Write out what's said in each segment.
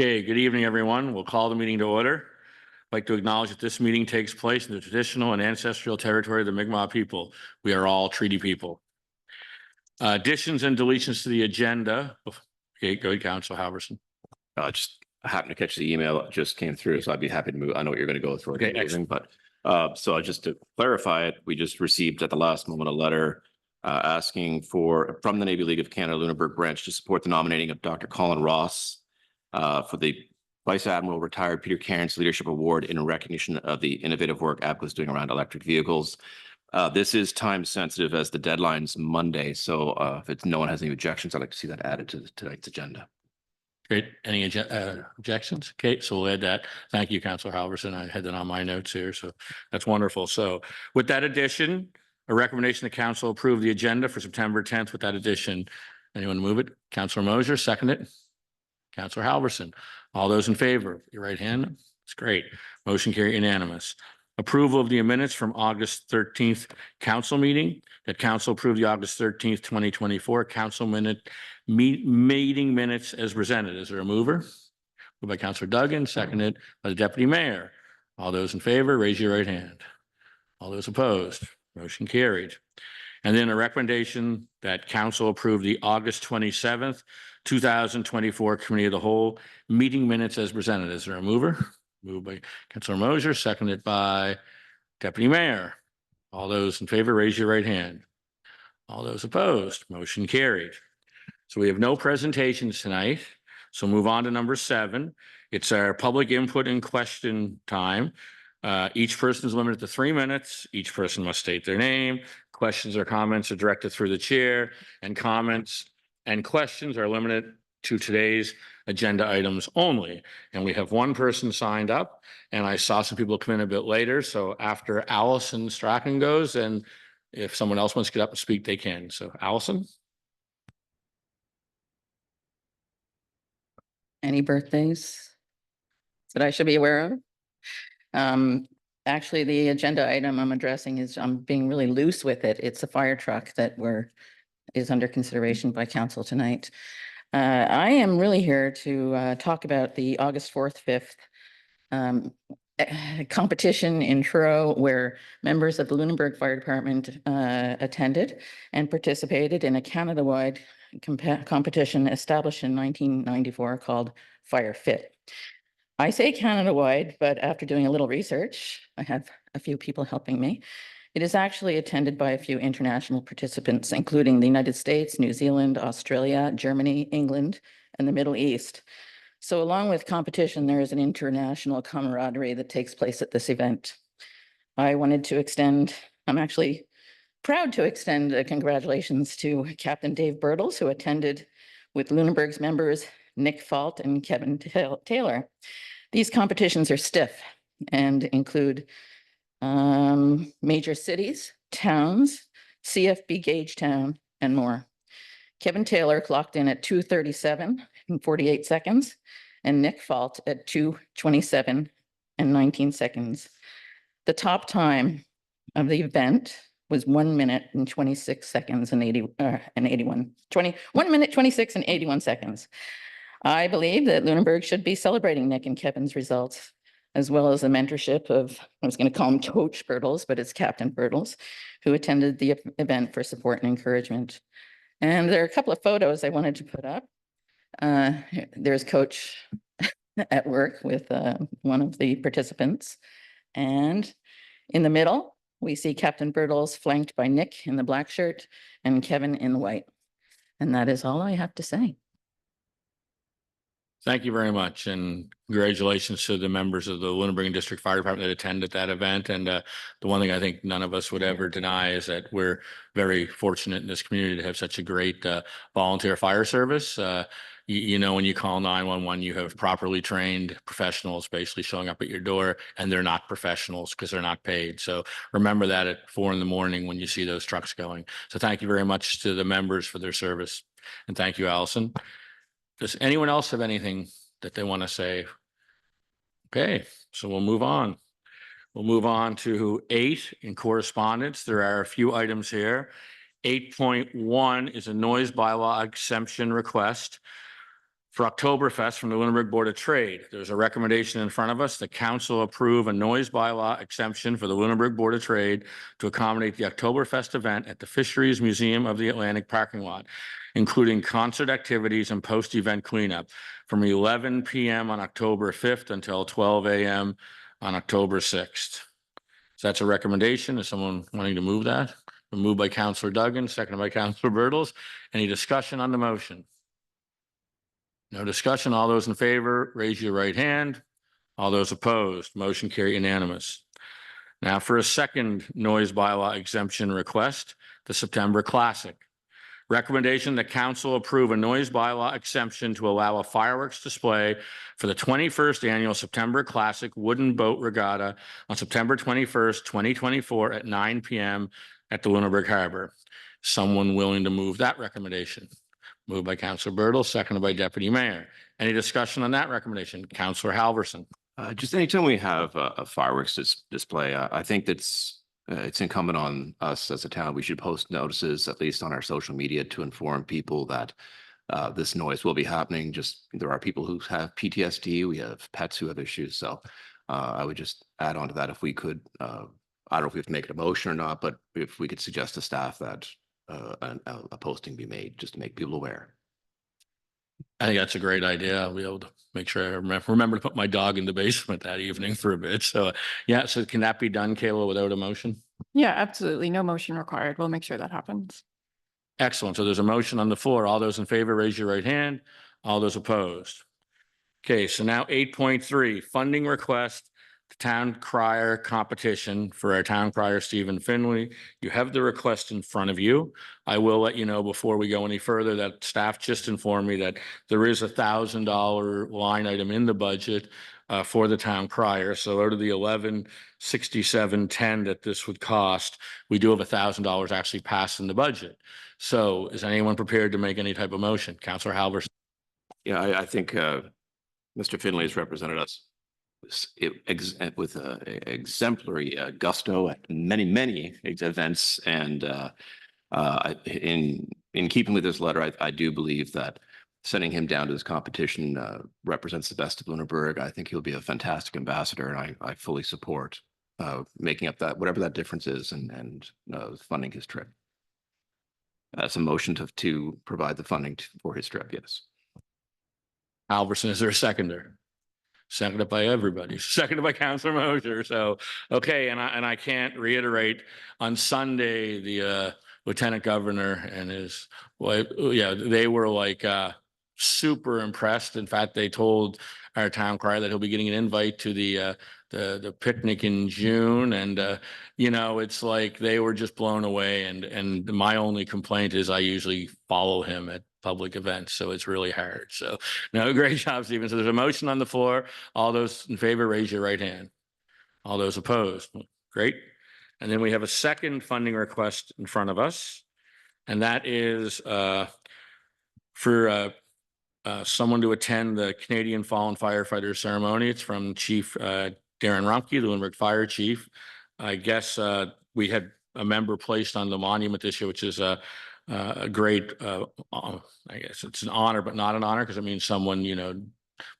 Okay, good evening, everyone. We'll call the meeting to order. I'd like to acknowledge that this meeting takes place in the traditional and ancestral territory of the Mi'kmaq people. We are all treaty people. Additions and deletions to the agenda. Okay, go ahead, Councilor Halverson. Just happened to catch the email that just came through, so I'd be happy to move. I know what you're going to go through. Okay, excellent. But so just to clarify it, we just received at the last moment a letter asking from the Navy League of Canada Lunenburg branch to support the nominating of Dr. Colin Ross for the Vice Admiral retired Peter Cairns Leadership Award in recognition of the innovative work APCO is doing around electric vehicles. This is time sensitive as the deadline's Monday. So if no one has any objections, I'd like to see that added to tonight's agenda. Great. Any objections? Okay, so we'll add that. Thank you, Councilor Halverson. I had that on my notes here, so that's wonderful. So with that addition, a recommendation the council approve the agenda for September 10th with that addition. Anyone move it? Councilor Mosier, second it. Councilor Halverson. All those in favor, your right hand. It's great. Motion carried unanimous. Approval of the minutes from August 13th council meeting. That council approved the August 13th, 2024 council meeting minutes as presented. Is there a mover? Moved by Councilor Duggan, seconded by the Deputy Mayor. All those in favor, raise your right hand. All those opposed, motion carried. And then a recommendation that council approve the August 27th, 2024 Committee of the Whole meeting minutes as presented. Is there a mover? Moved by Councilor Mosier, seconded by Deputy Mayor. All those in favor, raise your right hand. All those opposed, motion carried. So we have no presentations tonight. So move on to number 7. It's our public input and question time. Each person is limited to 3 minutes. Each person must state their name. Questions or comments are directed through the chair, and comments and questions are limited to today's agenda items only. And we have one person signed up, and I saw some people come in a bit later. So after Allison Strachan goes, and if someone else wants to get up and speak, they can. So Allison. Any birthdays that I should be aware of? Actually, the agenda item I'm addressing is, I'm being really loose with it. It's a fire truck that is under consideration by council tonight. I am really here to talk about the August 4th, 5th competition in Truro, where members of the Lunenburg Fire Department attended and participated in a Canada-wide competition established in 1994 called Fire Fit. I say Canada-wide, but after doing a little research, I have a few people helping me. It is actually attended by a few international participants, including the United States, New Zealand, Australia, Germany, England, and the Middle East. So along with competition, there is an international camaraderie that takes place at this event. I wanted to extend, I'm actually proud to extend congratulations to Captain Dave Birtles, who attended with Lunenburg's members, Nick Fault and Kevin Taylor. These competitions are stiff and include major cities, towns, CFB Gagetown, and more. Kevin Taylor clocked in at 2:37 and 48 seconds, and Nick Fault at 2:27 and 19 seconds. The top time of the event was 1 minute and 26 seconds and 1 minute, 26 and 81 seconds. I believe that Lunenburg should be celebrating Nick and Kevin's results, as well as the mentorship of, I was going to call him Coach Birtles, but it's Captain Birtles, who attended the event for support and encouragement. And there are a couple of photos I wanted to put up. There's Coach at work with one of the participants. And in the middle, we see Captain Birtles flanked by Nick in the black shirt and Kevin in the white. And that is all I have to say. Thank you very much, and congratulations to the members of the Lunenburg District Fire Department that attended that event. And the one thing I think none of us would ever deny is that we're very fortunate in this community to have such a great volunteer fire service. You know, when you call 911, you have properly trained professionals basically showing up at your door, and they're not professionals because they're not paid. So remember that at 4 in the morning when you see those trucks going. So thank you very much to the members for their service. And thank you, Allison. Does anyone else have anything that they want to say? Okay, so we'll move on. We'll move on to 8 in correspondence. There are a few items here. 8.1 is a noise bylaw exemption request For Oktoberfest from the Lunenburg Board of Trade, there's a recommendation in front of us. The council approve a noise bylaw exemption for the Lunenburg Board of Trade to accommodate the Oktoberfest event at the Fisheries Museum of the Atlantic parking lot, including concert activities and post-event cleanup from 11 p.m. on October 5th until 12 a.m. on October 6th. So that's a recommendation. Is someone wanting to move that? Moved by Councillor Duggan, seconded by Councillor Bertels. Any discussion on the motion? No discussion. All those in favor, raise your right hand. All those opposed, motion carried unanimous. Now for a second noise bylaw exemption request, the September Classic. Recommendation that council approve a noise bylaw exemption to allow a fireworks display for the 21st annual September Classic Wooden Boat Regatta on September 21st, 2024 at 9 p.m. at the Lunenburg Harbor. Someone willing to move that recommendation? Moved by Councillor Bertels, seconded by Deputy Mayor. Any discussion on that recommendation? Councillor Halverson. Just anytime we have a fireworks display, I think it's incumbent on us as a town. We should post notices, at least on our social media, to inform people that this noise will be happening. Just there are people who have PTSD. We have pets who have issues. So I would just add on to that if we could. I don't know if we have to make it a motion or not, but if we could suggest to staff that a posting be made just to make people aware. I think that's a great idea. I'll be able to make sure I remember to put my dog in the basement that evening for a bit. So yeah, so can that be done, Kayla, without a motion? Yeah, absolutely. No motion required. We'll make sure that happens. Excellent. So there's a motion on the floor. All those in favor, raise your right hand. All those opposed. Okay, so now 8.3, funding request, the town crier competition for our town crier, Stephen Finley. You have the request in front of you. I will let you know before we go any further that staff just informed me that there is $1,000 line item in the budget for the town crier. So out of the $1167.10 that this would cost, we do have $1,000 actually passed in the budget. So is anyone prepared to make any type of motion? Councillor Halverson. Yeah, I think Mr. Finley has represented us with exemplary gusto at many events, and in keeping with this letter, I do believe that sending him down to this competition represents the best of Lunenburg. I think he'll be a fantastic ambassador, and I fully support making up that whatever that difference is and funding his trip. That's a motion to provide the funding for his trip. Yes. Halverson, is there a seconder? Seconded by everybody, seconded by Councillor Mosher. So, okay, and I can't reiterate, on Sunday, the Lieutenant Governor and his wife, yeah, they were like super impressed. In fact, they told our town crier that he'll be getting an invite to the picnic in June, and you know, it's like they were just blown away. And my only complaint is I usually follow him at public events, so it's really hard. So no, great job, Stephen. So there's a motion on the floor. All those in favor, raise your right hand. All those opposed, great. And then we have a second funding request in front of us, and that is for someone to attend the Canadian Fallen Firefighter ceremony. It's from Chief Darren Rumpke, the Lunenburg Fire Chief. I guess we had a member placed on the monument this year, which is a great, I guess it's an honor, but not an honor, because it means someone, you know,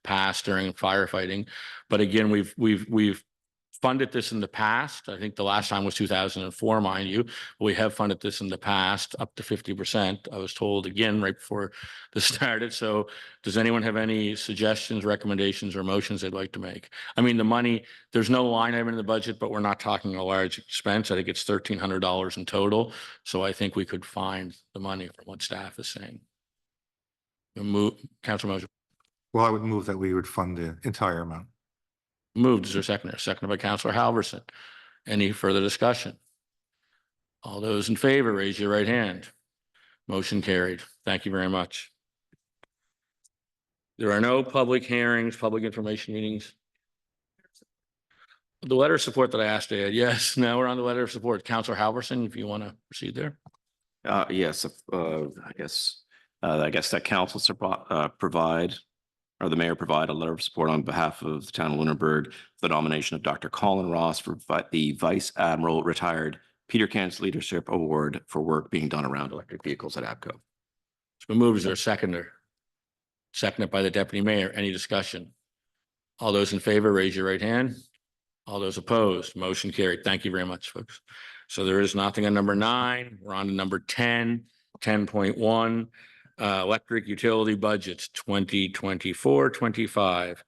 passed during firefighting. But again, we've funded this in the past. I think the last time was 2004, mind you. We have funded this in the past up to 50%. I was told again right before this started. So does anyone have any suggestions, recommendations, or motions they'd like to make? I mean, the money, there's no line item in the budget, but we're not talking a large expense. I think it's $1,300 in total. So I think we could find the money from what staff is saying. Councilor Mosher. Well, I would move that we would fund the entire amount. Moved. Is there a seconder? Seconded by Councillor Halverson. Any further discussion? All those in favor, raise your right hand. Motion carried. Thank you very much. There are no public hearings, public information meetings. The letter of support that I asked Ed. Yes, now we're on the letter of support. Councillor Halverson, if you want to proceed there. Yes, I guess that council provide, or the mayor provide, a letter of support on behalf of the town of Lunenburg for the nomination of Dr. Colin Ross for the Vice Admiral retired Peter Kent's Leadership Award for work being done around electric vehicles at APCO. It's been moved. Is there a seconder? seconded by the deputy mayor. Any discussion? All those in favor, raise your right hand. All those opposed, motion carried. Thank you very much, folks. So there is nothing on number 9. We're on to number 10, 10.1, electric utility budgets 2024-25.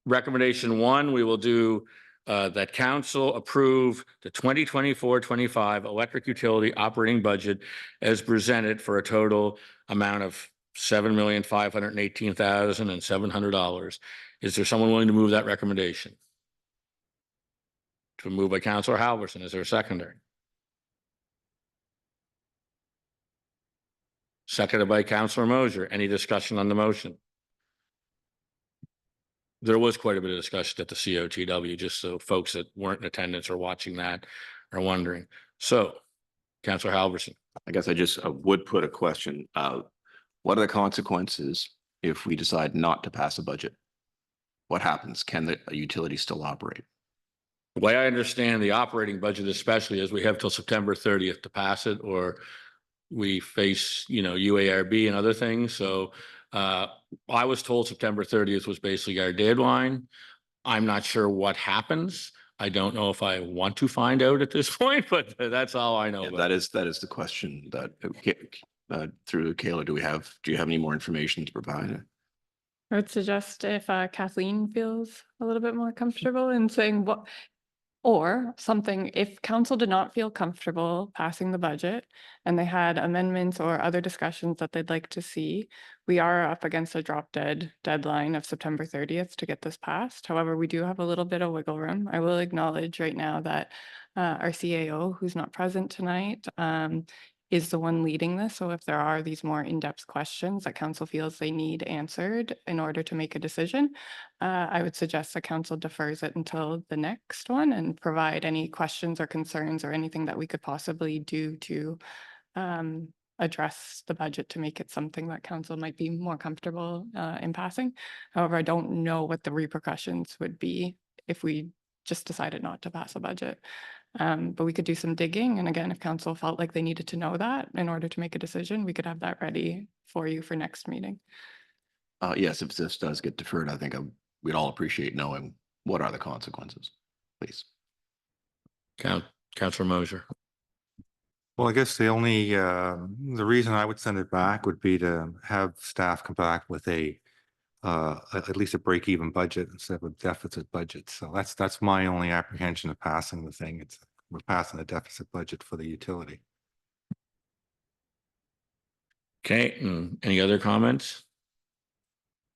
Recommendation 1, we will do that council approve the 2024-25 electric utility operating budget as presented for a total amount of $7,518,700. Is there someone willing to move that recommendation? To move by Councilor Halverson. Is there a seconder? Seconded by Councilor Mosier. Any discussion on the motion? There was quite a bit of discussion at the COTW, just so folks that weren't in attendance or watching that are wondering. So, Councilor Halverson. I guess I would put a question. What are the consequences if we decide not to pass a budget? What happens? Can the utility still operate? The way I understand the operating budget especially is we have till September 30th to pass it, or we face, UARB and other things. So I was told September 30th was basically our deadline. I'm not sure what happens. I don't know if I want to find out at this point, but that's all I know. Yeah, about that is the question that through Kayla, do you have any more information to provide? I would suggest if Kathleen feels a little bit more comfortable in saying what, or something, if council did not feel comfortable passing the budget and they had amendments or other discussions that they'd like to see, we are up against a drop dead deadline of September 30th to get this passed. However, we do have a little bit of wiggle room. I will acknowledge right now that our CAO, who's not present tonight, is the one leading this. So if there are these more in-depth questions that council feels they need answered in order to make a decision, I would suggest the council defers it until the next one and provide any questions or concerns or anything that we could possibly do to address the budget to make it something that council might be more comfortable in passing. However, I don't know what the repercussions would be if we just decided not to pass a budget. But we could do some digging. And again, if council felt like they needed to know that in order to make a decision, we could have that ready for you for next meeting. Yes, if this does get deferred, I think we'd all appreciate knowing what are the consequences, please. Councilor Mosier. Well, I guess the reason I would send it back would be to have staff come back with at least a break-even budget instead of a deficit budget. So that's my only apprehension of passing the thing. We're passing a deficit budget for the utility. Okay, any other comments?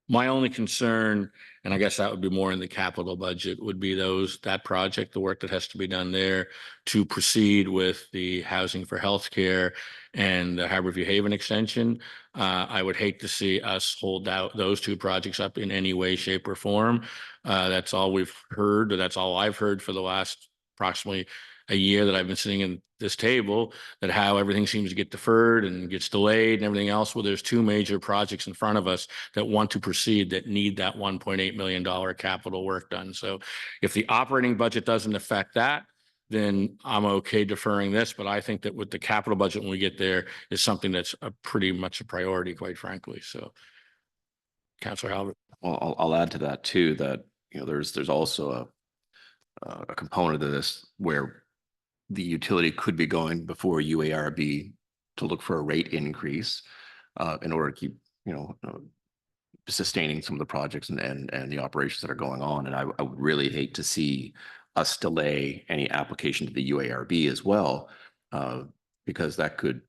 My only concern, and I guess that would be more in the capital budget, would be that project, the work that has to be done there to proceed with the housing for healthcare and the Harborview Haven extension. I would hate to see us hold out those two projects up in any way, shape, or form. That's all we've heard, or that's all I've heard for the last approximately a year that I've been sitting in this table, that how everything seems to get deferred and gets delayed and everything else. Well, there's two major projects in front of us that want to proceed that need that $1.8 million capital work done. So if the operating budget doesn't affect that, then I'm okay deferring this. But I think that with the capital budget, when we get there, is something that's pretty much a priority, quite frankly. So, Councilor Halbert. Well, I'll add to that too, that, there's also a component of this where the utility could be going before UARB to look for a rate increase in order to keep, sustaining some of the projects and the operations that are going on. And I would really hate to see us delay any application to the UARB as well, because that could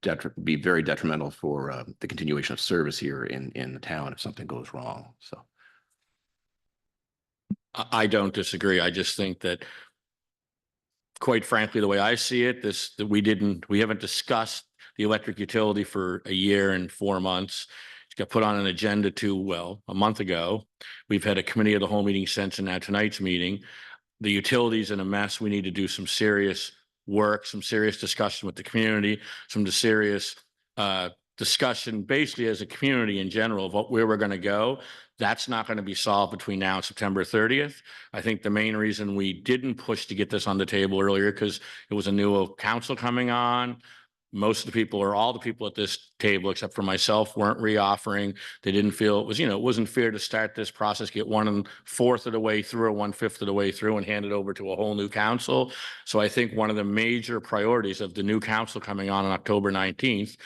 be very detrimental for the continuation of service here in the town if something goes wrong. So I don't disagree. I just think that, quite frankly, the way I see it, we haven't discussed the electric utility for a year and 4 months. It got put on an agenda a month ago. We've had a committee of the whole meeting since, and now tonight's meeting. The utility's in a mess. We need to do some serious work, some serious discussion with the community, some serious discussion basically as a community in general of where we're going to go. That's not going to be solved between now and September 30th. I think the main reason we didn't push to get this on the table earlier, because it was a new council coming on. most of the people or all the people at this table, except for myself, weren't reoffering. They didn't feel it was, it wasn't fair to start this process, get 1/4 of the way through or 1/5 of the way through and hand it over to a whole new council. So I think one of the major priorities of the new council coming on October 19th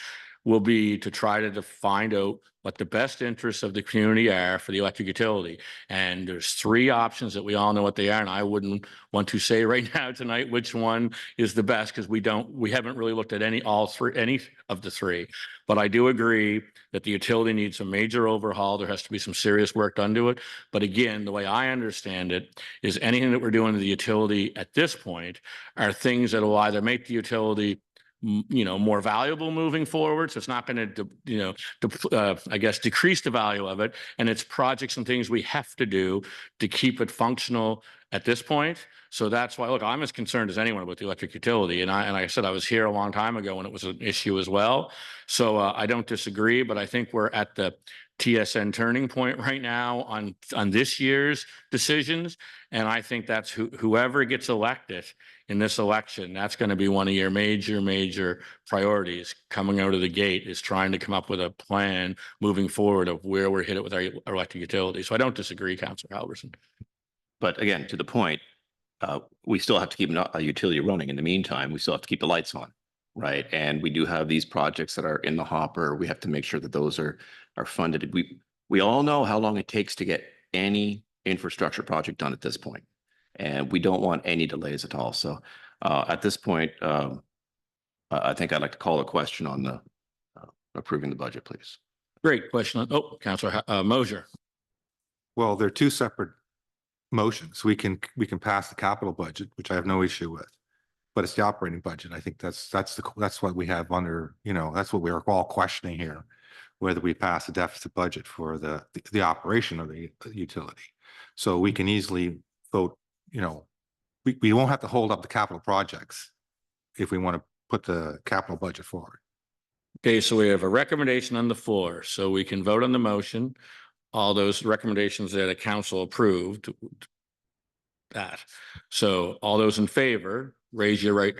will be to try to find out what the best interests of the community are for the electric utility. And there's 3 options that we all know what they are. And I wouldn't want to say right now tonight which one is the best because we haven't really looked at any of the 3. But I do agree that the utility needs a major overhaul. There has to be some serious work done to it. But again, the way I understand it is anything that we're doing to the utility at this point are things that will either make the utility more valuable moving forward. So it's not going to, I guess, decrease the value of it. And it's projects and things we have to do to keep it functional at this point. So that's why, look, I'm as concerned as anyone about the electric utility. And like I said, I was here a long time ago when it was an issue as well. So I don't disagree, but I think we're at the TSN turning point right now on this year's decisions. And I think that's whoever gets elected in this election, that's going to be one of your major priorities coming out of the gate is trying to come up with a plan moving forward of where we're hit with our electric utility. So I don't disagree, Councillor Halverson. But again, to the point, we still have to keep a utility running. In the meantime, we still have to keep the lights on, right? And we do have these projects that are in the hopper. We have to make sure that those are funded. We all know how long it takes to get any infrastructure project done at this point, and we don't want any delays at all. So at this point, I think I'd like to call a question on the approving the budget, please. Great question. Oh, Councillor Mosier. Well, they're 2 separate motions. We can pass the capital budget, which I have no issue with, but it's the operating budget. I think that's what we have under, that's what we're all questioning here, whether we pass a deficit budget for the operation of the utility. So we can easily vote, we won't have to hold up the capital projects if we want to put the capital budget forward. Okay, so we have a recommendation on the floor, so we can vote on the motion. All those recommendations that a council approved that. So all those in favor, raise your right.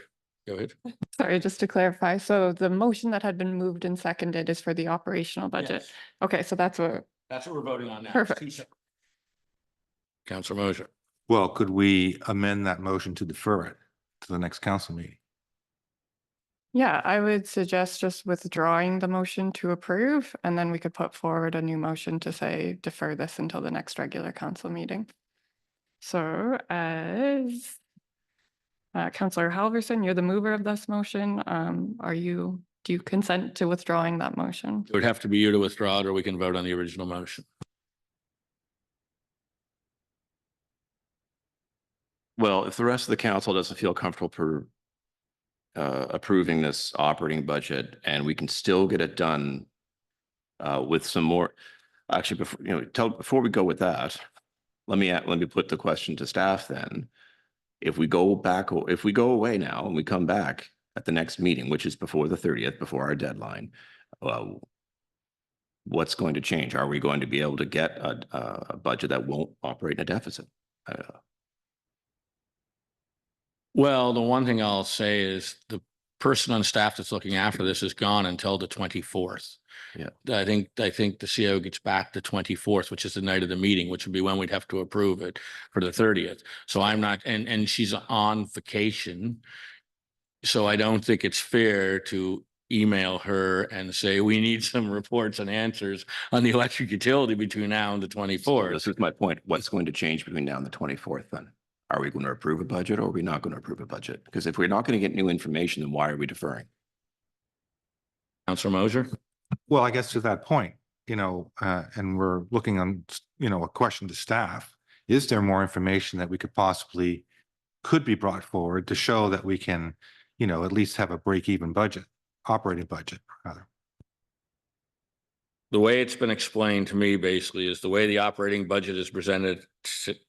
Go ahead. Sorry, just to clarify. So the motion that had been moved and seconded is for the operational budget. Yes. Okay, so that's what. That's what we're voting on now. Perfect. Councillor Mosier. Well, could we amend that motion to defer it to the next council meeting? Yeah, I would suggest just withdrawing the motion to approve, and then we could put forward a new motion to say defer this until the next regular council meeting. So as Councillor Halverson, you're the mover of this motion. Do you consent to withdrawing that motion? It would have to be you to withdraw it, or we can vote on the original motion. Well, if the rest of the council doesn't feel comfortable approving this operating budget, and we can still get it done with some more, actually, before we go with that, let me put the question to staff then. If we go away now and we come back at the next meeting, which is before the 30th, before our deadline, what's going to change? Are we going to be able to get a budget that won't operate in a deficit? Well, the one thing I'll say is the person on staff that's looking after this is gone until the 24th. Yeah. I think the CO gets back the 24th, which is the night of the meeting, which would be when we'd have to approve it for the 30th. So I'm not, and she's on vacation. So I don't think it's fair to email her and say, we need some reports and answers on the electric utility between now and the 24th. This is my point. What's going to change between now and the 24th then? Are we going to approve a budget or are we not going to approve a budget? Because if we're not going to get new information, then why are we deferring? Councillor Mosier. Well, I guess to that point, and we're looking on, a question to staff. Is there more information that we could be brought forward to show that we can, at least have a break-even budget, operating budget, rather? The way it's been explained to me basically is the way the operating budget is presented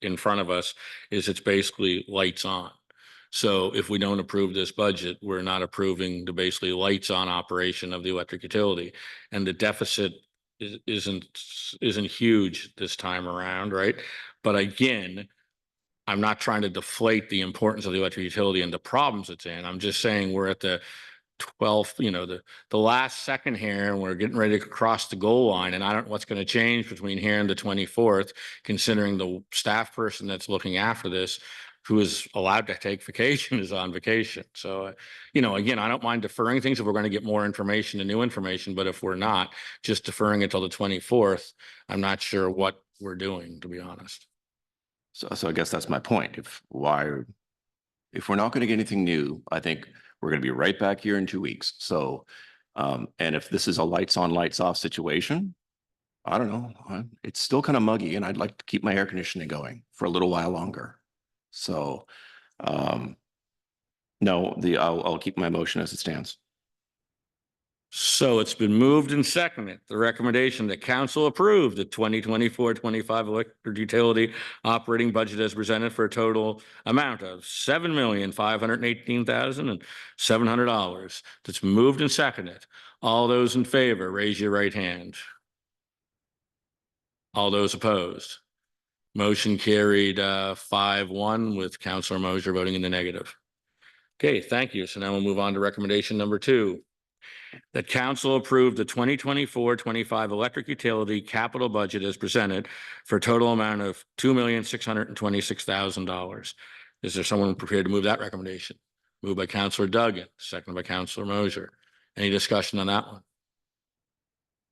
in front of us is it's basically lights on. So if we don't approve this budget, we're not approving the basically lights on operation of the electric utility. And the deficit isn't huge this time around, right? But again, I'm not trying to deflate the importance of the electric utility and the problems it's in. I'm just saying we're at the 12th, the last second here, and we're getting ready to cross the goal line, and I don't know what's going to change between here and the 24th, considering the staff person that's looking after this, who is allowed to take vacation, is on vacation. So, again, I don't mind deferring things if we're going to get more information and new information, but if we're not, just deferring it till the 24th, I'm not sure what we're doing, to be honest. So I guess that's my point. If we're not going to get anything new, I think we're going to be right back here in 2 weeks. So, and if this is a lights on, lights off situation, I don't know. It's still kind of muggy, and I'd like to keep my air conditioning going for a little while longer. So, no, I'll keep my motion as it stands. So it's been moved and seconded. The recommendation that council approve the 2024-25 electric utility operating budget as presented for a total amount of $7,518,700. That's moved and seconded. All those in favor, raise your right hand. All those opposed. Motion carried 5-1 with Councilor Mosier voting in the negative. Okay, thank you. So now we'll move on to recommendation number 2. That council approved the 2024-25 electric utility capital budget as presented for a total amount of $2,626,000. Is there someone prepared to move that recommendation? Moved by Councilor Duggan, seconded by Councilor Mosier. Any discussion on that one?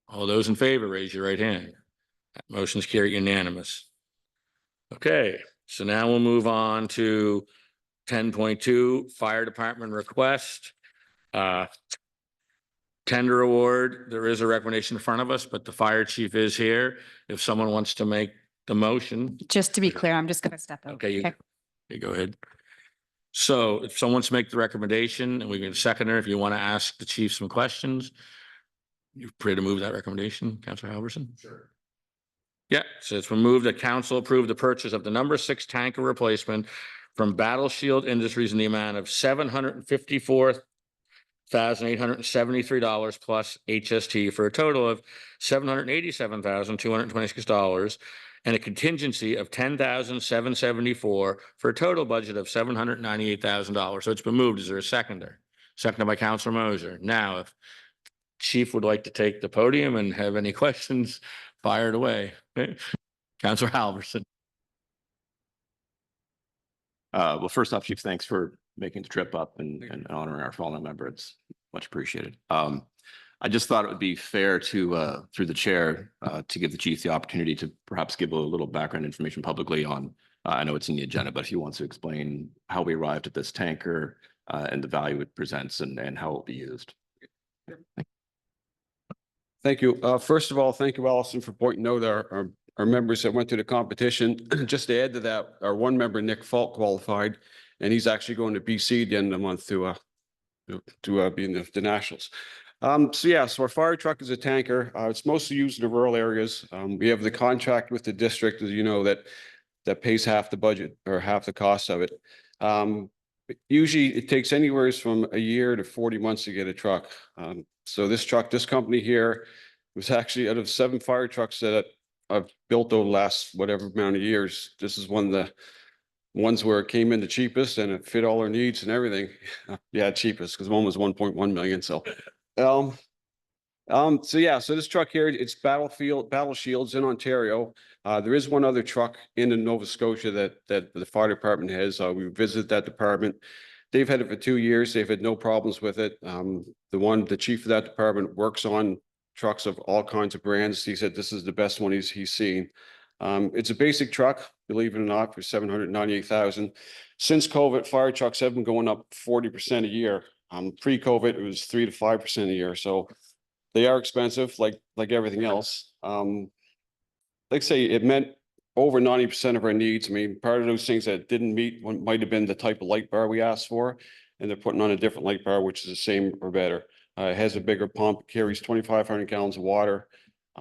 All those in favor, raise your right hand. That motion's carried unanimous. Okay, so now we'll move on to 10.2 Fire Department request. Tender award. There is a recommendation in front of us, but the fire chief is here. If someone wants to make the motion. Just to be clear, I'm just going to step out. Okay, you go ahead. So if someone wants to make the recommendation, and we can second it, if you want to ask the chief some questions, you're free to move that recommendation, Councilor Halverson? Sure. Yeah, so it's been moved that council approve the purchase of the number 6 tanker replacement from Battle Shield Industries in the amount of $754,873 plus HST for a total of $787,226 and a contingency of $10,774 for a total budget of $798,000. So it's been moved. Is there a seconder? Seconded by Councilor Mosier. Now, if Chief would like to take the podium and have any questions, fired away. Councilor Halverson. Well, first off, Chief, thanks for making the trip up and honoring our fallen member. It's much appreciated. I just thought it would be fair to, through the chair, to give the chief the opportunity to perhaps give a little background information publicly on, I know it's in the agenda, but if he wants to explain how we arrived at this tanker and the value it presents and how it will be used. Thank you. First of all, thank you, Allison, for pointing out our members that went to the competition. Just to add to that, our one member, Nick Falk, qualified, and he's actually going to BC at the end of the month to be in the nationals. So our fire truck is a tanker. It's mostly used in the rural areas. We have the contract with the district, as you know, that pays half the budget or half the cost of it. Usually it takes anywhere from a year to 40 months to get a truck. So this company here was actually out of 7 fire trucks that I've built over the last whatever amount of years. This is one of the ones where it came in the cheapest and it fit all our needs and everything. Yeah, cheapest, because one was 1.1 million. So this truck here, it's Battle Shields in Ontario. There is one other truck in Nova Scotia that the fire department has. We visited that department. They've had it for 2 years. They've had no problems with it. The chief of that department works on trucks of all kinds of brands. He said this is the best one he's seen. It's a basic truck, believe it or not, for $798,000. Since COVID, fire trucks have been going up 40% a year. Pre-COVID, it was 3 to 5% a year. So they are expensive, like everything else. Like I say, it meant over 90% of our needs. I mean, part of those things that didn't meet might have been the type of light bar we asked for, and they're putting on a different light bar, which is the same or better. It has a bigger pump, carries 2,500 gallons of water.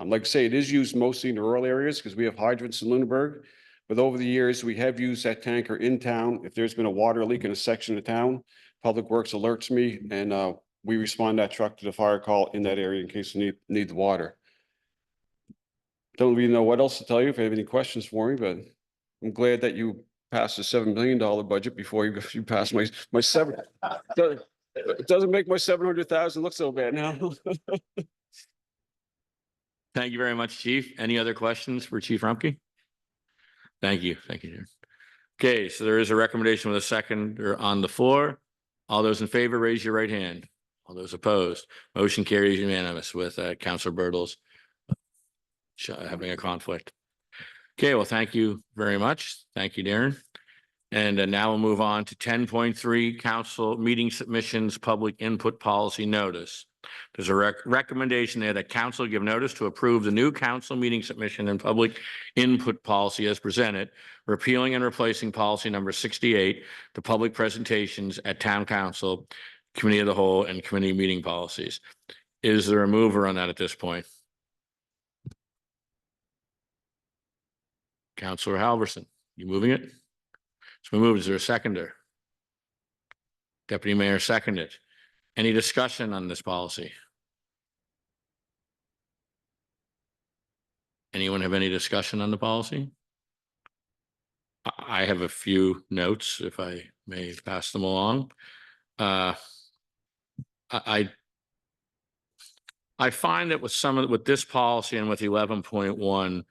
Like I say, it is used mostly in the rural areas because we have hydrants in Lunenburg. But over the years, we have used that tanker in town. If there's been a water leak in a section of town, Public Works alerts me, and we respond that truck to the fire call in that area in case we need the water. Don't really know what else to tell you if you have any questions for me, but I'm glad that you passed the $7 million budget before you passed my 7. It doesn't make my 700,000 look so bad now. Thank you very much, Chief. Any other questions for Chief Rumpke? Thank you. Thank you, Darren. Okay, so there is a recommendation with a second on the floor. All those in favor, raise your right hand. All those opposed, motion carries unanimous with Councilor Bertles having a conflict. Okay, well, thank you very much. Thank you, Darren. And now we'll move on to 10.3 council meeting submissions, public input policy notice. There's a recommendation there that council give notice to approve the new council meeting submission and public input policy as presented, repealing and replacing policy number 68, the public presentations at town council, committee of the whole, and committee meeting policies. Is there a mover on that at this point? Councilor Halverson, you moving it? It's been moved. Is there a seconder? Deputy Mayor seconded. Any discussion on this policy? Anyone have any discussion on the policy? I have a few notes, if I may pass them along. I find that with this policy and with 11.1,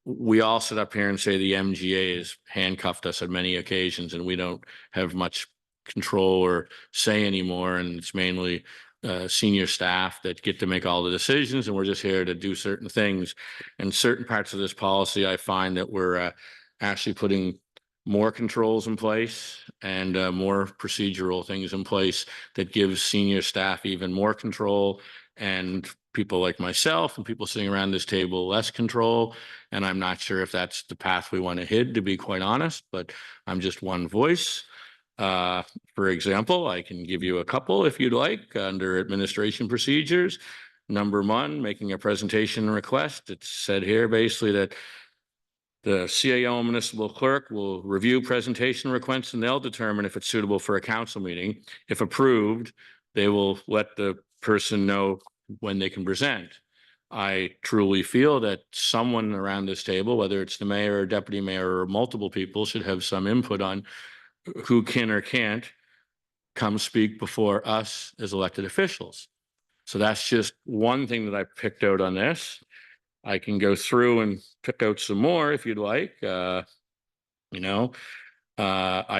we all sit up here and say the MGA has handcuffed us on many occasions and we don't have much control or say anymore. And it's mainly senior staff that get to make all the decisions, and we're just here to do certain things. And certain parts of this policy, I find that we're actually putting more controls in place and more procedural things in place that gives senior staff even more control, and people like myself and people sitting around this table less control. And I'm not sure if that's the path we want to hit, to be quite honest, but I'm just one voice. For example, I can give you a couple if you'd like. Under administration procedures, number 1, making a presentation request. It's said here basically that the CAO and municipal clerk will review presentation requests and they'll determine if it's suitable for a council meeting. If approved, they will let the person know when they can present. I truly feel that someone around this table, whether it's the mayor or deputy mayor or multiple people, should have some input on who can or can't come speak before us as elected officials. So that's just one thing that I picked out on this. I can go through and pick out some more if you'd like. I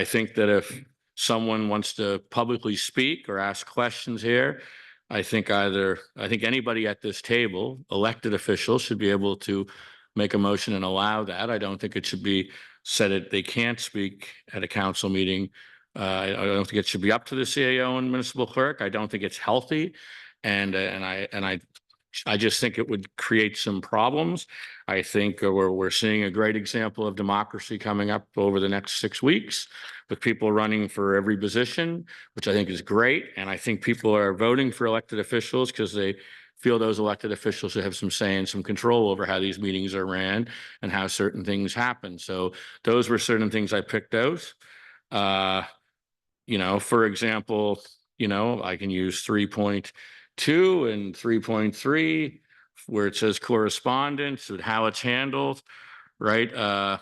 think that if someone wants to publicly speak or ask questions here, I think anybody at this table, elected officials, should be able to make a motion and allow that. I don't think it should be said that they can't speak at a council meeting. I don't think it should be up to the CAO and municipal clerk. I don't think it's healthy. And I just think it would create some problems. I think we're seeing a great example of democracy coming up over the next 6 weeks with people running for every position, which I think is great. And I think people are voting for elected officials because they feel those elected officials should have some say and some control over how these meetings are ran and how certain things happen. So those were certain things I picked out. For example, I can use 3.2 and 3.3 where it says correspondence and how it's handled, right?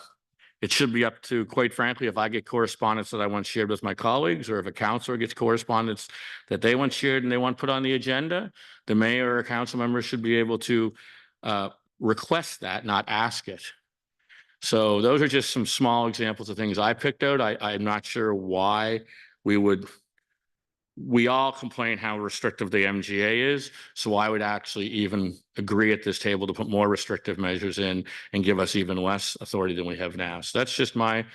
It should be up to, quite frankly, if I get correspondence that I want shared with my colleagues, or if a counselor gets correspondence that they want shared and they want put on the agenda, the mayor or a council member should be able to request that, not ask it. So those are just some small examples of things I picked out. I'm not sure why we all complain how restrictive the MGA is. So I would actually even agree at this table to put more restrictive measures in and give us even less authority than we have now. So that's just my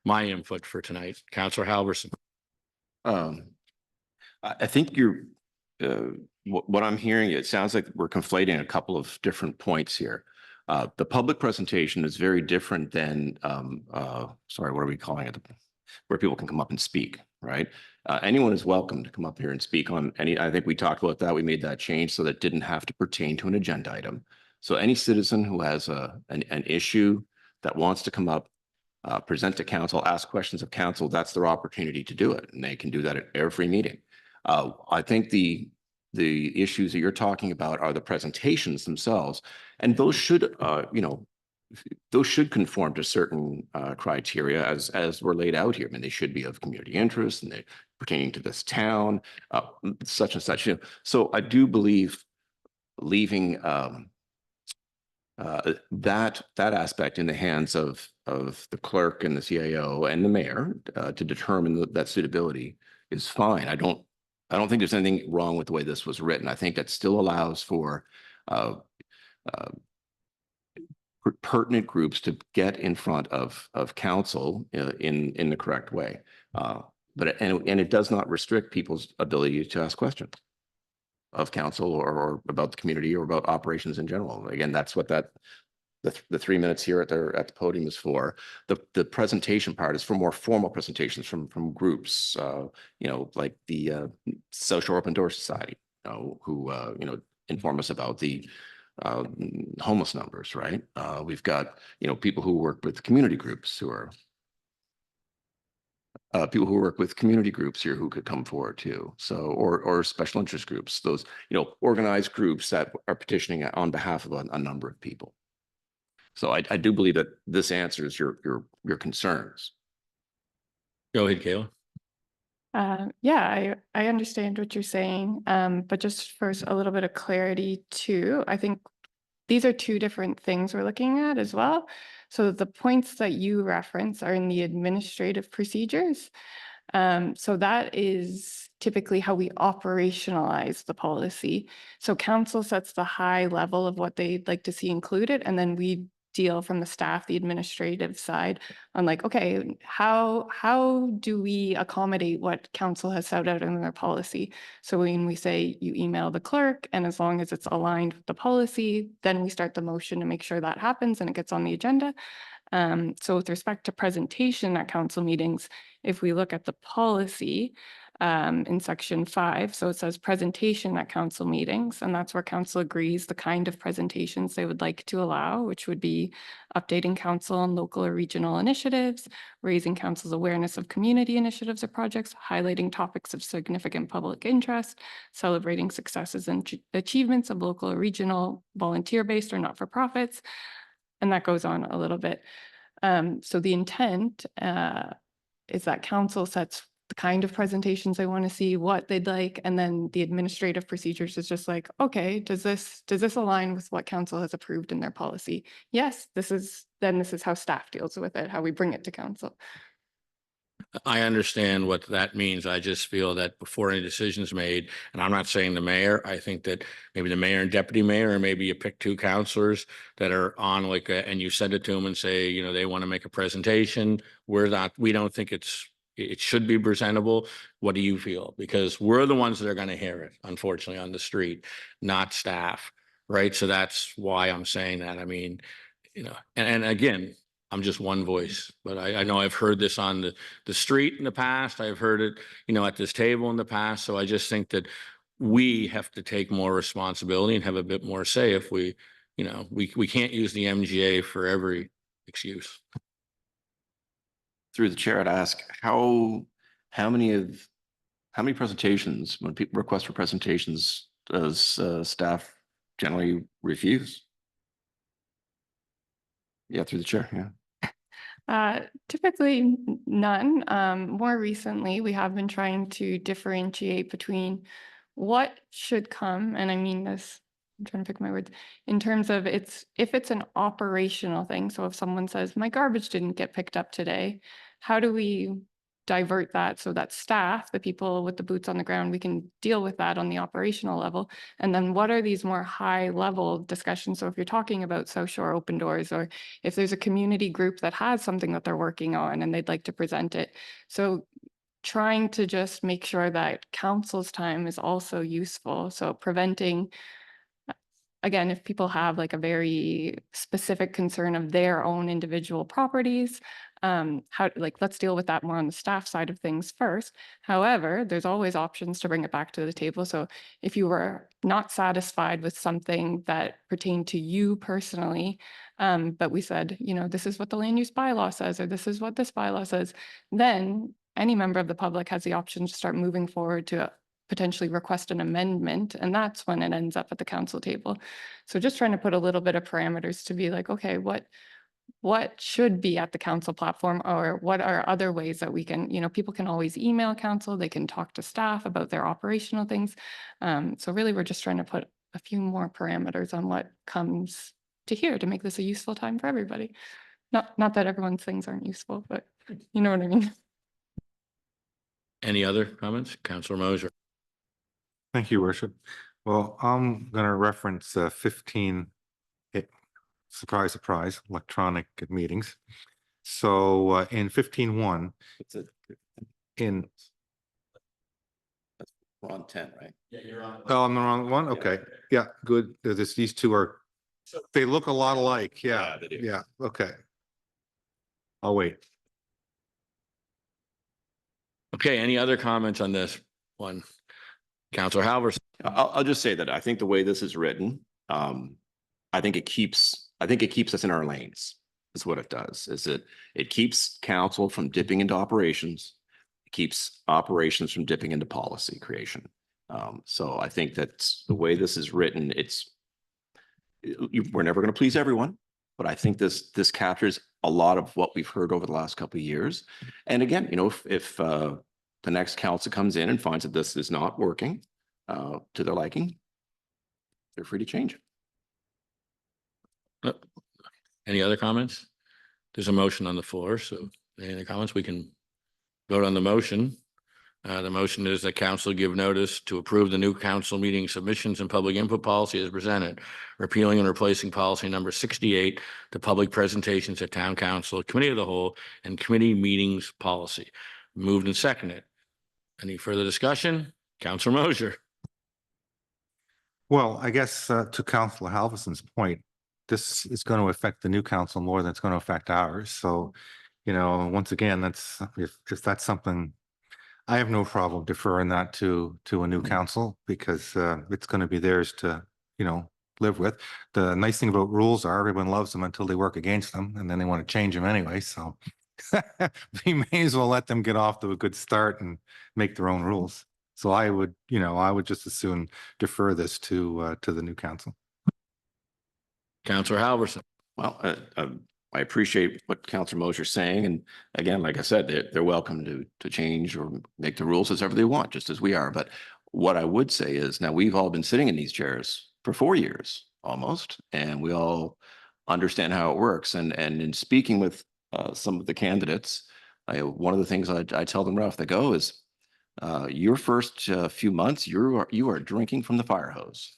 input for tonight. Councilor Halverson. I think what I'm hearing, it sounds like we're conflating a couple of different points here. The public presentation is very different than, sorry, what are we calling it? Where people can come up and speak, right? Anyone is welcome to come up here and speak on any, I think we talked about that. We made that change so that it didn't have to pertain to an agenda item. So any citizen who has an issue that wants to come up, present to council, ask questions of council, that's their opportunity to do it. And they can do that at every meeting. I think the issues that you're talking about are the presentations themselves, and those should, those should conform to certain criteria as were laid out here. I mean, they should be of community interest, and pertaining to this town, such and such. So I do believe leaving that aspect in the hands of the clerk and the CAO and the mayor to determine that suitability is fine. I don't think there's anything wrong with the way this was written. I think that still allows for pertinent groups to get in front of council in the correct way. But it does not restrict people's ability to ask questions of council or about the community or about operations in general. Again, that's what the 3 minutes here at the podium is for. The presentation part is for more formal presentations from groups, like the South Shore Open Door Society, who inform us about the homeless numbers, right? We've got people who work with community groups who are people who work with community groups here who could come forward too. So, or special interest groups, those, organized groups that are petitioning on behalf of a number of people. So I do believe that this answers your concerns. Go ahead, Kayla. Yeah, I understand what you're saying. But just for a little bit of clarity too, I think these are two different things we're looking at as well. So the points that you reference are in the administrative procedures. So that is typically how we operationalize the policy. So council sets the high level of what they'd like to see included, and then we deal from the staff, the administrative side, on like, okay, how do we accommodate what council has set out in their policy? So when we say you email the clerk, and as long as it's aligned with the policy, then we start the motion to make sure that happens and it gets on the agenda. So with respect to presentation at council meetings, if we look at the policy in section 5, so it says presentation at council meetings, and that's where council agrees the kind of presentations they would like to allow, which would be updating council on local or regional initiatives, raising council's awareness of community initiatives or projects, highlighting topics of significant public interest, celebrating successes and achievements of local or regional volunteer-based or not-for-profits. And that goes on a little bit. So the intent is that council sets the kind of presentations they want to see, what they'd like, and then the administrative procedures is just like, okay, does this align with what council has approved in their policy? Yes, this is how staff deals with it, how we bring it to council. I understand what that means. I just feel that before any decision's made, and I'm not saying the mayor, I think that maybe the mayor and deputy mayor, or maybe you pick 2 counselors that are on and you send it to them and say, they want to make a presentation. We don't think it should be presentable. What do you feel? Because we're the ones that are going to hear it, unfortunately, on the street, not staff, right? So that's why I'm saying that. I mean, and again, I'm just one voice, but I know I've heard this on the street in the past. I've heard it, at this table in the past. So I just think that we have to take more responsibility and have a bit more say if we can't use the MGA for every excuse. Through the chair, I'd ask how many presentations, when people request for presentations, does staff generally refuse? Yeah, through the chair, yeah. Typically none. More recently, we have been trying to differentiate between what should come, and I mean this, I'm trying to pick my words, in terms of if it's an operational thing. So if someone says, my garbage didn't get picked up today, how do we divert that so that staff, the people with the boots on the ground, we can deal with that on the operational level? And then what are these more high level discussions? So if you're talking about South Shore Open Doors, or if there's a community group that has something that they're working on and they'd like to present it. So trying to just make sure that council's time is also useful. So preventing, again, if people have like a very specific concern of their own individual properties, let's deal with that more on the staff side of things first. However, there's always options to bring it back to the table. So if you were not satisfied with something that pertained to you personally, but we said, this is what the land use bylaw says, or this is what this bylaw says, then any member of the public has the option to start moving forward to potentially request an amendment, and that's when it ends up at the council table. So just trying to put a little bit of parameters to be like, okay, what should be at the council platform, or what are other ways that we can, people can always email council, they can talk to staff about their operational things. So really, we're just trying to put a few more parameters on what comes to here to make this a useful time for everybody. Not that everyone's things aren't useful, but you know what I mean? Any other comments? Councillor Moser. Thank you, Worship. Well, I'm going to reference 15, surprise, surprise, electronic meetings. So in 15.1, It's a, in, we're on 10, right? oh, I'm the wrong one? Okay. Yeah, good. These two are, they look a lot alike. Yeah, Yeah, they do. yeah, okay. I'll wait. Okay, any other comments on this one? Councillor Halverson. I'll just say that I think the way this is written, I think it keeps us in our lanes, is what it does. It keeps council from dipping into operations. It keeps operations from dipping into policy creation. So I think that the way this is written, we're never going to please everyone, but I think this captures a lot of what we've heard over the last couple of years. And again, if the next council comes in and finds that this is not working to their liking, they're free to change it. Any other comments? There's a motion on the floor, so any other comments? We can vote on the motion. The motion is that council give notice to approve the new council meeting submissions and public input policy as presented, repealing and replacing policy number 68, the public presentations at town council, committee of the whole, and committee meetings policy. Moved and seconded. Any further discussion? Councillor Moser. Well, I guess to Councillor Halverson's point, this is going to affect the new council more than it's going to affect ours. So, once again, that's if that's something, I have no problem deferring that to a new council, because it's going to be theirs to, live with. The nice thing about rules are everyone loves them until they work against them, and then they want to change them anyway. So we may as well let them get off to a good start and make their own rules. So I would just as soon defer this to the new council. Councillor Halverson. Well, I appreciate what Councillor Moser is saying. And again, like I said, they're welcome to change or make the rules as ever they want, just as we are. But what I would say is, now we've all been sitting in these chairs for 4 years almost, and we all understand how it works. And in speaking with some of the candidates, one of the things I tell them right off the go is, your first few months, you are drinking from the fire hose.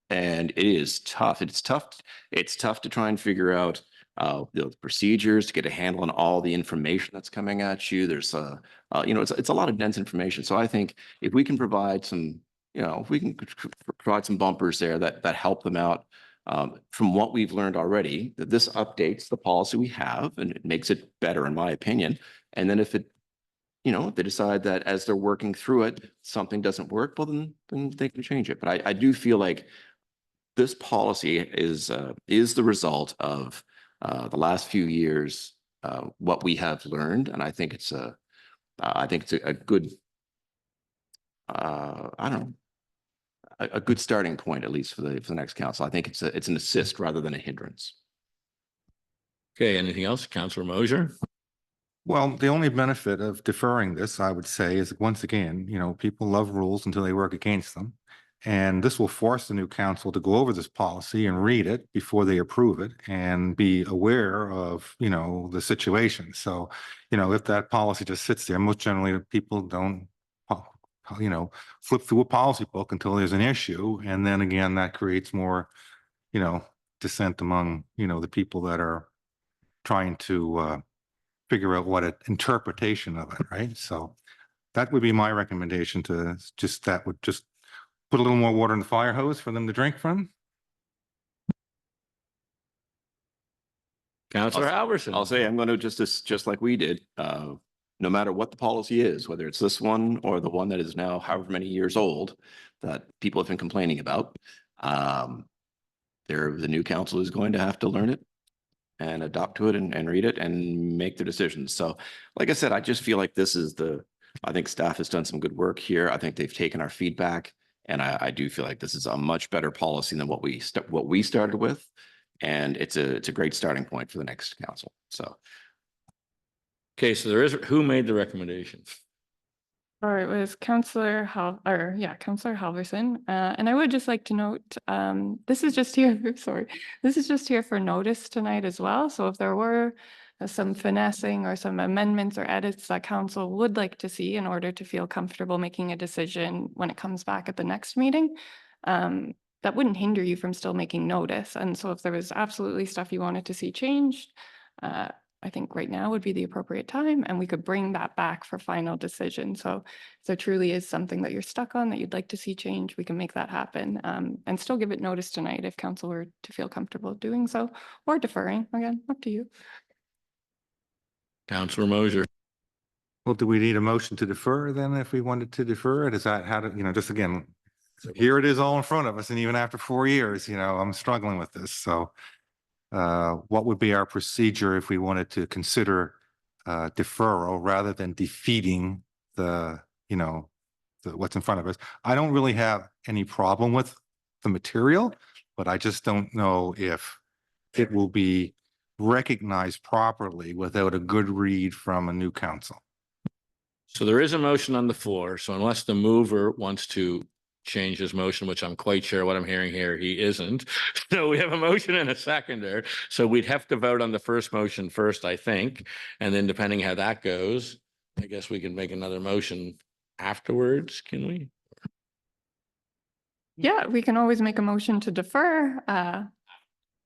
And it is tough. It's tough to try and figure out the procedures, to get a handle on all the information that's coming at you. There's it's a lot of dense information. So I think if we can provide some, if we can provide some bumpers there that help them out, from what we've learned already, that this updates the policy we have and it makes it better, in my opinion. And then if they decide that as they're working through it, something doesn't work, well, then they can change it. But I do feel like this policy is the result of the last few years, what we have learned, and I think it's a good, a good starting point, at least for the next council. I think it's an assist rather than a hindrance. Okay, anything else? Councillor Moser. Well, the only benefit of deferring this, I would say, is once again, people love rules until they work against them. And this will force the new council to go over this policy and read it before they approve it and be aware of, the situation. So, if that policy just sits there, most generally people don't, flip through a policy book until there's an issue. And then again, that creates more, dissent among, the people that are trying to figure out what an interpretation of it, right? So that would be my recommendation, to just put a little more water in the fire hose for them to drink from. Councillor Halverson. I'll say I'm going to just like we did, no matter what the policy is, whether it's this one or the one that is now however many years old that people have been complaining about, the new council is going to have to learn it and adopt to it and read it and make their decisions. So like I said, I just feel like I think staff has done some good work here. I think they've taken our feedback, and I do feel like this is a much better policy than what we started with. And it's a great starting point for the next council. So Okay, so there is, who made the recommendation? Or it was Counselor Counselor Halverson. And I would just like to note, this is just here, sorry, this is just here for notice tonight as well. So if there were some finessing or some amendments or edits that council would like to see in order to feel comfortable making a decision when it comes back at the next meeting, that wouldn't hinder you from still making notice. And so if there was absolutely stuff you wanted to see changed, I think right now would be the appropriate time, and we could bring that back for final decision. So if there truly is something that you're stuck on that you'd like to see change, we can make that happen, and still give it notice tonight if council were to feel comfortable doing so, or deferring, again, up to you. Councillor Mosier. Well, do we need a motion to defer then if we wanted to defer it? Is that how to, just again, here it is all in front of us, and even after 4 years, I'm struggling with this. So what would be our procedure if we wanted to consider deferral rather than defeating what's in front of us? I don't really have any problem with the material, but I just don't know if it will be recognized properly without a good read from a new council. So there is a motion on the floor. So unless the mover wants to change his motion, which I'm quite sure what I'm hearing here, he isn't. So we have a motion and a seconder. So we'd have to vote on the first motion first, I think. And then depending how that goes, I guess we can make another motion afterwards, can we? Yeah, we can always make a motion to defer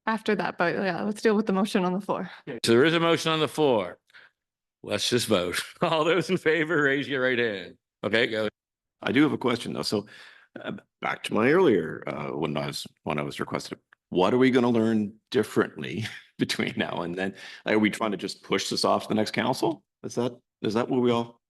after that, but yeah, let's deal with the motion on the floor. So there is a motion on the floor. Let's just vote. All those in favor, raise your right hand. Okay, go. I do have a question though. So back to my earlier, when I was requested, what are we going to learn differently between now and then? Are we trying to just push this off to the next council? Is that what we all?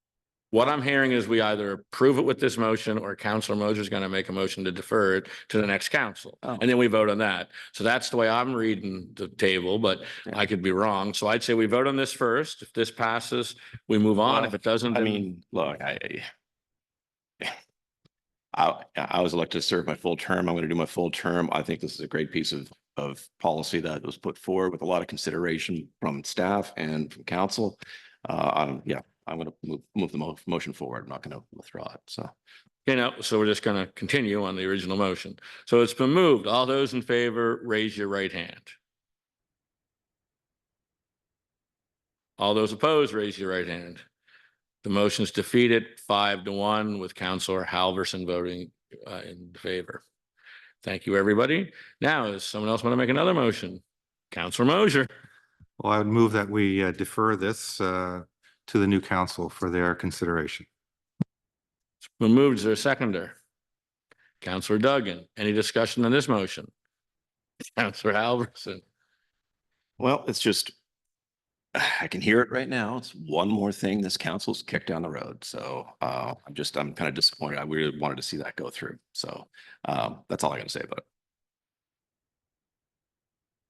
What I'm hearing is we either approve it with this motion or Councillor Moser is going to make a motion to defer it to the next council. Oh. And then we vote on that. So that's the way I'm reading the table, but Yeah. I could be wrong. So I'd say we vote on this first. If this passes, we move on. If it doesn't, I then- mean, look, I was elected to serve my full term. I'm going to do my full term. I think this is a great piece of policy that was put forward with a lot of consideration from staff and from council. I'm going to move the motion forward. I'm not going to withdraw it. So. So we're just going to continue on the original motion. So it's been moved. All those in favor, raise your right hand. All those opposed, raise your right hand. The motion's defeated 5-1 with Councillor Halverson voting in favor. Thank you, everybody. Now, does someone else want to make another motion? Councillor Mosier. Well, I would move that we defer this to the new council for their consideration. It's been moved. Is there a seconder? Councillor Duggan. Any discussion on this motion? Councillor Halverson. Well, it's just, I can hear it right now. It's one more thing this council's kicked down the road. So I'm kind of disappointed. I really wanted to see that go through. So that's all I got to say about it.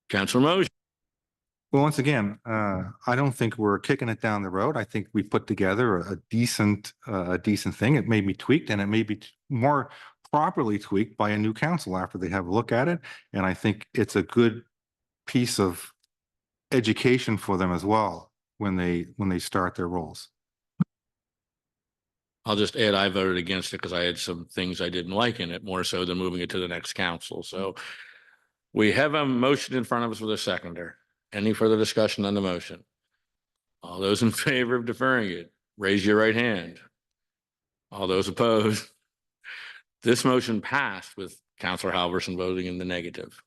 Councillor Mosier. Well, once again, I don't think we're kicking it down the road. I think we put together a decent thing. It may be tweaked, and it may be more properly tweaked by a new council after they have a look at it. And I think it's a good piece of education for them as well when they start their roles. I'll just add, I voted against it because I had some things I didn't like in it, more so than moving it to the next council. So we have a motion in front of us with a seconder. Any further discussion on the motion? All those in favor of deferring it, raise your right hand. All those opposed? This motion passed with Councillor Halverson voting in the negative.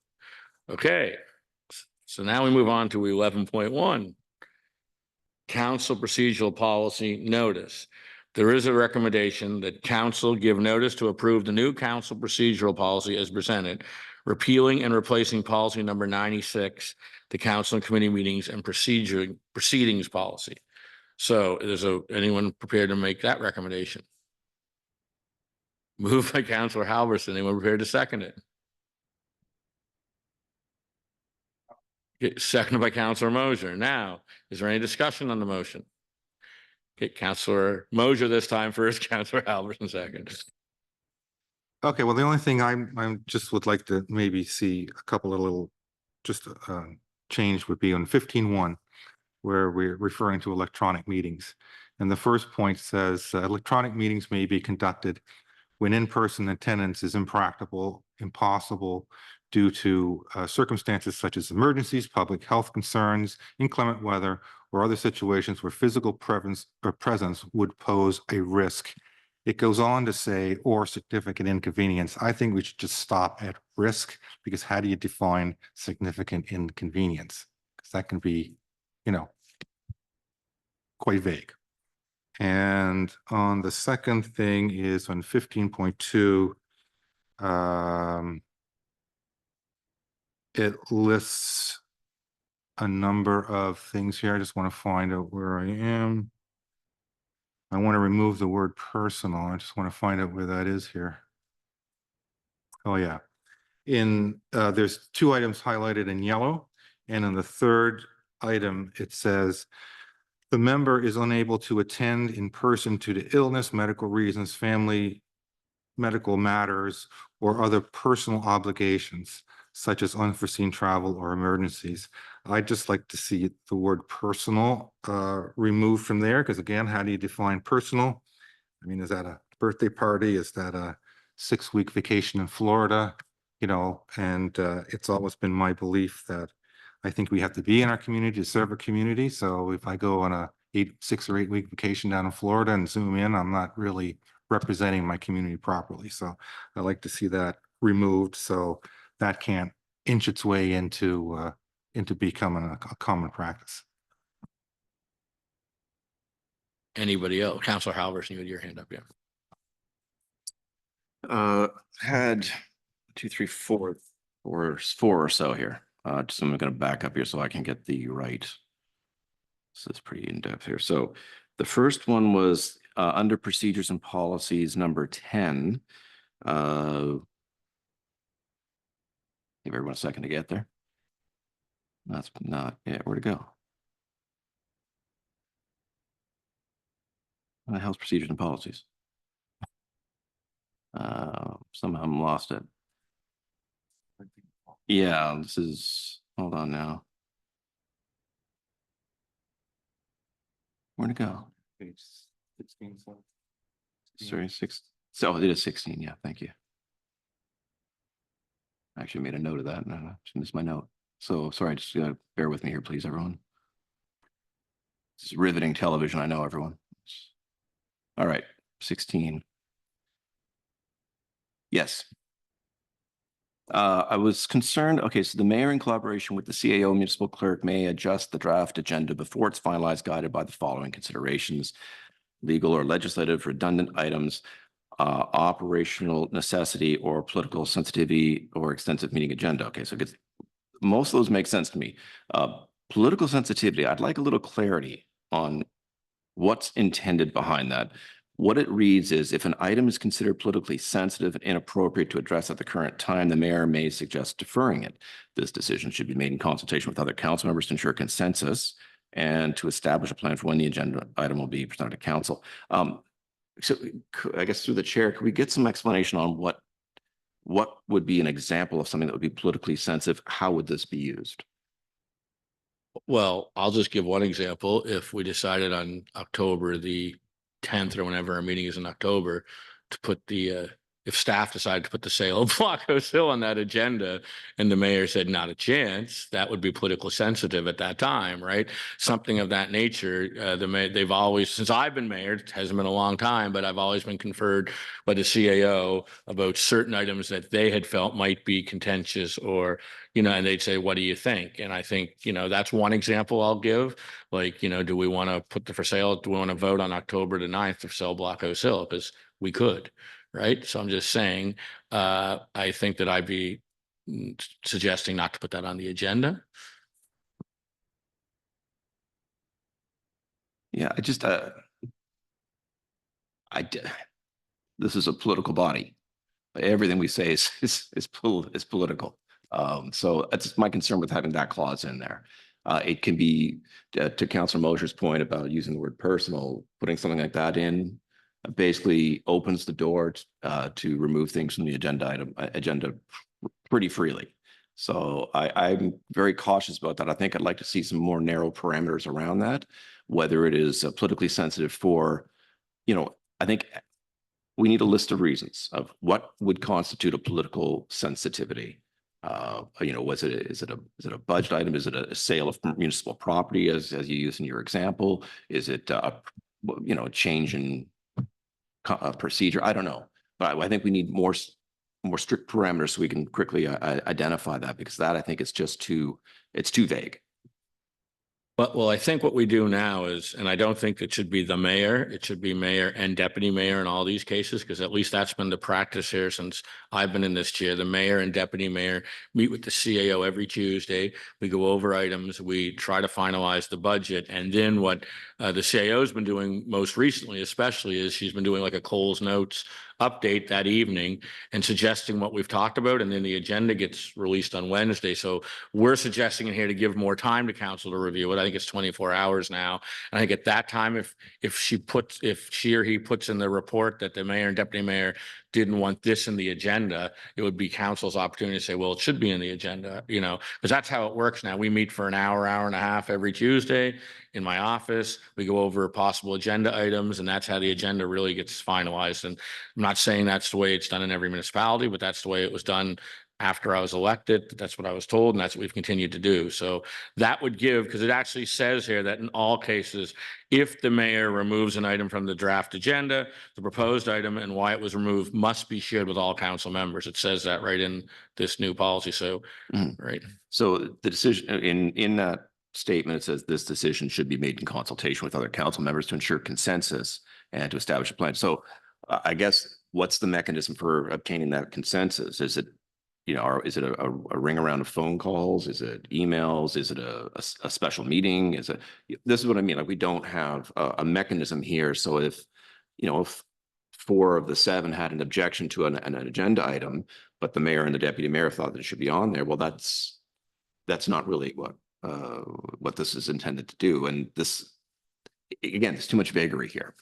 Okay, so now we move on to 11.1. Council procedural policy notice. There is a recommendation that council give notice to approve the new council procedural policy as presented, repealing and replacing policy number 96, the council and committee meetings and proceedings policy. So is anyone prepared to make that recommendation? Moved by Councillor Halverson. Anyone prepared to second it? Seconded by Councillor Mosier. Now, is there any discussion on the motion? Okay, Councillor Mosier this time first, Councillor Halverson second. Okay, well, the only thing I just would like to maybe see a couple of little just change would be on 15.1, where we're referring to electronic meetings. And the first point says electronic meetings may be conducted when in-person attendance is impossible due to circumstances such as emergencies, public health concerns, inclement weather, or other situations where physical presence would pose a risk. It goes on to say, or significant inconvenience. I think we should just stop at risk, because how do you define significant inconvenience? Because that can be, quite vague. And on the second thing is on 15.2, it lists a number of things here. I just want to find out where I am. I want to remove the word personal. I just want to find out where that is here. Oh, yeah. There's 2 items highlighted in yellow. And on the third item, it says, the member is unable to attend in person due to illness, medical reasons, family, medical matters, or other personal obligations, such as unforeseen travel or emergencies. I'd just like to see the word personal removed from there, because again, how do you define personal? I mean, is that a birthday party? Is that a 6-week vacation in Florida? And it's always been my belief that I think we have to be in our community to serve a community. So if I go on a 6 or 8 week vacation down in Florida and zoom in, I'm not really representing my community properly. So I like to see that removed, so that can't inch its way into becoming a common practice. Anybody else? Counselor Halverson, you had your hand up, yeah. Had 2, 3, 4 or so here. So I'm going to back up here so I can get the right. This is pretty in-depth here. So the first one was under procedures and policies, number 10. Give everyone a second to get there. That's not it. Where'd it go? Health procedures and policies. Somehow I'm lost it. Yeah, this is, hold on now. Where'd it go? Page 16. Sorry, 6. So it is 16. Yeah, thank you. I actually made a note of that. No, just missed my note. So sorry, just bear with me here, please, everyone. This is riveting television. I know, everyone. All right, 16. Yes. I was concerned. Okay, so the mayor, in collaboration with the CAO municipal clerk, may adjust the draft agenda before it's finalized, guided by the following considerations: legal or legislative redundant items, operational necessity, or political sensitivity, or extensive meeting agenda. Okay, so most of those make sense to me. Political sensitivity, I'd like a little clarity on what's intended behind that. What it reads is, if an item is considered politically sensitive and inappropriate to address at the current time, the mayor may suggest deferring it. This decision should be made in consultation with other council members to ensure consensus and to establish a plan for when the agenda item will be presented to council. So I guess through the chair, could we get some explanation on what would be an example of something that would be politically sensitive? How would this be used? Well, I'll just give one example. If we decided on October the 10th or whenever our meeting is in October to put if staff decided to put the sale of Block House Hill on that agenda and the mayor said not a chance, that would be politically sensitive at that time, right? Something of that nature. They've always, since I've been mayor, it hasn't been a long time, but I've always been conferred by the CAO about certain items that they had felt might be contentious, or and they'd say, what do you think? And I think, that's one example I'll give. Like, do we want to put the for sale? Do we want to vote on October the 9th to sell Block House Hill? Because we could, right? So I'm just saying, I think that I'd be suggesting not to put that on the agenda. Yeah, this is a political body. Everything we say is political. So that's my concern with having that clause in there. It can be, to Councilor Mosher's point about using the word personal, putting something like that in basically opens the door to remove things from the agenda pretty freely. So I'm very cautious about that. I think I'd like to see some more narrow parameters around that, whether it is politically sensitive for, I think we need a list of reasons of what would constitute a political sensitivity. Is it a budget item? Is it a sale of municipal property as you use in your example? Is it a change in procedure? I don't know, but I think we need more strict parameters so we can quickly identify that, because that I think is just it's too vague. But, well, I think what we do now is, and I don't think it should be the mayor, it should be mayor and deputy mayor in all these cases, because at least that's been the practice here since I've been in this chair. The mayor and deputy mayor meet with the CAO every Tuesday. We go over items, we try to finalize the budget. And then what the CAO has been doing most recently, especially, is she's been doing like a Cole's Notes update that evening and suggesting what we've talked about. And then the agenda gets released on Wednesday. So we're suggesting in here to give more time to council to review it. I think it's 24 hours now. And I think at that time, if she or he puts in the report that the mayor and deputy mayor didn't want this in the agenda, it would be council's opportunity to say, well, it should be in the agenda, because that's how it works now. We meet for an hour and a half every Tuesday in my office. We go over possible agenda items, and that's how the agenda really gets finalized. And I'm not saying that's the way it's done in every municipality, but that's the way it was done after I was elected. That's what I was told, and that's what we've continued to do. So that would give, because it actually says here that in all cases, if the mayor removes an item from the draft agenda, the proposed item and why it was removed must be shared with all council members. It says that right in this new policy. So, right. So the decision in that statement, it says this decision should be made in consultation with other council members to ensure consensus and to establish a plan. So I guess what's the mechanism for obtaining that consensus? Is it, is it a ring around of phone calls? Is it emails? Is it a special meeting? This is what I mean. Like, we don't have a mechanism here. So if 4 of the 7 had an objection to an agenda item, but the mayor and the deputy mayor thought that it should be on there, well, that's not really what this is intended to do. And this, again, there's too much vagary here.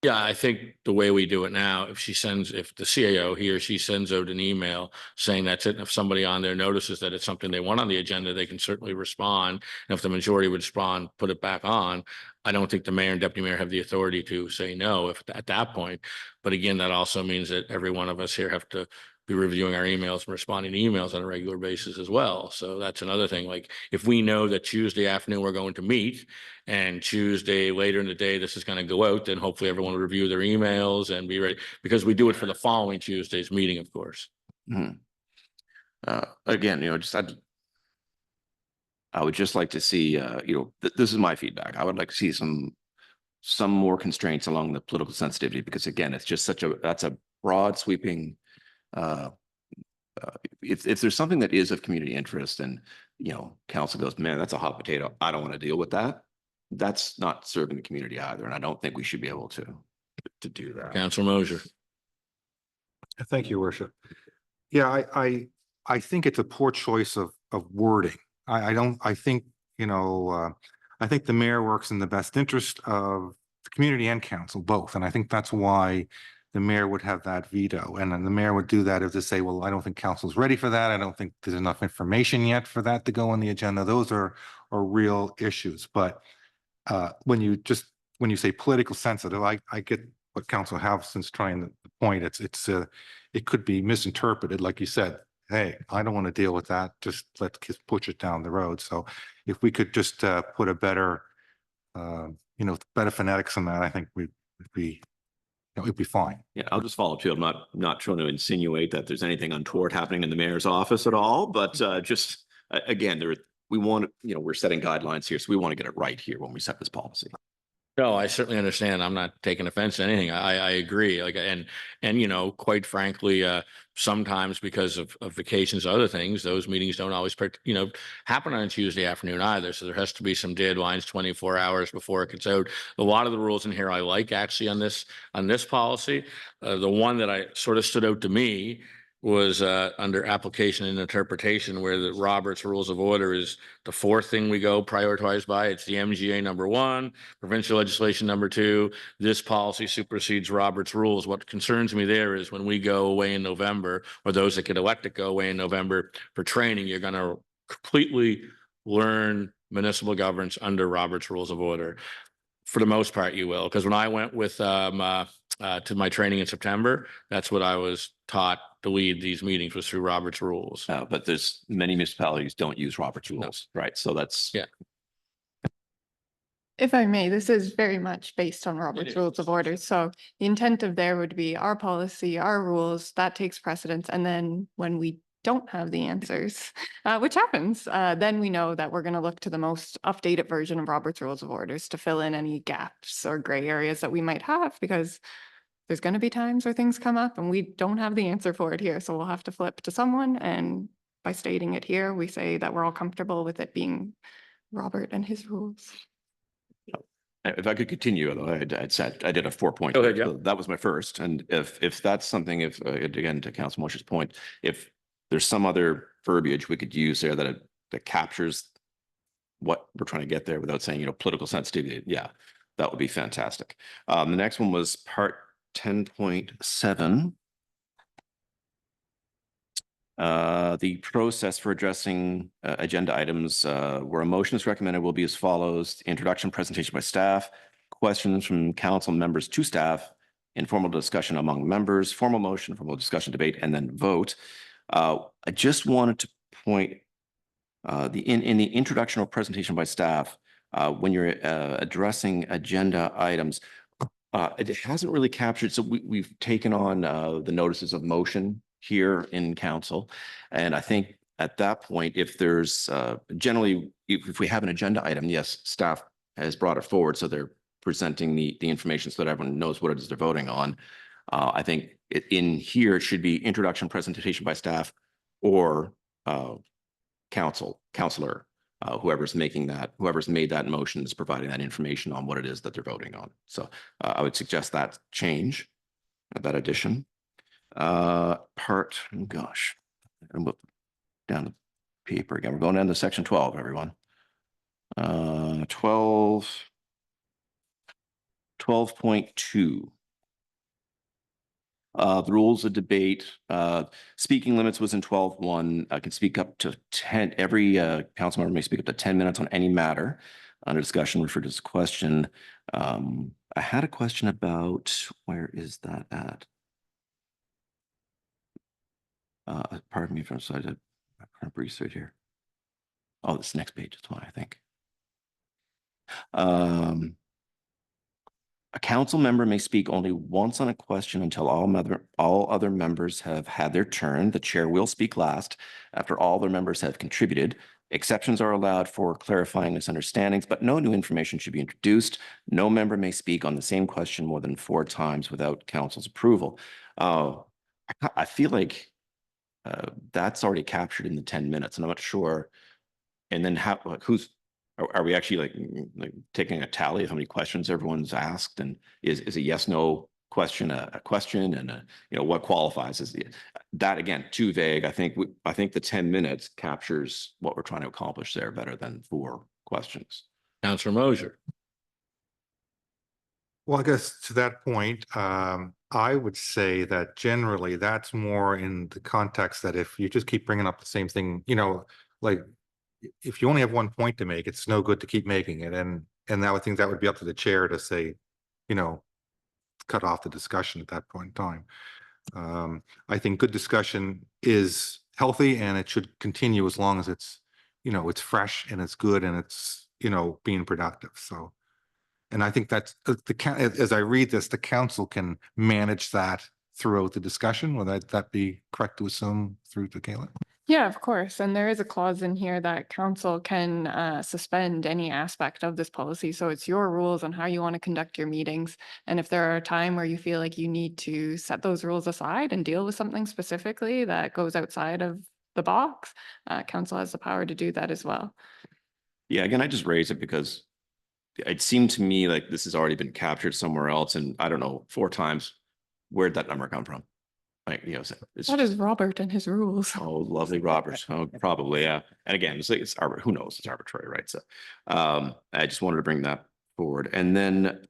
Yeah, I think the way we do it now, if the CAO, he or she sends out an email saying that's it, and if somebody on there notices that it's something they want on the agenda, they can certainly respond. And if the majority would respond, put it back on. I don't think the mayor and deputy mayor have the authority to say no at that point. But again, that also means that every one of us here have to be reviewing our emails and responding to emails on a regular basis as well. So that's another thing. Like, if we know that Tuesday afternoon we're going to meet, and Tuesday later in the day this is going to go out, then hopefully everyone will review their emails and be ready, because we do it for the following Tuesday's meeting, of course. Again, I would just like to see, this is my feedback. I would like to see some more constraints along the political sensitivity, because again, it's just that's a broad sweeping. If there's something that is of community interest and, council goes, man, that's a hot potato, I don't want to deal with that. That's not serving the community either. And I don't think we should be able to do that. Councilor Mosier. Thank you, Worship. Yeah, I think it's a poor choice of wording. I think the mayor works in the best interest of the community and council both. And I think that's why the mayor would have that veto. And then the mayor would do that if they say, well, I don't think council's ready for that. I don't think there's enough information yet for that to go on the agenda. Those are real issues. But when you say political sensitive, I get what Councilor Halverson's trying to point. It could be misinterpreted. Like you said, hey, I don't want to deal with that. Just let's push it down the road. So if we could just put a better, better phonetics on that, I think it'd be fine. Yeah, I'll just follow too. I'm not trying to insinuate that there's anything untoward happening in the mayor's office at all, but just again, we're setting guidelines here, so we want to get it right here when we set this policy. No, I certainly understand. I'm not taking offense to anything. I agree. Like, and quite frankly, sometimes because of vacations, other things, those meetings don't always, happen on a Tuesday afternoon either. So there has to be some deadlines 24 hours before it gets out. A lot of the rules in here I like actually on this policy. The one that I sort of stood out to me was under application and interpretation, where the Robert's Rules of Order is the fourth thing we go prioritized by. It's the MGA number one, provincial legislation number two. This policy supersedes Robert's Rules. What concerns me there is when we go away in November, or those that get elected go away in November for training, you're going to completely learn municipal governance under Robert's Rules of Order. For the most part, you will, because when I went with to my training in September, that's what I was taught to lead these meetings was through Robert's Rules. But there's many municipalities don't use Robert's rules, right? So that's. Yeah. If I may, this is very much based on Robert's is. Rules of Order. So the intent of there would be our policy, our rules, that takes precedence. And then when we don't have the answers, which happens, then we know that we're going to look to the most updated version of Robert's Rules of Orders to fill in any gaps or gray areas that we might have, because there's going to be times where things come up and we don't have the answer for it here. So we'll have to flip to someone. And by stating it here, we say that we're all comfortable with it being Robert and his rules. If I could continue, though, I'd said I did a 4-point. Go ahead, yeah. So that was my first. And if that's something, if again, to Council Mosher's point, if there's some other verbiage we could use there that captures what we're trying to get there without saying, political sensitivity, yeah, that would be fantastic. The next one was part 10.7. The process for addressing agenda items where a motion is recommended will be as follows: introduction, presentation by staff, questions from council members to staff, informal discussion among members, formal motion, formal discussion, debate, and then vote. I just wanted to point in the introduction or presentation by staff, when you're addressing agenda items, it hasn't really captured. So we've taken on the notices of motion here in council. And I think at that point, if there's generally, if we have an agenda item, yes, staff has brought it forward. So they're presenting the information so that everyone knows what it is they're voting on. I think in here, it should be introduction, presentation by staff, or counselor, whoever's made that motion is providing that information on what it is that they're voting on. So I would suggest that change, that addition. I'm down the paper again. We're going down to section 12, everyone. 12.2. The rules of debate, speaking limits was in 12.1. I can speak up to 10. Every council member may speak up to 10 minutes on any matter under discussion referred to as a question. I had a question about, where is that at? Pardon me if I'm sorry, I'm kind of research here. Oh, this next page is one, I think. A council member may speak only once on a question until all other members have had their turn. The chair will speak last after all their members have contributed. Exceptions are allowed for clarifying misunderstandings, but no new information should be introduced. No member may speak on the same question more than 4 times without council's approval. I feel like that's already captured in the 10 minutes, and I'm not sure. And then are we actually like taking a tally of how many questions everyone's asked, and is a yes no question a question, and what qualifies as that? Again, too vague. I think the 10 minutes captures what we're trying to accomplish there better than 4 questions. Councillor Mosher. Well, I guess to that point, I would say that generally that's more in the context that if you just keep bringing up the same thing, like if you only have one point to make, it's no good to keep making it. And I would think that would be up to the chair to say, cut off the discussion at that point in time. I think good discussion is healthy and it should continue as long as it's, it's fresh and it's good and it's, being productive. So, and I think that's as I read this, the council can manage that throughout the discussion. Would that be correct to assume through to Kayla? Yeah, of course. And there is a clause in here that council can suspend any aspect of this policy. So it's your rules on how you want to conduct your meetings. And if there are a time where you feel like you need to set those rules aside and deal with something specifically that goes outside of the box, council has the power to do that as well. Yeah, again, I just raised it because it seemed to me like this has already been captured somewhere else. And I don't know, 4 times, where'd that number come from? Like, it's What is Robert and his rules? oh, lovely Robert. Oh, probably, yeah. And again, it's who knows? It's arbitrary, right? So I just wanted to bring that forward. And then,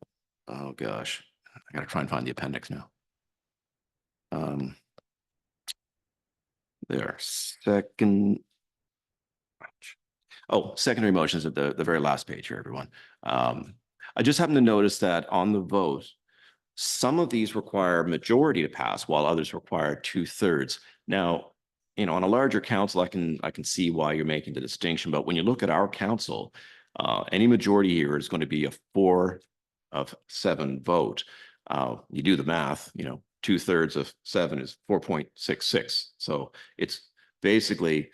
oh gosh, I gotta try and find the appendix now. There, second. Oh, secondary motions at the very last page here, everyone. I just happen to notice that on the vote, some of these require majority to pass while others require 2/3. Now, on a larger council, I can see why you're making the distinction, but when you look at our council, any majority here is going to be a 4 of 7 vote. You do the math, 2/3 of 7 is 4.66. So it's basically,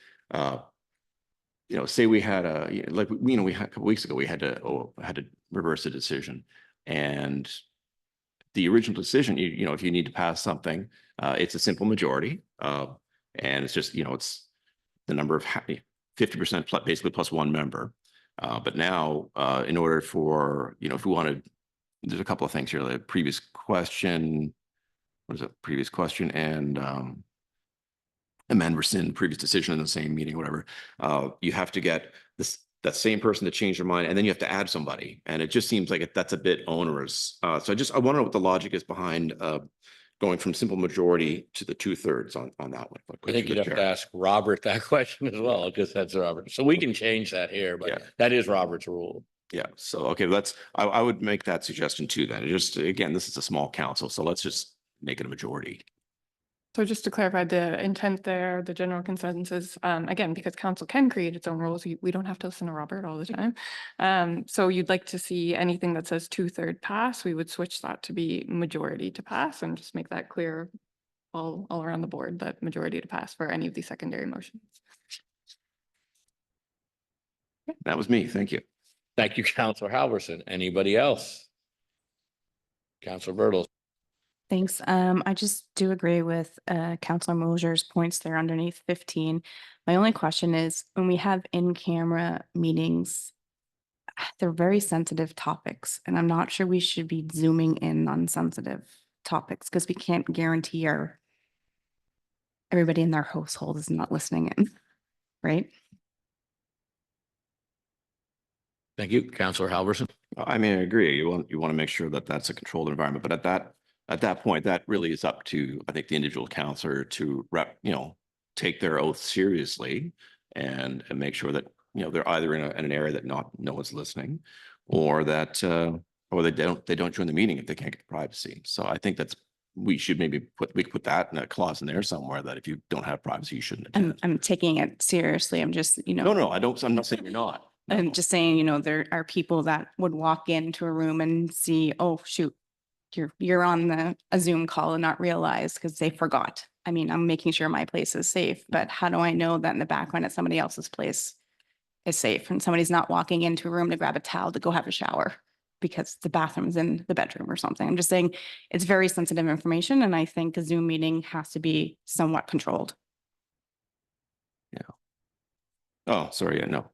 say we had we had a couple weeks ago, we had to reverse a decision, and the original decision, if you need to pass something, it's a simple majority, and it's just it's the number of 50% basically plus one member. But now, in order for if we want to, there's a couple of things here. The previous question, previous question, and amend, rescind previous decision in the same meeting, whatever. You have to get that same person to change their mind, and then you have to add somebody, and it just seems like that's a bit onerous. So I want to know what the logic is behind going from simple majority to the 2/3 on that one. I think you'd have to ask Robert that question as well, because that's Robert. So we can change that here, but that is Robert's rule. Yeah. So, okay, I would make that suggestion too then. Again, this is a small council, so let's just make it a majority. So just to clarify the intent there, the general consensus, again, because council can create its own rules, we don't have to listen to Robert all the time. So you'd like to see anything that says 2/3 pass, we would switch that to be majority to pass and just make that clear all around the board, that majority to pass for any of these secondary motions. That was me. Thank you. Thank you, Councilor Halverson. Anybody else? Councilor Bertels. Thanks. I just do agree with Councilor Moser's points there underneath 15. My only question is, when we have in-camera meetings, they're very sensitive topics, and I'm not sure we should be zooming in on sensitive topics because we can't guarantee everybody in their household is not listening in, right? Thank you, Councilor Halverson. I mean, I agree. You want to make sure that that's a controlled environment, but at that point, that really is up to, I think, the individual counselor to take their oath seriously and make sure that, they're either in an area that no one's listening, or that, or they don't join the meeting if they can't get privacy. So I think we should maybe put that in a clause in there somewhere, that if you don't have privacy, you shouldn't attend. I'm taking it seriously. I'm just, No, I'm not saying you're not. No. I'm just saying, there are people that would walk into a room and see, oh, shoot, you're on a Zoom call and not realize because they forgot. I mean, I'm making sure my place is safe, but how do I know that in the background at somebody else's place is safe and somebody's not walking into a room to grab a towel to go have a shower because the bathroom's in the bedroom or something? I'm just saying it's very sensitive information, and I think a Zoom meeting has to be somewhat controlled. Yeah. Oh, sorry. Yeah, no.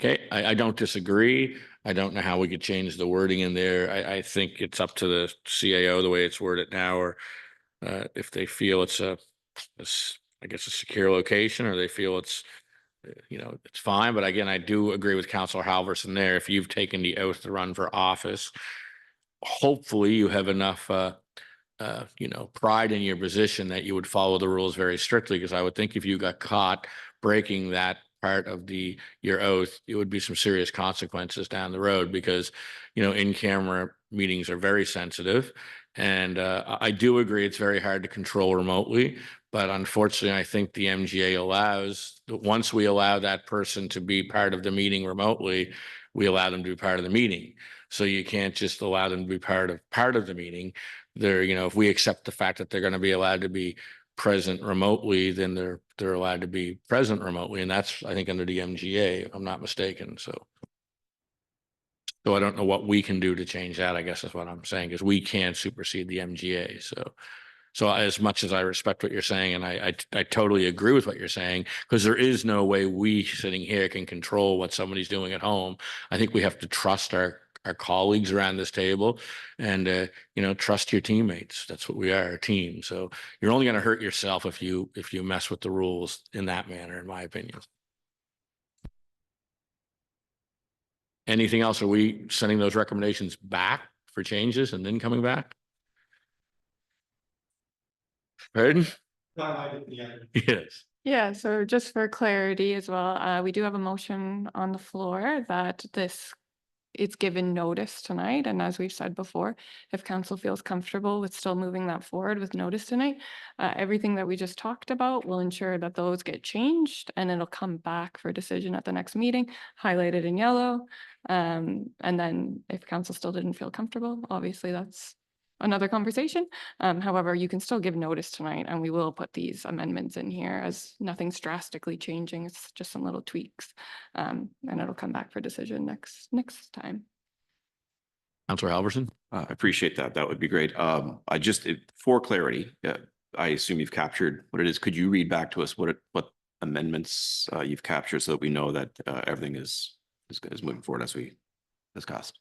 Okay, I don't disagree. I don't know how we could change the wording in there. I think it's up to the CAO the way it's worded now, or if they feel it's a secure location, or they feel it's, it's fine. But again, I do agree with Councilor Halverson there. If you've taken the oath to run for office, hopefully you have enough, pride in your position that you would follow the rules very strictly. Because I would think if you got caught breaking that part of your oath, it would be some serious consequences down the road, because in-camera meetings are very sensitive, and I do agree it's very hard to control remotely. But unfortunately, I think the MGA allows, once we allow that person to be part of the meeting remotely, we allow them to be part of the meeting. So you can't just allow them to be part of the meeting. They're, if we accept the fact that they're going to be allowed to be present remotely, then they're allowed to be present remotely, and that's, I think, under the MGA, if I'm not mistaken. So I don't know what we can do to change that, I guess is what I'm saying, because we can't supersede the MGA. So as much as I respect what you're saying, and I totally agree with what you're saying, because there is no way we sitting here can control what somebody's doing at home. I think we have to trust our our colleagues around this table and, you know, trust your teammates. That's what we are, a team. So you're only going to hurt yourself if you mess with the rules in that manner, in my opinion. Anything else? Are we sending those recommendations back for changes and then coming back? Pardon? Yes. Yeah, so just for clarity as well, we do have a motion on the floor that this it's given notice tonight. And as we've said before, if council feels comfortable with still moving that forward with notice tonight, everything that we just talked about will ensure that those get changed and it'll come back for decision at the next meeting, highlighted in yellow. And then if council still didn't feel comfortable, obviously that's another conversation. However, you can still give notice tonight and we will put these amendments in here as nothing's drastically changing. It's just some little tweaks. And it'll come back for decision next time. Councilor Halverson? I appreciate that. That would be great. For clarity, I assume you've captured what it is. Could you read back to us what amendments you've captured so that we know that everything is moving forward as we discussed?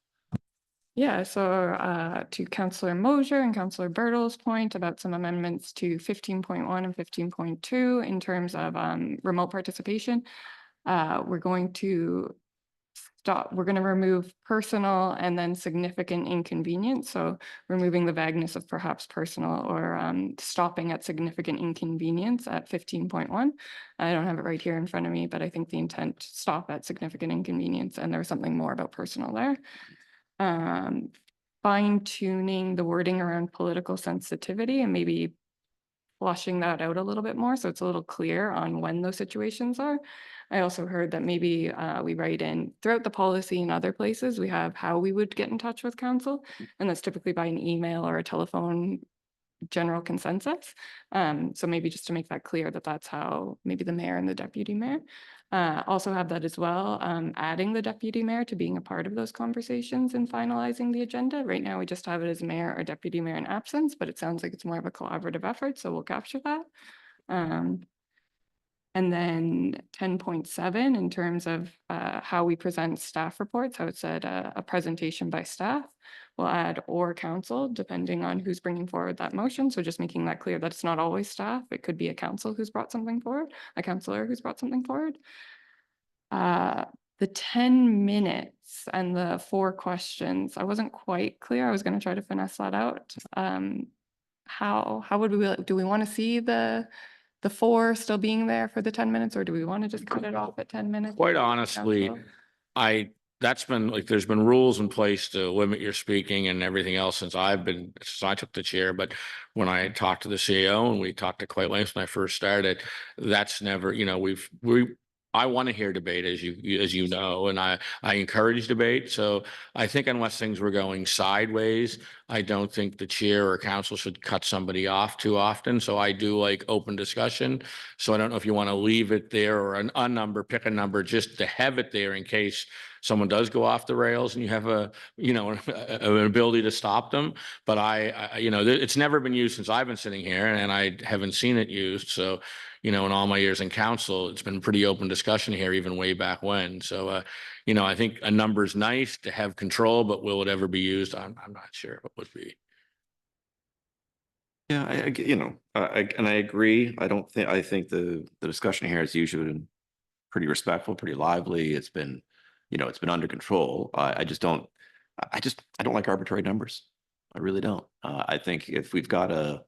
Yeah, so to Councillor Mosier and Councillor Bertle's point about some amendments to 15.1 and 15.2 in terms of remote participation, we're going to remove personal and then significant inconvenience. So removing the vagueness of perhaps personal or stopping at significant inconvenience at 15.1. I don't have it right here in front of me, but I think the intent stop at significant inconvenience, and there was something more about personal there. Fine tuning the wording around political sensitivity and maybe flushing that out a little bit more so it's a little clear on when those situations are. I also heard that maybe we write in throughout the policy in other places, we have how we would get in touch with council, and that's typically by an email or a telephone general consensus. So maybe just to make that clear that that's how maybe the mayor and the deputy mayor. Also have that as well, adding the deputy mayor to being a part of those conversations and finalizing the agenda. Right now, we just have it as mayor or deputy mayor in absence, but it sounds like it's more of a collaborative effort, so we'll capture that. And then 10.7 in terms of how we present staff reports, how it said a presentation by staff. We'll add or council depending on who's bringing forward that motion. So just making that clear that it's not always staff. It could be a council who's brought something forward, a councillor who's brought something forward. The 10 minutes and the 4 questions, I wasn't quite clear. I was going to try to finesse that out. How would we, do we want to see the 4 still being there for the 10 minutes, or do we want to just cut it off at 10 minutes? Quite honestly, Council? that's been like, there's been rules in place to limit your speaking and everything else since I took the chair. But when I talked to the CEO and we talked to quite length when I first started, that's never, you know, I want to hear debate, as you know, and I encourage debate. So I think unless things were going sideways, I don't think the chair or council should cut somebody off too often. So I do like open discussion. So I don't know if you want to leave it there or a number, pick a number just to have it there in case someone does go off the rails and you have an ability to stop them. But I it's never been used since I've been sitting here, and I haven't seen it used. So, in all my years in council, it's been pretty open discussion here, even way back when. So, I think a number is nice to have control, but will it ever be used? I'm not sure what would be. Yeah, I agree. I think the discussion here is usually been pretty respectful, pretty lively. It's been, it's been under control. I don't like arbitrary numbers. I really don't. I think if we've got a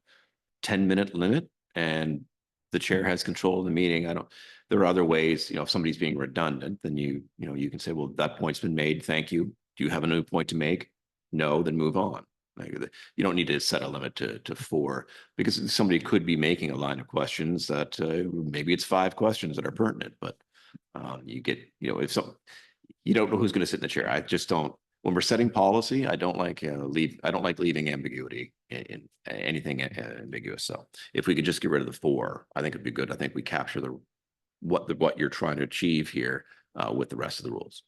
10-minute limit and the chair has control of the meeting, there are other ways, if somebody's being redundant, then you can say, well, that point's been made. Thank you. Do you have a new point to make? No, then move on. You don't need to set a limit to 4, because somebody could be making a line of questions that maybe it's 5 questions that are pertinent, but you get, if you don't know who's going to sit in the chair. I just don't. When we're setting policy, I don't like leaving ambiguity in anything ambiguous. So if we could just get rid of the 4, I think it'd be good. I think we capture what you're trying to achieve here with the rest of the rules.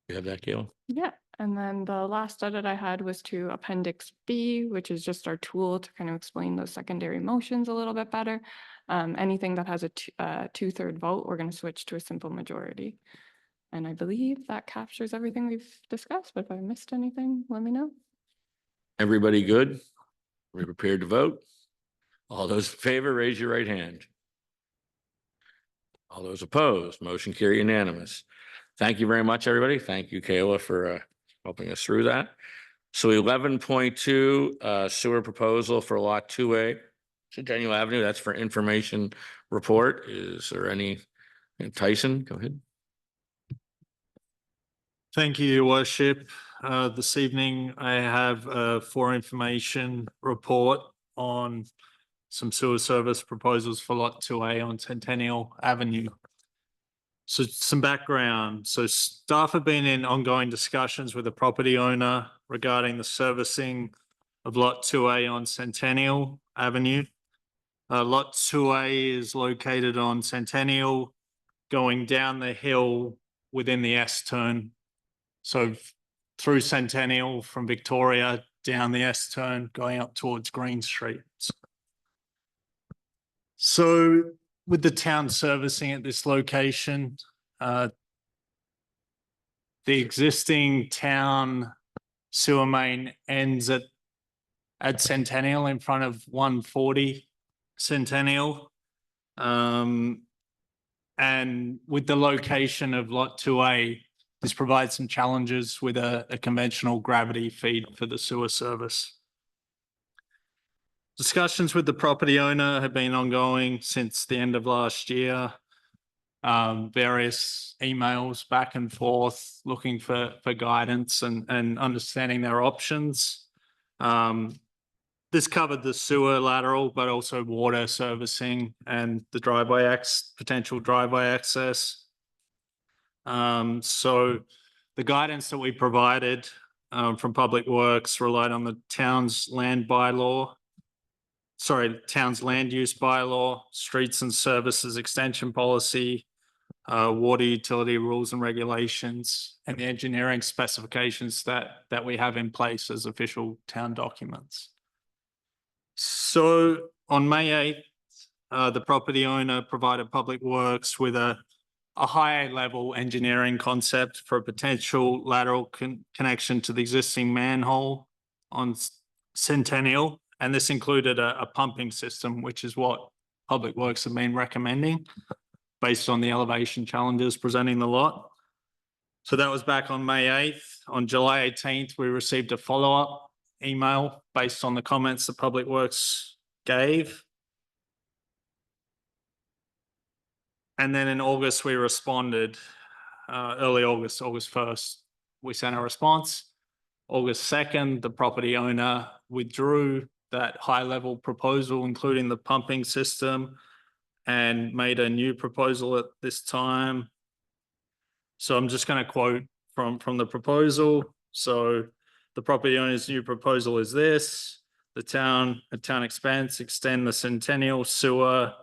You have that, Kayla? Yeah. And then the last edit I had was to Appendix B, which is just our tool to kind of explain those secondary motions a little bit better. Anything that has a 2/3 vote, we're going to switch to a simple majority. And I believe that captures everything we've discussed, but if I missed anything, let me know. Everybody good? We prepared to vote? All those in favor, raise your right hand. All those opposed, motion carry unanimous. Thank you very much, everybody. Thank you, Kayla, for helping us through that. So 11.2 sewer proposal for lot 2A, Centennial Avenue. That's for information report. Is there any? Tyson, go ahead. Thank you, Your Worship. This evening, I have a for information report on some sewer service proposals for Lot 2A on Centennial Avenue. So some background. So staff have been in ongoing discussions with the property owner regarding the servicing of Lot 2A on Centennial Avenue. Lot 2A is located on Centennial, going down the hill within the S-turn. So through Centennial from Victoria down the S-turn going up towards Green Street. So with the town servicing at this location, the existing town sewer main ends at Centennial in front of 140 Centennial. And with the location of Lot 2A, this provides some challenges with a conventional gravity feed for the sewer service. Discussions with the property owner have been ongoing since the end of last year. Various emails back and forth looking for guidance and understanding their options. This covered the sewer lateral, but also water servicing and the potential driveway access. So the guidance that we provided from Public Works relied on the town's land use bylaw, streets and services extension policy, water utility rules and regulations, and the engineering specifications that we have in place as official town documents. So on May 8th, the property owner provided Public Works with a higher level engineering concept for a potential lateral connection to the existing manhole on Centennial. And this included a pumping system, which is what Public Works have been recommending based on the elevation challenges presenting the lot. So that was back on May 8th. On July 18th, we received a follow-up email based on the comments that Public Works gave. And then in August, we responded, early August 1st, we sent a response. August 2nd, the property owner withdrew that high-level proposal, including the pumping system, and made a new proposal at this time. So I'm just going to quote from the proposal. So the property owner's new proposal is this: the town, at town expense, extend the Centennial sewer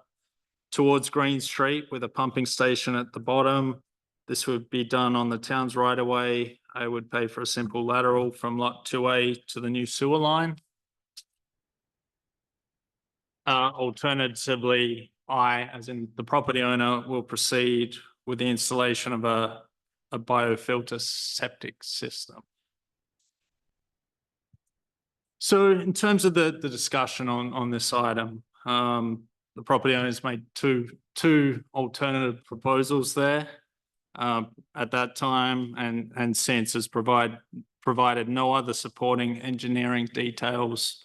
towards Green Street with a pumping station at the bottom. This would be done on the town's right of way. I would pay for a simple lateral from lot 2A to the new sewer line. Alternatively, I, as in the property owner, will proceed with the installation of a biofilter septic system. So in terms of the discussion on this item, the property owners made two alternative proposals there at that time, and since has provided no other supporting engineering details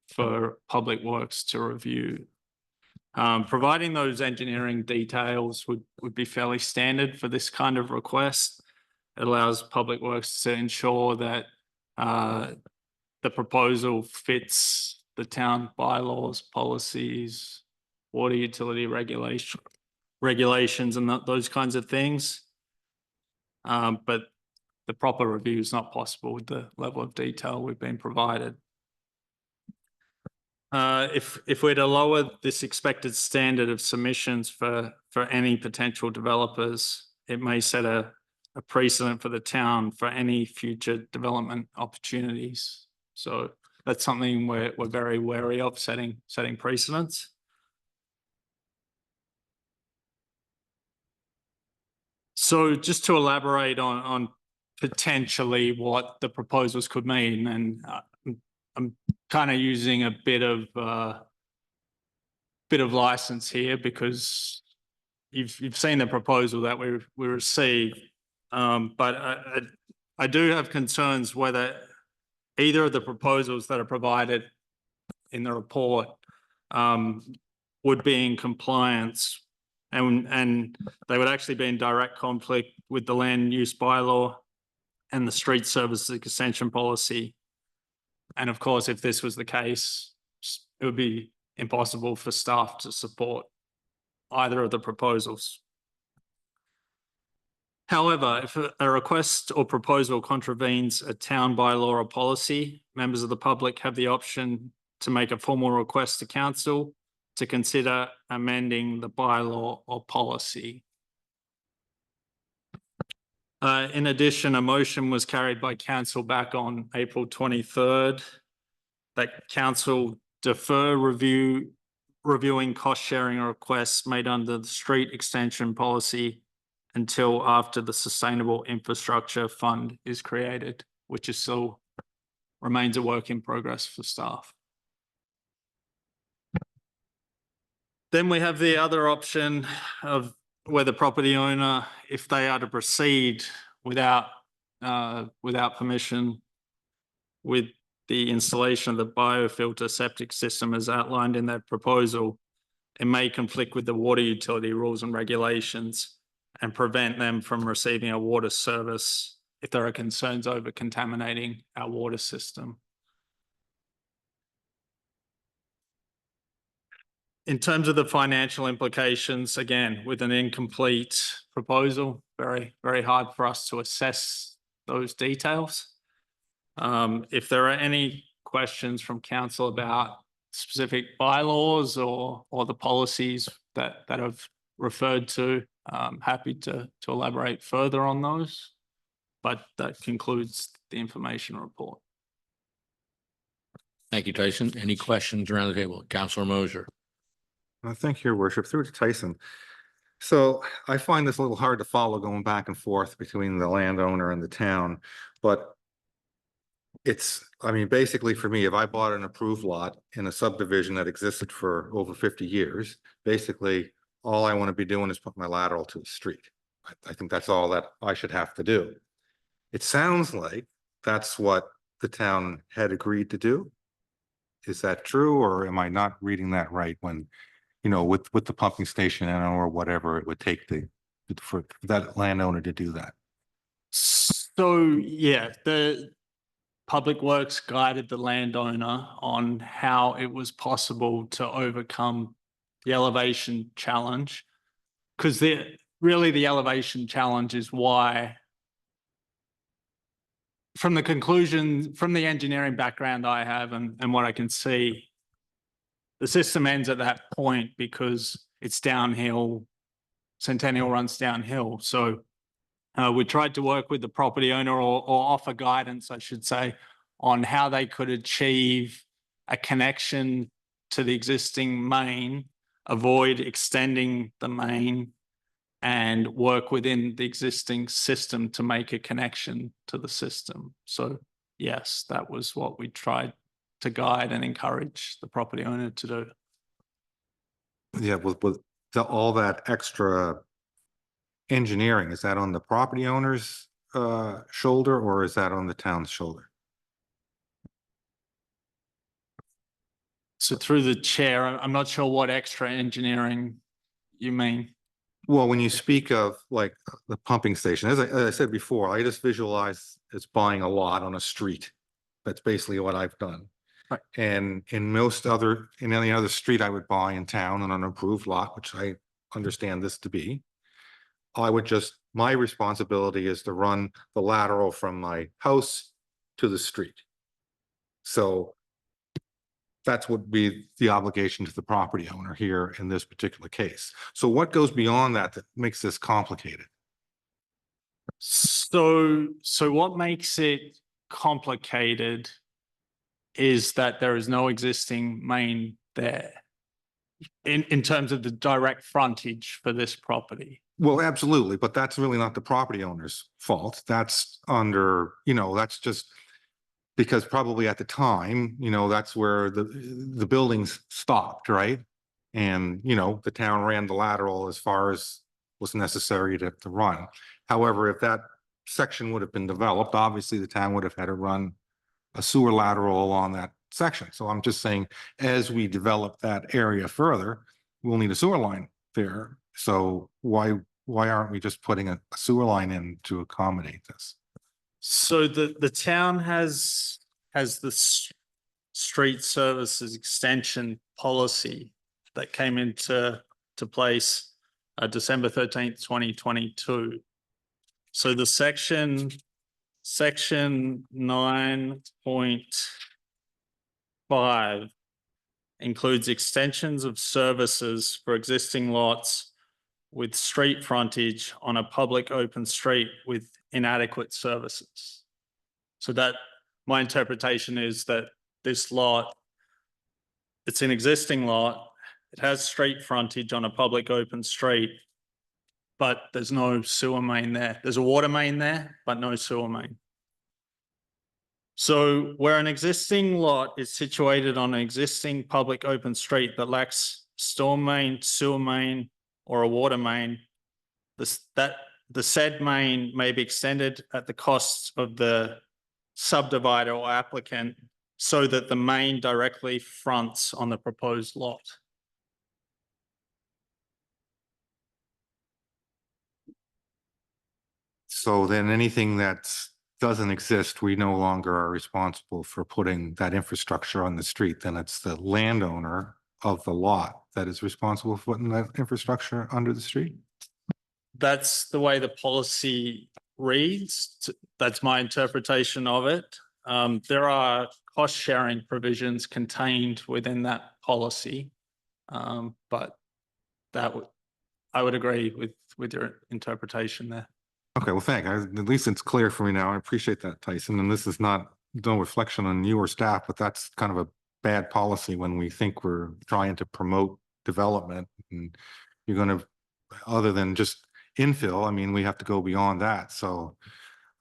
for Public Works to review. Providing those engineering details would be fairly standard for this kind of request. It allows Public Works to ensure that the proposal fits the town bylaws, policies, water utility regulations, and those kinds of things. But the proper review is not possible with the level of detail we've been provided. If we're to lower this expected standard of submissions for any potential developers, it may set a precedent for the town for any future development opportunities. So that's something we're very wary of, setting precedents. So just to elaborate on potentially what the proposals could mean, and I'm kind of using a bit of license here because you've seen the proposal that we received, but I do have concerns whether either of the proposals that are provided in the report would be in compliance, and they would actually be in direct conflict with the land use bylaw and the street services extension policy. And of course, if this was the case, it would be impossible for staff to support either of the proposals. However, if a request or proposal contravenes a town bylaw or policy, members of the public have the option to make a formal request to council to consider amending the bylaw or policy. In addition, a motion was carried by council back on April 23rd that council defer reviewing cost sharing requests made under the street extension policy until after the Sustainable Infrastructure Fund is created, which is still remains a work in progress for staff. Then we have the other option of where the property owner, if they are to proceed without permission with the installation of the biofilter septic system as outlined in that proposal, it may conflict with the water utility rules and regulations and prevent them from receiving a water service if there are concerns over contaminating our water system. In terms of the financial implications, again, with an incomplete proposal, very, very hard for us to assess those details. If there are any questions from council about specific bylaws or the policies that I've referred to, I'm happy to elaborate further on those, but that concludes the information report. Thank you, Tyson. Any questions around the table? Councillor Mosier. Thank you, Your Worship. Through to Tyson. So I find this a little hard to follow going back and forth between the landowner and the town, but I mean, basically for me, if I bought an approved lot in a subdivision that existed for over 50 years, basically all I want to be doing is put my lateral to the street. I think that's all that I should have to do. It sounds like that's what the town had agreed to do. Is that true, or am I not reading that right when, you know, with the pumping station and or whatever it would take for that landowner to do that? So yeah, the Public Works guided the landowner on how it was possible to overcome the elevation challenge, because really the elevation challenge is why, from the conclusion, from the engineering background I have and what I can see, the system ends at that point because it's downhill. Centennial runs downhill. So we tried to work with the property owner or offer guidance, I should say, on how they could achieve a connection to the existing main, avoid extending the main, and work within the existing system to make a connection to the system. So yes, that was what we tried to guide and encourage the property owner to do. Yeah, with all that extra engineering, is that on the property owner's shoulder or is that on the town's shoulder? So through the chair, I'm not sure what extra engineering you mean. Well, when you speak of like the pumping station, as I said before, I just visualize as buying a lot on a street. That's basically what I've done. Right. And in any other street I would buy in town on an approved lot, which I understand this to be, my responsibility is to run the lateral from my house to the street. So that's what would be the obligation to the property owner here in this particular case. So what goes beyond that makes this complicated? So what makes it complicated is that there is no existing main there in terms of the direct frontage for this property. Well, absolutely, but that's really not the property owner's fault. That's under, that's just because probably at the time, that's where the buildings stopped, right? And, the town ran the lateral as far as was necessary to run. However, if that section would have been developed, obviously the town would have had to run a sewer lateral along that section. So I'm just saying, as we develop that area further, we'll need a sewer line there. So why aren't we just putting a sewer line in to accommodate this? So the town has the street services extension policy that came into place December 13th, 2022. So the section 9.5 includes extensions of services for existing lots with street frontage on a public open street with inadequate services. So that my interpretation is that this lot, it's an existing lot, it has street frontage on a public open street, but there's no sewer main there. There's a water main there, but no sewer main. So where an existing lot is situated on an existing public open street that lacks storm main, sewer main, or a water main, the said main may be extended at the cost of the subdivider or applicant so that the main directly fronts on the proposed lot. So then anything that doesn't exist, we no longer are responsible for putting that infrastructure on the street. Then it's the landowner of the lot that is responsible for putting that infrastructure under the street. That's the way the policy reads. That's my interpretation of it. There are cost sharing provisions contained within that policy. But I would agree with your interpretation there. Okay, well, at least it's clear for me now. I appreciate that, Tyson. And this is no reflection on you or staff, but that's kind of a bad policy when we think we're trying to promote development. And you're going to, other than just infill, I mean, we have to go beyond that. So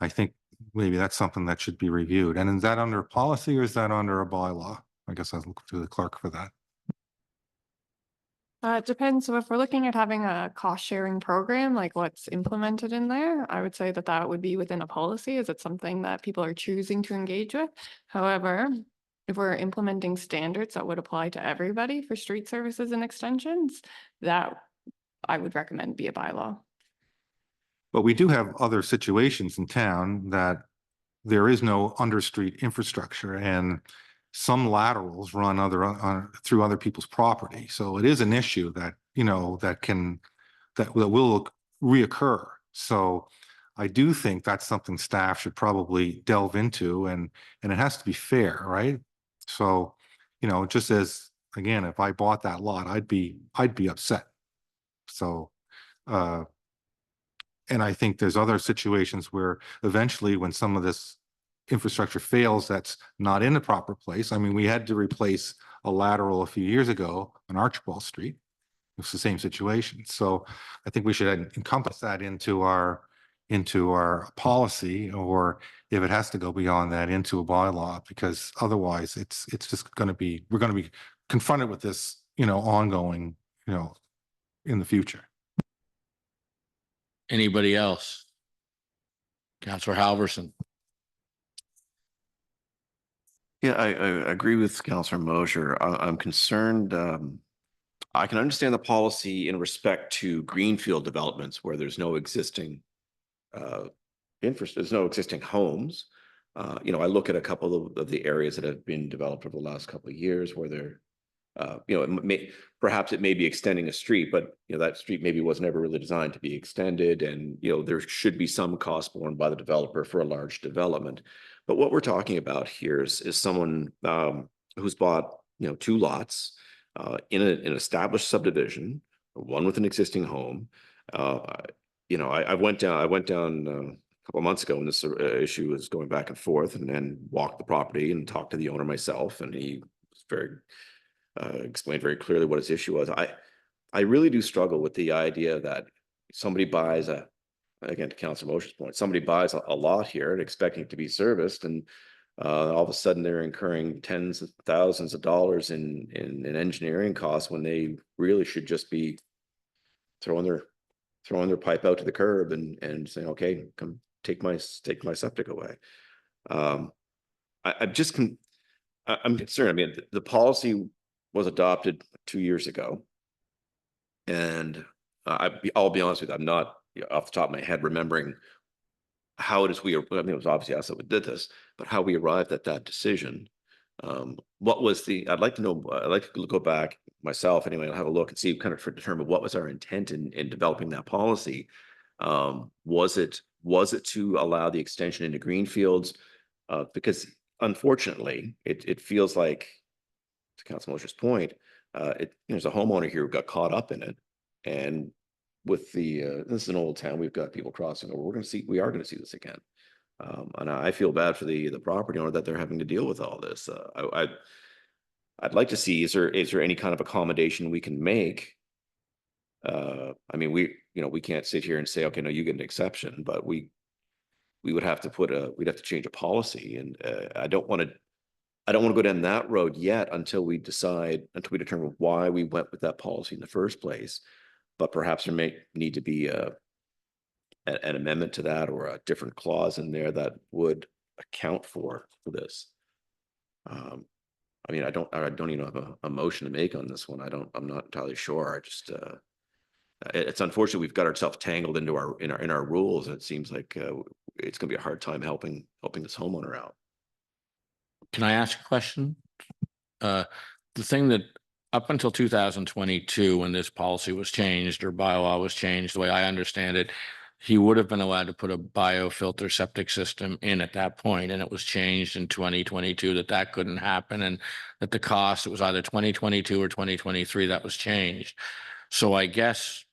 I think maybe that's something that should be reviewed. And is that under a policy or is that under a bylaw? I guess I'll look to the clerk for that. It depends. So if we're looking at having a cost sharing program, like what's implemented in there, I would say that would be within a policy. Is it something that people are choosing to engage with? However, if we're implementing standards that would apply to everybody for street services and extensions, that I would recommend be a bylaw. But we do have other situations in town that there is no understreet infrastructure and some laterals run through other people's property. So it is an issue that, that will reoccur. So I do think that's something staff should probably delve into, and it has to be fair, right? So, just as, again, if I bought that lot, I'd be upset. So, and I think there's other situations where eventually when some of this infrastructure fails, that's not in the proper place. I mean, we had to replace a lateral a few years ago on Archibald Street. It's the same situation. So I think we should encompass that into our policy, or if it has to go beyond that, into a bylaw, because otherwise it's just going to be, we're going to be confronted with this, ongoing, in the future. Anybody else? Councilor Halverson. Yeah, I agree with Councilor Mosher. I'm concerned. I can understand the policy in respect to greenfield developments where there's no existing there's no existing homes. I look at a couple of the areas that have been developed over the last couple of years where they're, perhaps it may be extending a street, but that street maybe was never really designed to be extended, and there should be some cost borne by the developer for a large development. But what we're talking about here is someone who's bought two lots in an established subdivision, one with an existing home. I went down a couple of months ago when this issue was going back and forth, and walked the property and talked to the owner myself, and he was explained very clearly what his issue was. I really do struggle with the idea that somebody buys again, to Councilor Mosher's point, somebody buys a lot here and expecting it to be serviced, and all of a sudden they're incurring tens of thousands of dollars in engineering costs when they really should just be throwing their pipe out to the curb and saying, okay, come take my septic away. I'm concerned. I mean, the policy was adopted 2 years ago, and I'll be honest with you, I'm not off the top of my head remembering how it is I mean, it was obviously us that did this, but how we arrived at that decision. What was I'd like to know, I'd like to go back myself anyway, I'll have a look and see, kind of determine what was our intent in developing that policy. Was it to allow the extension into greenfields? Because unfortunately, it feels like, to Council Mosher's point, there's a homeowner here who got caught up in it, and with this is an old town, we've got people crossing over. We are going to see this again, and I feel bad for the property owner that they're having to deal with all this. I'd like to see, is there any kind of accommodation we can make? I mean, we can't sit here and say, okay, no, you get an exception, but we would have to we'd have to change a policy, and I don't want to go down that road yet until we determine why we went with that policy in the first place. But perhaps there may need to be an amendment to that, or a different clause in there that would account for this. I mean, I don't even have a motion to make on this one. I'm not entirely sure. I just, it's unfortunate we've got ourselves tangled into our rules, and it seems like it's going to be a hard time helping this homeowner out. Can I ask a question? The thing that up until 2022, when this policy was changed or bylaw was changed, the way I understand it, he would have been allowed to put a biofilter septic system in at that point, and it was changed in 2022 that couldn't happen, and that the cost, it was either 2022 or 2023 that was changed. So I guess,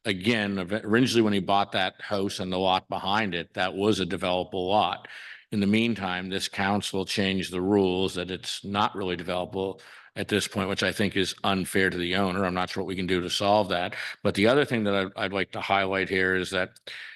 again, originally when he bought that house and the lot behind it, that was a developable lot. In the meantime, this council changed the rules that it's not really developable at this point, which I think is unfair to the owner. I'm not sure what we can do to solve that. But the other thing that I'd like to highlight here is that,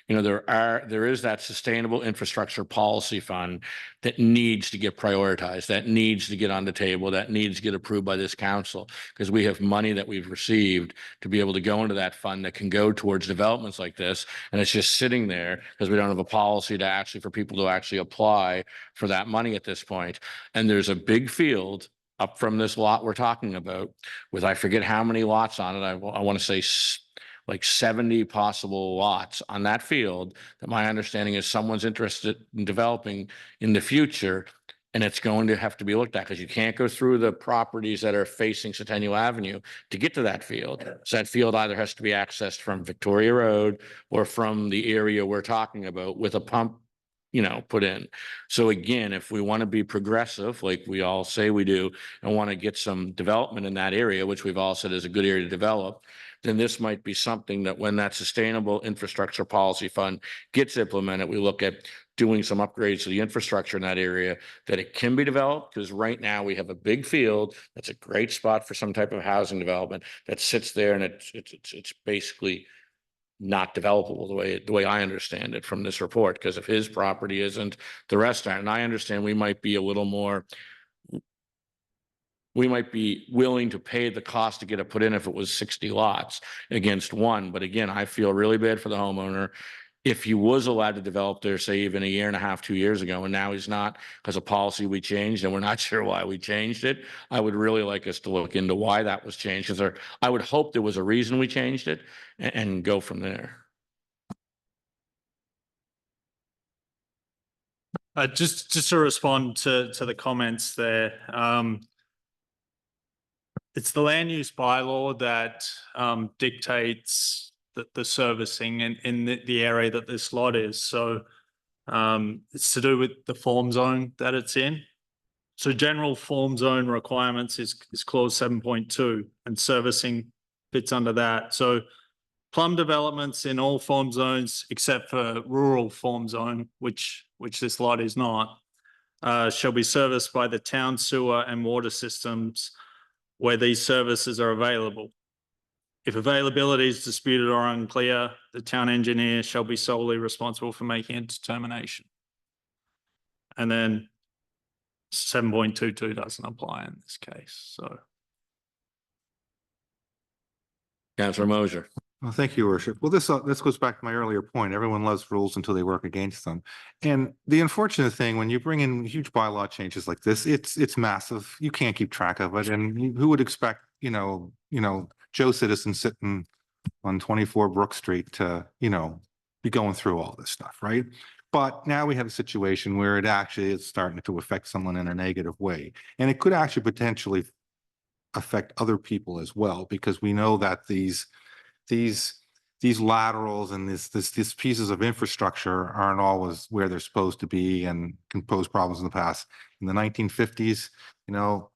there is that sustainable infrastructure policy fund that needs to get prioritized, that needs to get on the table, that needs to get approved by this council, because we have money that we've received to be able to go into that fund that can go towards developments like this. And it's just sitting there because we don't have a policy for people to actually apply for that money at this point. And there's a big field up from this lot we're talking about with, I forget how many lots on it. I want to say like 70 possible lots on that field that my understanding is someone's interested in developing in the future. And it's going to have to be looked at, because you can't go through the properties that are facing Centennial Avenue to get to that field. So that field either has to be accessed from Victoria Road or from the area we're talking about with a pump, put in. So again, if we want to be progressive, like we all say we do, and want to get some development in that area, which we've all said is a good area to develop, then this might be something that when that sustainable infrastructure policy fund gets implemented, we look at doing some upgrades to the infrastructure in that area, that it can be developed. Because right now we have a big field that's a great spot for some type of housing development that sits there, and it's basically not developable the way I understand it from this report, because if his property isn't, the rest aren't. And I understand we might be willing to pay the cost to get it put in if it was 60 lots against one. But again, I feel really bad for the homeowner. If he was allowed to develop there, say even a year and a half, 2 years ago, and now he's not because of policy we changed, and we're not sure why we changed it, I would really like us to look into why that was changed, because I would hope there was a reason we changed it, and go from there. Just to respond to the comments there, it's the land use bylaw that dictates the servicing in the area that this lot is. So it's to do with the form zone that it's in. So general form zone requirements is clause 7.2, and servicing fits under that. So plum developments in all form zones except for rural form zone, which this lot is not, shall be serviced by the town sewer and water systems where these services are available. If availability is disputed or unclear, the town engineer shall be solely responsible for making a determination. And then 7.22 doesn't apply in this case, so. Councillor Moser. Well, thank you, Your Worship. Well, this goes back to my earlier point. Everyone loves rules until they work against them. And the unfortunate thing, when you bring in huge bylaw changes like this, it's massive. You can't keep track of it. And who would expect, Joe Citizen sitting on 24 Brook Street to, be going through all this stuff, right? But now we have a situation where it actually is starting to affect someone in a negative way. And it could actually potentially affect other people as well, because we know that these laterals and these pieces of infrastructure aren't always where they're supposed to be and can pose problems in the past. In the 1950s,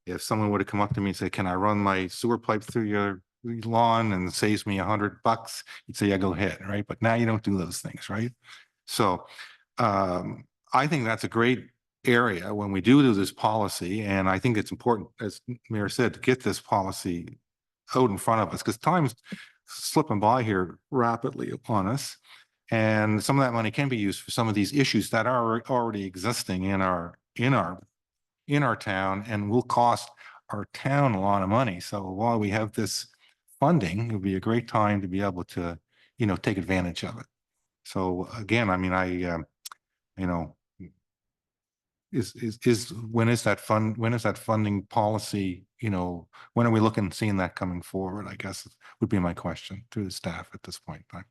if someone would have come up to me and say, "Can I run my sewer pipe through your lawn and it saves me $100?" You'd say, "Yeah, go ahead," right? But now you don't do those things, right? So I think that's a great area when we do this policy, and I think it's important, as Mayor said, to get this policy out in front of us, because time's slipping by here rapidly upon us, and some of that money can be used for some of these issues that are already existing in our town and will cost our town a lot of money. So while we have this funding, it would be a great time to be able to, take advantage of it. So again, I mean, when is that funding policy, when are we seeing that coming forward, I guess would be my question to the staff at this point in time.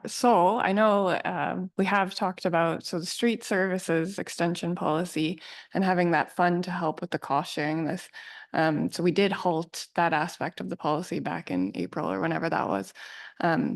So I know we have talked about, the street services extension policy and having that fund to help with the cost sharing this. So we did halt that aspect of the policy back in April or whenever that was,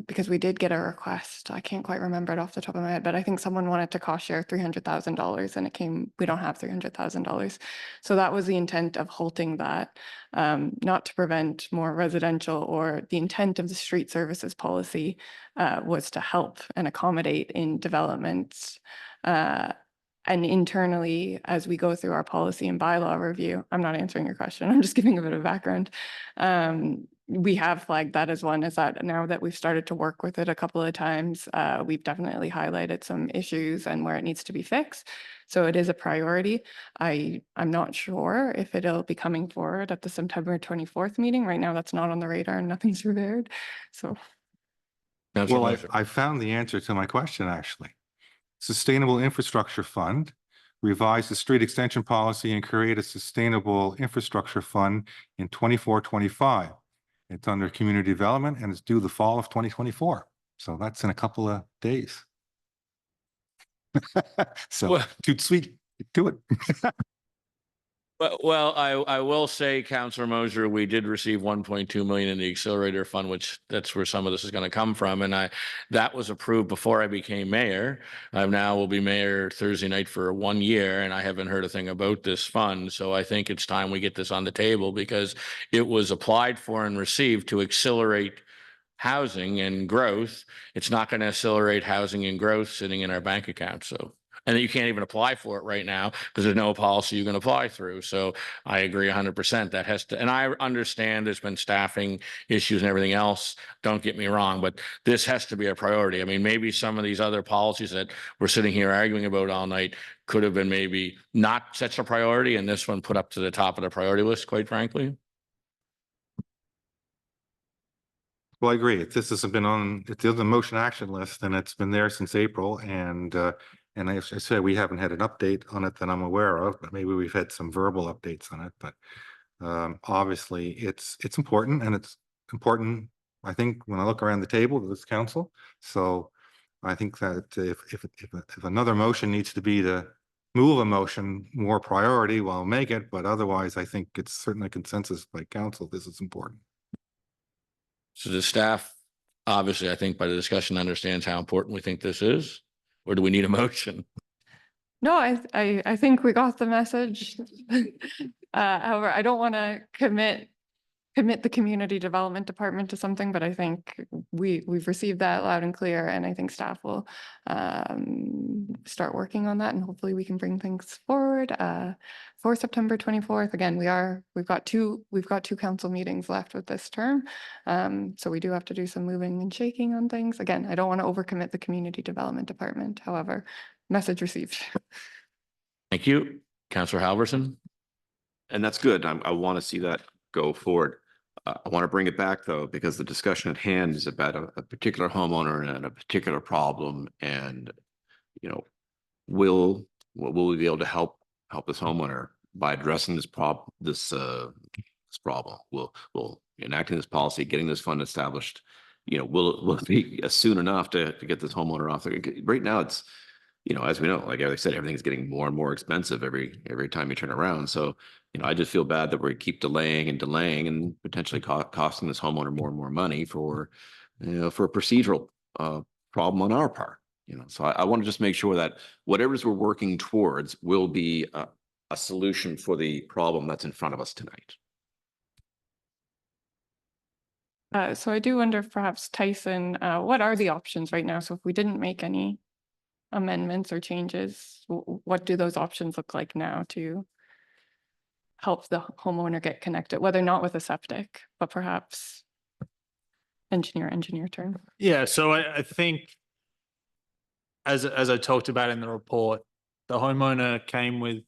because we did get a request. I can't quite remember it off the top of my head, but I think someone wanted to cost share $300,000 and we don't have $300,000. So that was the intent of halting that, not to prevent more residential, or the intent of the street services policy was to help and accommodate in developments. And internally, as we go through our policy and bylaw review, I'm not answering your question, I'm just giving a bit of background. We have flagged that as one, is that now that we've started to work with it a couple of times, we've definitely highlighted some issues and where it needs to be fixed. So it is a priority. I'm not sure if it'll be coming forward at the September 24th meeting. Right now, that's not on the radar and nothing's prepared. So. Well, I found the answer to my question, actually. Sustainable Infrastructure Fund, revise the street extension policy and create a sustainable infrastructure fund in 24-25. It's under community development and it's due the fall of 2024. So that's in a couple of days. So too sweet, do it. Well, I will say, Councillor Moser, we did receive 1.2 million in the accelerator fund, which that's where some of this is going to come from. And that was approved before I became mayor. I now will be mayor Thursday night for 1 year, and I haven't heard a thing about this fund. So I think it's time we get this on the table, because it was applied for and received to accelerate housing and growth. It's not going to accelerate housing and growth sitting in our bank account. So. And you can't even apply for it right now because there's no policy you can apply through. So I agree 100%. That has to, and I understand there's been staffing issues and everything else. Don't get me wrong, but this has to be a priority. I mean, maybe some of these other policies that we're sitting here arguing about all night could have been maybe not such a priority, and this one put up to the top of the priority list, quite frankly. Well, I agree. This has been on, it's on the motion action list, and it's been there since April. And as I said, we haven't had an update on it that I'm aware of, but maybe we've had some verbal updates on it. But obviously, it's important, and it's important, I think, when I look around the table to this council. So I think that if another motion needs to be to move a motion more priority, well, I'll make it. But otherwise, I think it's certainly consensus by council. This is important. So the staff, obviously, I think by the discussion understands how important we think this is, or do we need a motion? No, I think we got the message. However, I don't want to commit commit the community development department to something, but I think we've received that loud and clear, and I think staff will start working on that, and hopefully we can bring things forward for September 24th. Again, we've got two council meetings left with this term, so we do have to do some moving and shaking on things. Again, I don't want to overcommit the community development department. However, message received. Thank you. Councillor Halverson. And that's good. I want to see that go forward. I want to bring it back though, because the discussion at hand is about a particular homeowner and a particular problem. And, you know, will we be able to help this homeowner by addressing this problem? Will enacting this policy, getting this fund established, you know, will it be soon enough to get this homeowner off there? Right now, it's, you know, as we know, like I said, everything's getting more and more expensive every time you turn around. So, you know, I just feel bad that we keep delaying and potentially costing this homeowner more and more money for, you know, for a procedural problem on our part. You know, so I want to just make sure that whatever's we're working towards will be a solution for the problem that's in front of us tonight. So I do wonder if perhaps Tyson, what are the options right now? So if we didn't make any amendments or changes, what do those options look like now to help the homeowner get connected, whether not with a septic, but perhaps engineer term? Yeah, so I think as I talked about in the report, the homeowner came with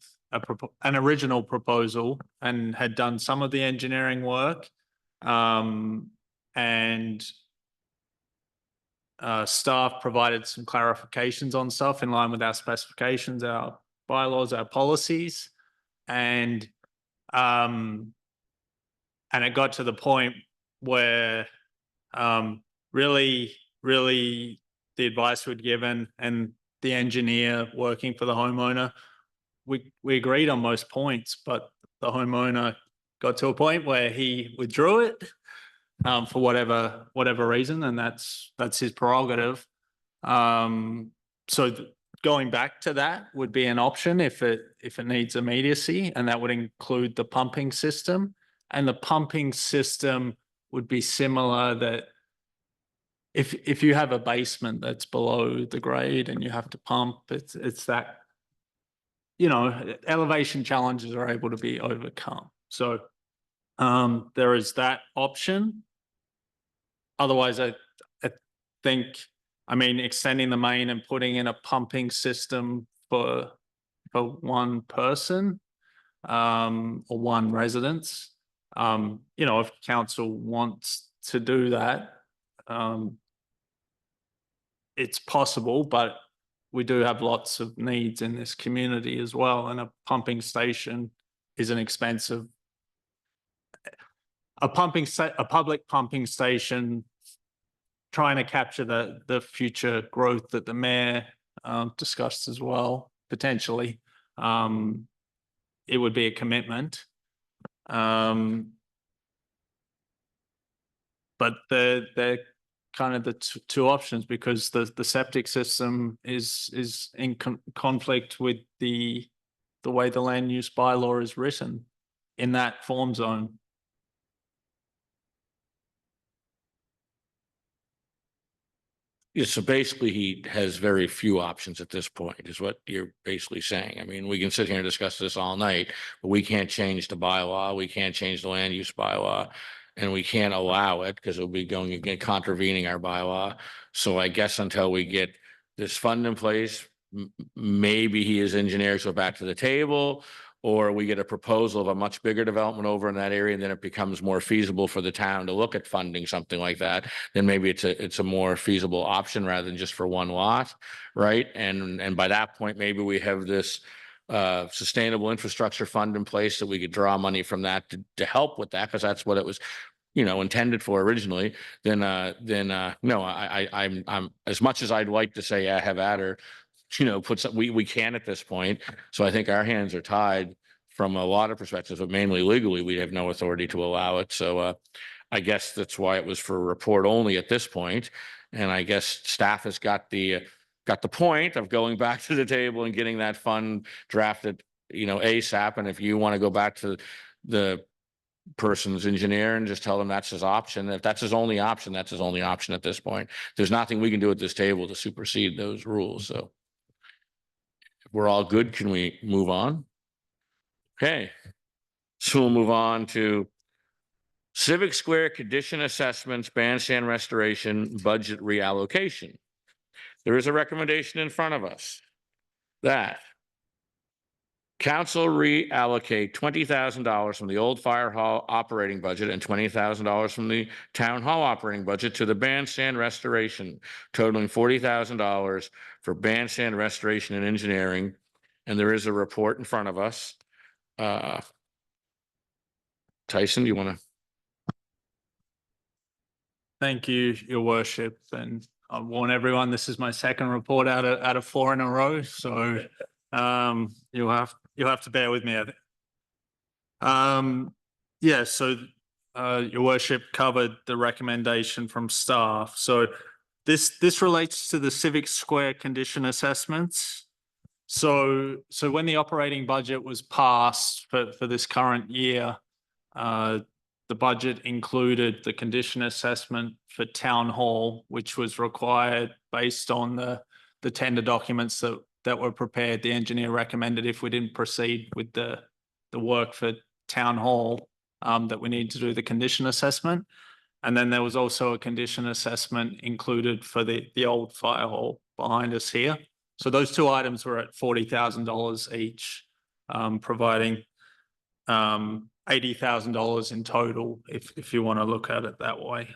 an original proposal and had done some of the engineering work, and staff provided some clarifications on stuff in line with our specifications, our bylaws, our policies, and it got to the point where really the advice we'd given and the engineer working for the homeowner, we agreed on most points, but the homeowner got to a point where he withdrew it for whatever reason, and that's his prerogative. So going back to that would be an option if it needs immediacy, and that would include the pumping system. And the pumping system would be similar, that if you have a basement that's below the grade and you have to pump, it's that, you know, elevation challenges are able to be overcome. So there is that option. Otherwise, I think, I mean, extending the main and putting in a pumping system for one person or one residence, you know, if council wants to do that, it's possible, but we do have lots of needs in this community as well, and a pumping station is an expensive. A public pumping station, trying to capture the future growth that the mayor discussed as well, potentially, it would be a commitment. But they're kind of the two options, because the septic system is in conflict with the way the land use bylaw is written in that form zone. Yeah, so basically he has very few options at this point, is what you're basically saying. I mean, we can sit here and discuss this all night, but we can't change the bylaw. We can't change the land use bylaw, and we can't allow it because it'll be going again, contravening our bylaw. So I guess until we get this fund in place, maybe his engineers go back to the table, or we get a proposal of a much bigger development over in that area, and then it becomes more feasible for the town to look at funding something like that. Then maybe it's a more feasible option rather than just for one lot, right? And by that point, maybe we have this sustainable infrastructure fund in place that we could draw money from that to help with that, because that's what it was, you know, intended for originally. Then no, I'm as much as I'd like to say, yeah, have at her, you know, we can at this point. So I think our hands are tied from a lot of perspectives, but mainly legally, we have no authority to allow it. So I guess that's why it was for a report only at this point. And I guess staff has got the point of going back to the table and getting that fund drafted, you know, ASAP. And if you want to go back to the person's engineer and just tell them that's his option. If that's his only option, that's his only option at this point. There's nothing we can do at this table to supersede those rules, so. If we're all good, can we move on? Okay, so we'll move on to Civic Square condition assessments, bandstand restoration, budget reallocation. There is a recommendation in front of us that council reallocate $20,000 from the old fire hall operating budget and $20,000 from the town hall operating budget to the bandstand restoration, totaling $40,000 for bandstand restoration and engineering. And there is a report in front of us. Tyson, do you want to? Thank you, your worship, and I warn everyone, this is my second report out of 4 in a row, so you'll have to bear with me, I think. Yeah, so your worship covered the recommendation from staff. So this relates to the Civic Square condition assessments. So when the operating budget was passed for this current year, the budget included the condition assessment for town hall, which was required based on the tender documents that were prepared. The engineer recommended if we didn't proceed with the work for town hall, that we need to do the condition assessment. And then there was also a condition assessment included for the old fire hall behind us here. So those two items were at $40,000 each, providing $80,000 in total, if you want to look at it that way.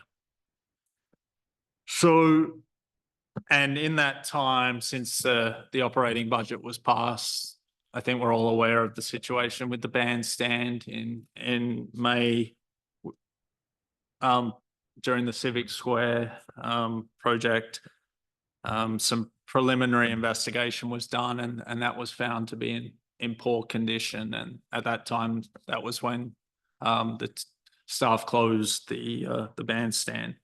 So, and in that time, since the operating budget was passed, I think we're all aware of the situation with the bandstand in May, during the Civic Square project. Some preliminary investigation was done, and that was found to be in poor condition. And at that time, that was when the staff closed the bandstand.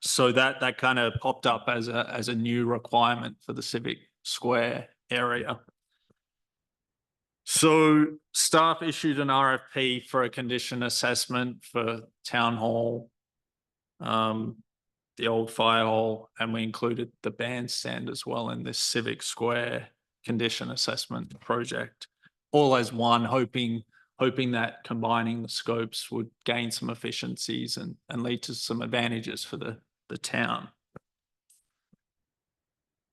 So that kind of popped up as a new requirement for the Civic Square area. So staff issued an RFP for a condition assessment for town hall, the old fire hall, and we included the bandstand as well in this Civic Square condition assessment project, all as one, hoping that combining the scopes would gain some efficiencies and lead to some advantages for the town.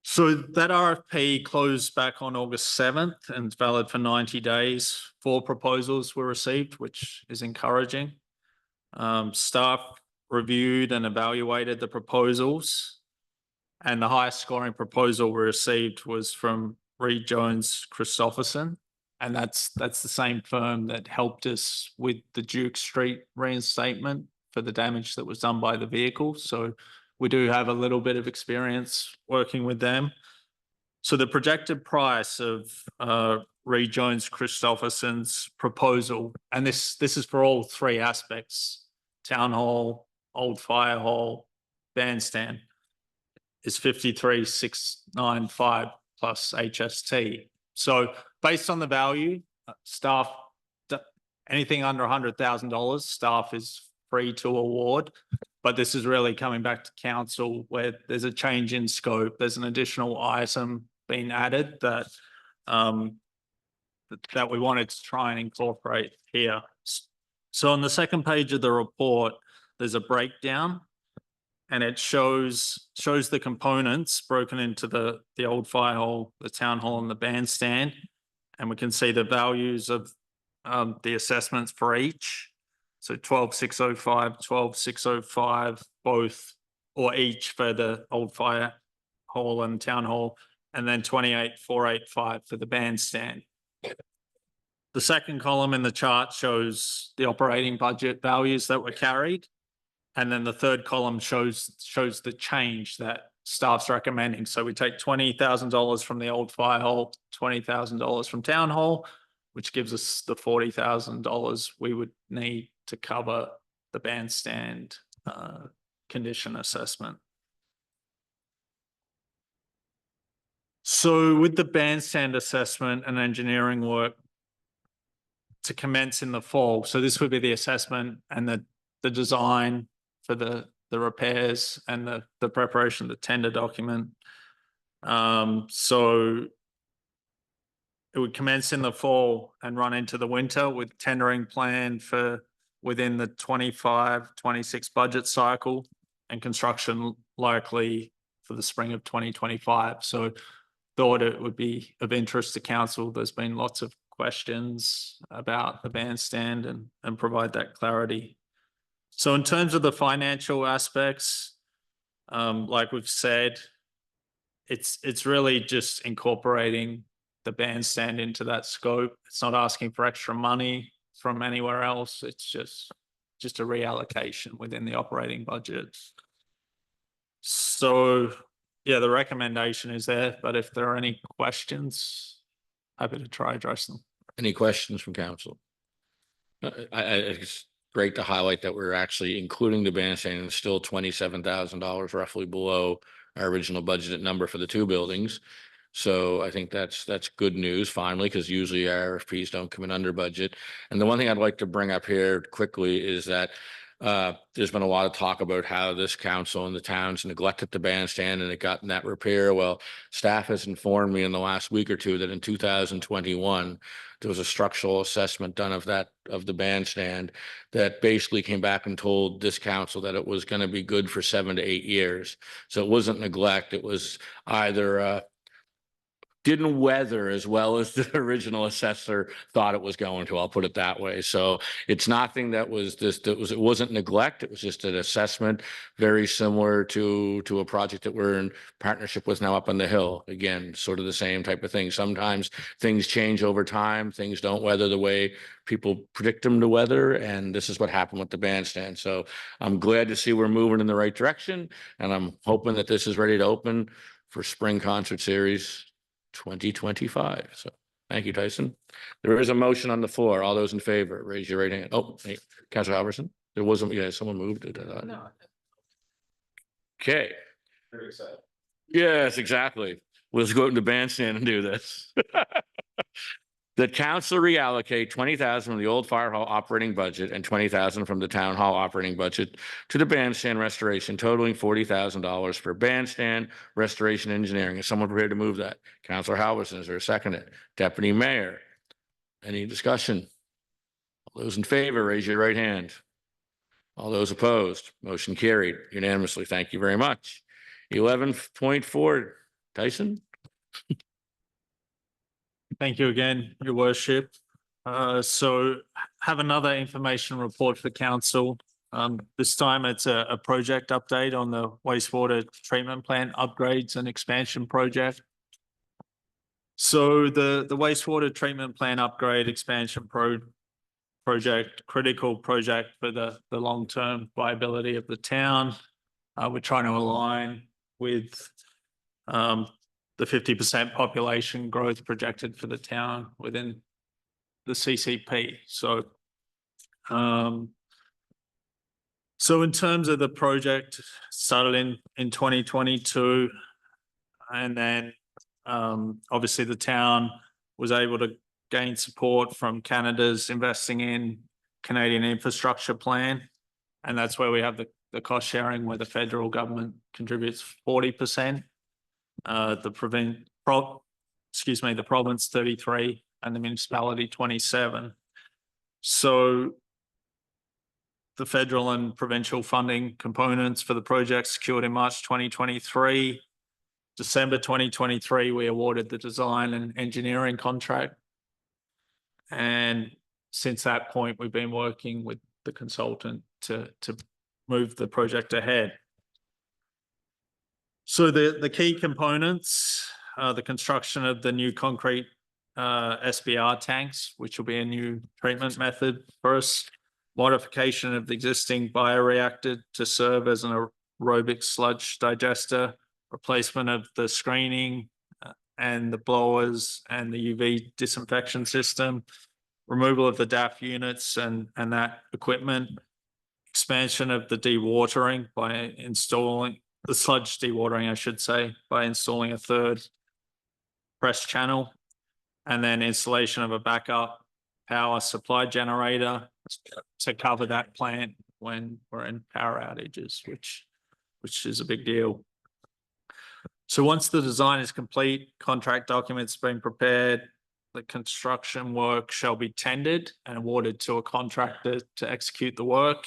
So that RFP closed back on August 7th and it's valid for 90 days. 4 proposals were received, which is encouraging. Staff reviewed and evaluated the proposals, and the highest scoring proposal we received was from Reed Jones Christopherson, and that's the same firm that helped us with the Duke Street reinstatement for the damage that was done by the vehicle. So we do have a little bit of experience working with them. So the projected price of Reed Jones Christopherson's proposal, and this is for all 3 aspects, town hall, old fire hall, bandstand, is $53,695 plus HST. So based on the value, staff, anything under $100,000, staff is free to award. But this is really coming back to council where there's a change in scope. There's an additional item being added that we wanted to try and incorporate here. So on the second page of the report, there's a breakdown, and it shows the components broken into the old fire hall, the town hall, and the bandstand. And we can see the values of the assessments for each. So 12,605, 12,605, both or each for the old fire hall and town hall, and then 28,485 for the bandstand. The second column in the chart shows the operating budget values that were carried. And then the third column shows the change that staff's recommending. So we take $20,000 from the old fire hall, $20,000 from town hall, which gives us the $40,000 we would need to cover the bandstand condition assessment. So with the bandstand assessment and engineering work, to commence in the fall. So this would be the assessment and the design for the repairs and the preparation of the tender document. So it would commence in the fall and run into the winter with tendering planned for within the 25-26 budget cycle and construction likely for the spring of 2025. So thought it would be of interest to council. There's been lots of questions about the bandstand and provide that clarity. So in terms of the financial aspects, like we've said, it's really just incorporating the bandstand into that scope. It's not asking for extra money from anywhere else. It's just a reallocation within the operating budget. So yeah, the recommendation is there, but if there are any questions, happy to try address them. Any questions from council? It's great to highlight that we're actually including the bandstand and still $27,000 roughly below our original budgeted number for the two buildings. So I think that's good news finally, because usually RFPs don't come in under budget. And the one thing I'd like to bring up here quickly is that there's been a lot of talk about how this council and the towns neglected the bandstand and it got in that repair. Well, staff has informed me in the last week or two that in 2021, there was a structural assessment done of the bandstand that basically came back and told this council that it was going to be good for 7 to 8 years. So it wasn't neglect. It was either didn't weather as well as the original assessor thought it was going to. I'll put it that way. So it's nothing that was just, it wasn't neglect. It was just an assessment very similar to a project that we're in partnership with now up on the hill. Again, sort of the same type of thing. Sometimes things change over time. Things don't weather the way people predict them to weather. And this is what happened with the bandstand. So I'm glad to see we're moving in the right direction. And I'm hoping that this is ready to open for spring concert series 2025. So thank you, Tyson. There is a motion on the floor. All those in favor, raise your right hand. Oh, hey, Councilor Halverson. There wasn't, yeah, someone moved it. No. Okay. Very excited. Yes, exactly. Let's go out in the bandstand and do this. The council reallocate 20,000 from the old fire hall operating budget and 20,000 from the town hall operating budget to the bandstand restoration, totaling $40,000 for bandstand restoration engineering. Is someone prepared to move that? Councilor Halverson, is there a second? It. Deputy Mayor, any discussion? All those in favor, raise your right hand. All those opposed, motion carried unanimously. Thank you very much. 11.4, Tyson. Thank you again, Your Worship. So have another information report for council. This time it's a project update on the wastewater treatment plant upgrades and expansion project. So the wastewater treatment plant upgrade expansion project, critical project for the long-term viability of the town. We're trying to align with the 50% population growth projected for the town within the CCP. So, so in terms of the project, started in 2022, and then obviously the town was able to gain support from Canada's Investing in Canadian Infrastructure Plan, and that's where we have the cost sharing, where the federal government contributes 40%. The province 33 and the municipality 27. So the federal and provincial funding components for the project secured in March 2023. December 2023, we awarded the design and engineering contract. And since that point, we've been working with the consultant to move the project ahead. So the key components, the construction of the new concrete SBR tanks, which will be a new treatment method for us, modification of the existing bioreactor to serve as an aerobic sludge digester, replacement of the screening and the blowers and the UV disinfection system, removal of the DAF units and that equipment, expansion of the dewatering by installing the sludge dewatering, I should say, by installing a third press channel, and then installation of a backup power supply generator to cover that plant when we're in power outages, which is a big deal. So once the design is complete, contract documents being prepared, the construction work shall be tendered and awarded to a contractor to execute the work.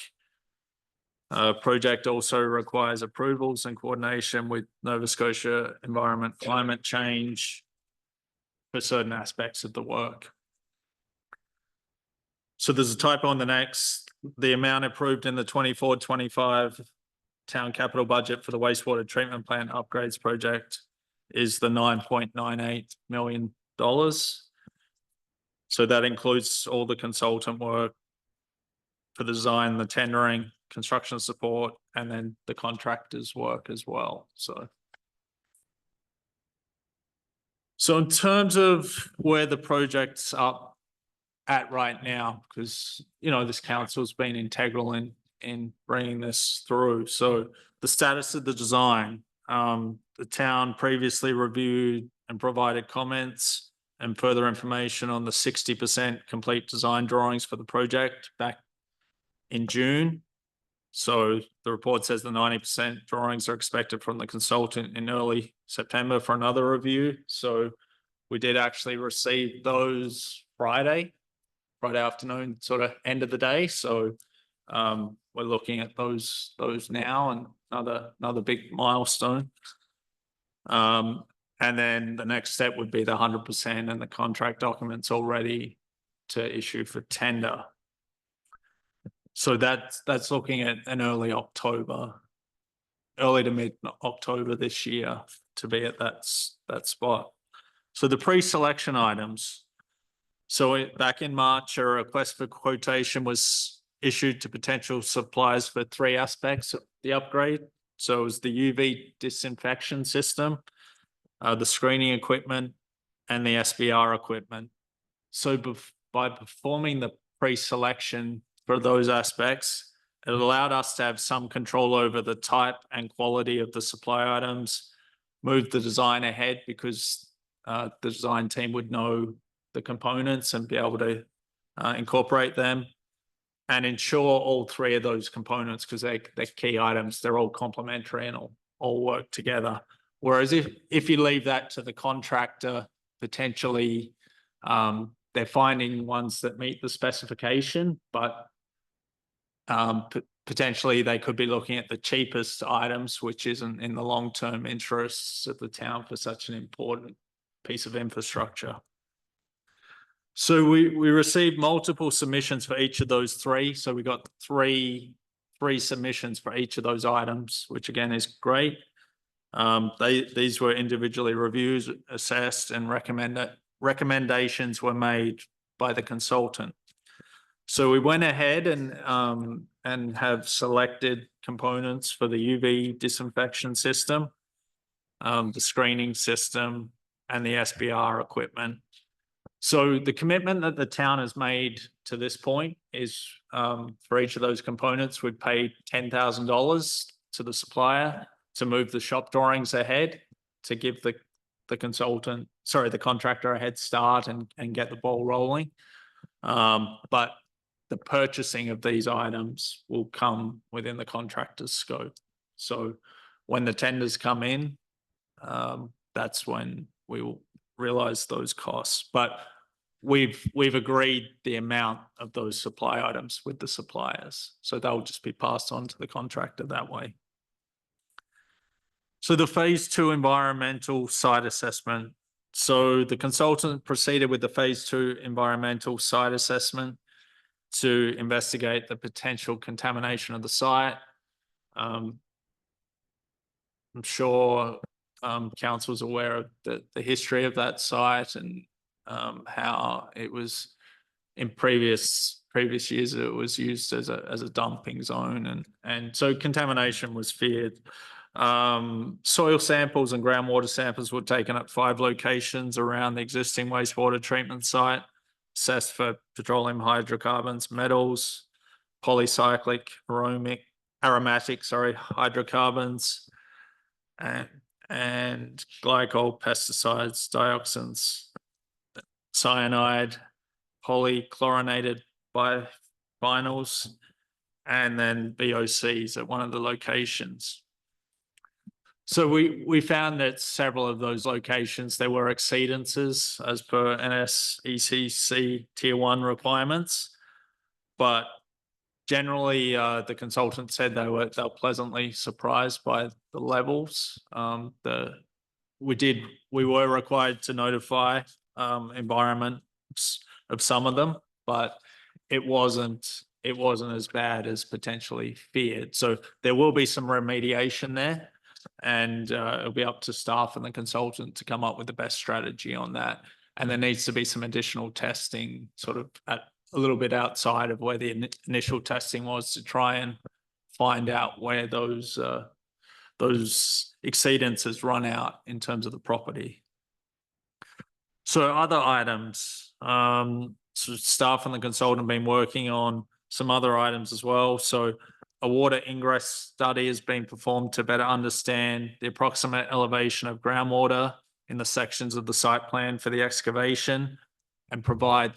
Project also requires approvals and coordination with Nova Scotia Environment Climate Change for certain aspects of the work. So there's a typo on the next. The amount approved in the 24-25 town capital budget for the wastewater treatment plant upgrades project is the $9.98 million. So that includes all the consultant work for the design, the tendering, construction support, and then the contractors' work as well. So in terms of where the project's up at right now, because, you know, this council's been integral in bringing this through. So the status of the design, the town previously reviewed and provided comments and further information on the 60% complete design drawings for the project back in June. So the report says the 90% drawings are expected from the consultant in early September for another review. So we did actually receive those Friday afternoon, sort of end of the day. So we're looking at those now, and another big milestone. And then the next step would be the 100% and the contract documents all ready to issue for tender. So that's looking at an early to mid October this year to be at that spot. So the pre-selection items. So back in March, a request for quotation was issued to potential suppliers for 3 aspects of the upgrade. So it was the UV disinfection system, the screening equipment, and the SBR equipment. So by performing the pre-selection for those aspects, it allowed us to have some control over the type and quality of the supply items, move the design ahead because the design team would know the components and be able to incorporate them, and ensure all 3 of those components, because they're key items, they're all complementary and all work together. Whereas if you leave that to the contractor, potentially they're finding ones that meet the specification, but potentially they could be looking at the cheapest items, which isn't in the long-term interests of the town for such an important piece of infrastructure. So we received multiple submissions for each of those 3. So we got three submissions for each of those items, which again is great. These were individually reviewed, assessed, and recommendations were made by the consultant. So we went ahead and have selected components for the UV disinfection system, the screening system, and the SBR equipment. So the commitment that the town has made to this point is for each of those components, we've paid $10,000 to the supplier to move the shop drawings ahead to give the contractor a head start and get the ball rolling. But the purchasing of these items will come within the contractor's scope. So when the tenders come in, that's when we will realize those costs. But we've agreed the amount of those supply items with the suppliers. So they'll just be passed on to the contractor that way. So the phase 2 environmental site assessment. So the consultant proceeded with the phase 2 environmental site assessment to investigate the potential contamination of the site. I'm sure council's aware of the history of that site and how it was in previous years it was used as a dumping zone, and so contamination was feared. Soil samples and groundwater samples were taken at 5 locations around the existing wastewater treatment site, assessed for petroleum hydrocarbons, metals, polycyclic aromatic hydrocarbons, and glycol, pesticides, dioxins, cyanide, polychlorinated biphenyls, and then VOCs at one of the locations. So we found that several of those locations, there were exceedances as per NSECC Tier 1 requirements, but generally the consultant said they were pleasantly surprised by the levels. We were required to notify environments of some of them, but it wasn't as bad as potentially feared. So there will be some remediation there, and it'll be up to staff and the consultant to come up with the best strategy on that. And there needs to be some additional testing sort of at a little bit outside of where the initial testing was to try and find out where those exceedances run out in terms of the property. So other items, so staff and the consultant have been working on some other items as well. So a water ingress study has been performed to better understand the approximate elevation of groundwater in the sections of the site plan for the excavation, and provide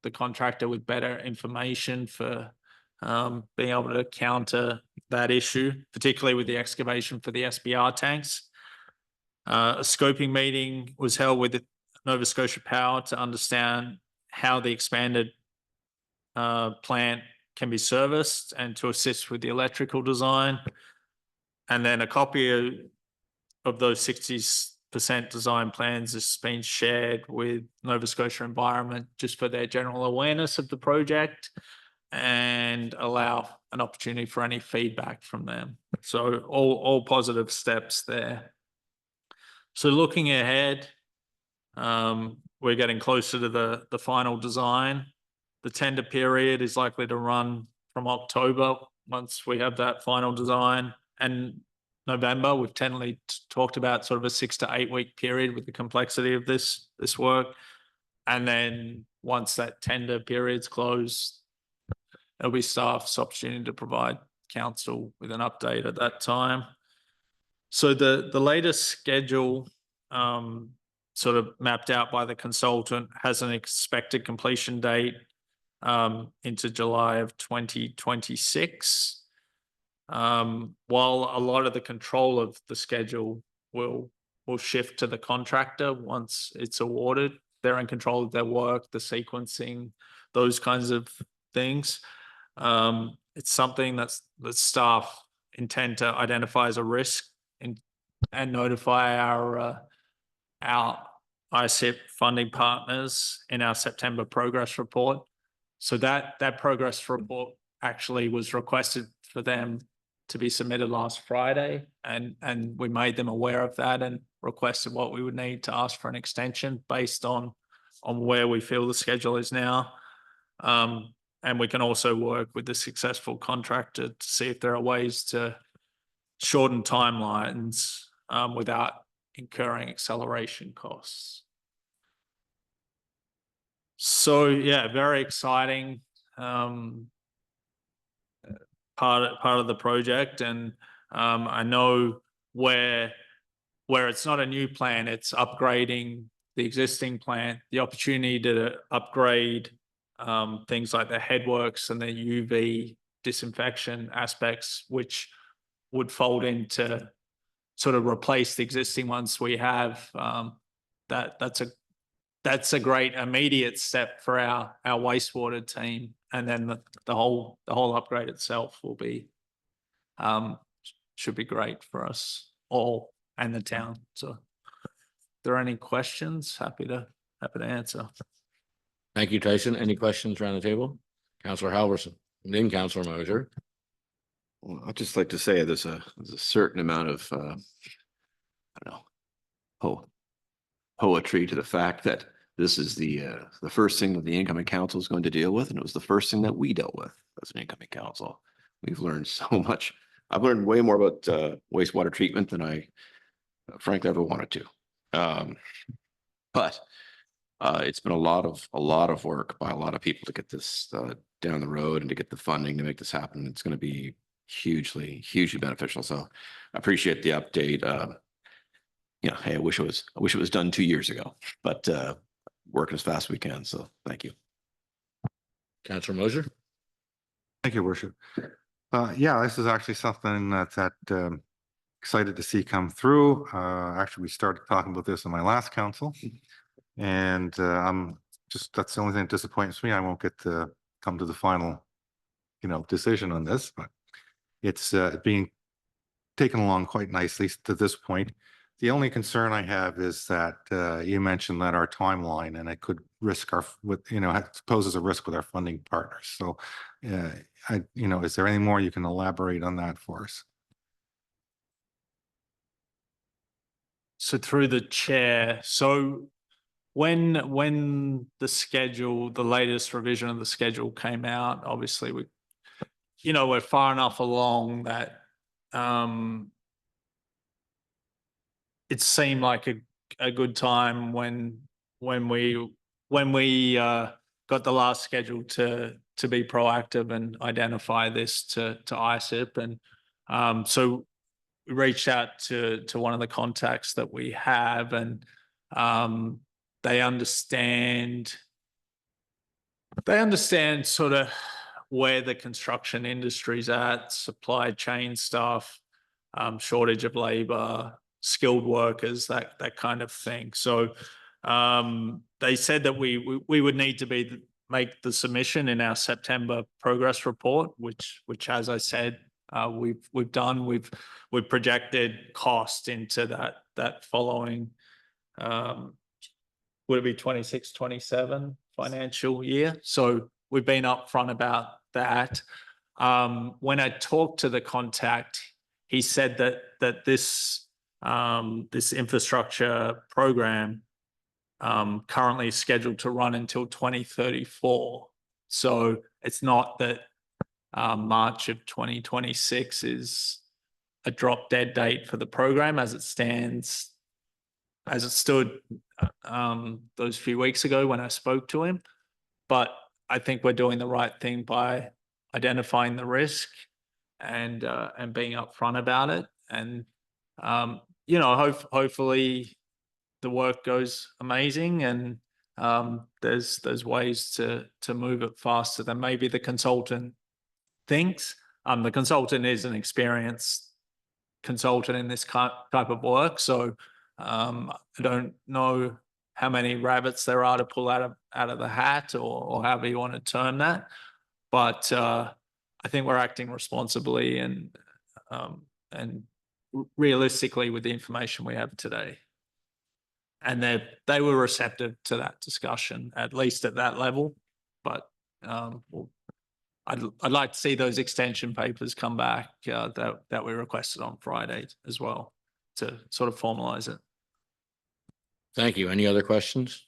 the contractor with better information for being able to counter that issue, particularly with the excavation for the SBR tanks. A scoping meeting was held with Nova Scotia Power to understand how the expanded plant can be serviced and to assist with the electrical design. And then a copy of those 60% design plans has been shared with Nova Scotia Environment just for their general awareness of the project and allow an opportunity for any feedback from them. So all positive steps there. So looking ahead, we're getting closer to the final design. The tender period is likely to run from October once we have that final design, and November. We've tentatively talked about sort of a 6 to 8 week period with the complexity of this work. And then once that tender period's closed, there'll be staff's opportunity to provide council with an update at that time. So the latest schedule sort of mapped out by the consultant has an expected completion date into July of 2026. While a lot of the control of the schedule will shift to the contractor once it's awarded. They're in control of their work, the sequencing, those kinds of things. It's something that staff intend to identify as a risk and notify our ICIP funding partners in our September progress report. So that progress report actually was requested for them to be submitted last Friday, and we made them aware of that and requested what we would need to ask for an extension based on where we feel the schedule is now. And we can also work with the successful contractor to see if there are ways to shorten timelines without incurring acceleration costs. So yeah, very exciting part of the project, and I know where it's not a new plan, it's upgrading the existing plant, the opportunity to upgrade things like the headworks and the UV disinfection aspects, which would fold into sort of replace the existing ones we have. That's a great immediate step for our wastewater team, and then the whole upgrade itself will be should be great for us all and the town. So if there are any questions, happy to answer. Thank you, Tyson. Any questions around the table? Councillor Halverson, and then Councillor Moser. Well, I'd just like to say there's a certain amount of I don't know, poetry to the fact that this is the first thing that the incoming council is going to deal with, and it was the first thing that we dealt with as an incoming council. We've learned so much. I've learned way more about wastewater treatment than I frankly ever wanted to. But it's been a lot of work by a lot of people to get this down the road and to get the funding to make this happen. It's going to be hugely beneficial. So I appreciate the update. Hey, I wish it was done 2 years ago, but working as fast as we can. So thank you. Councillor Moser. Thank you, Worship. Yeah, this is actually something excited to see come through. Actually, we started talking about this in my last council. And that's the only thing that disappoints me. I won't get to come to the final, decision on this, but it's being taken along quite nicely to this point. The only concern I have is that you mentioned that our timeline, and it could risk poses a risk with our funding partners. So, is there any more you can elaborate on that for us? So through the chair, so when the latest revision of the schedule came out, obviously we're far enough along that it seemed like a good time when we got the last schedule to be proactive and identify this to ISIP. And so we reached out to one of the contacts that we have, and they understand sort of where the construction industry's at, supply chain stuff, shortage of labor, skilled workers, that kind of thing. So they said that we would need to make the submission in our September progress report, which as I said, we've done. We've projected cost into that following would it be 26, 27 financial year? So we've been upfront about that. When I talked to the contact, he said that this infrastructure program currently is scheduled to run until 2034. So it's not that March of 2026 is a drop dead date for the program as it stands, as it stood those few weeks ago when I spoke to him. But I think we're doing the right thing by identifying the risk and being upfront about it. And hopefully the work goes amazing, and there's ways to move it faster than maybe the consultant thinks. The consultant is an experienced consultant in this type of work, so I don't know how many rabbits there are to pull out of the hat, or however you want to term that. But I think we're acting responsibly and realistically with the information we have today. And they were receptive to that discussion, at least at that level. But I'd like to see those extension papers come back that we requested on Friday as well, to sort of formalize it. Thank you. Any other questions?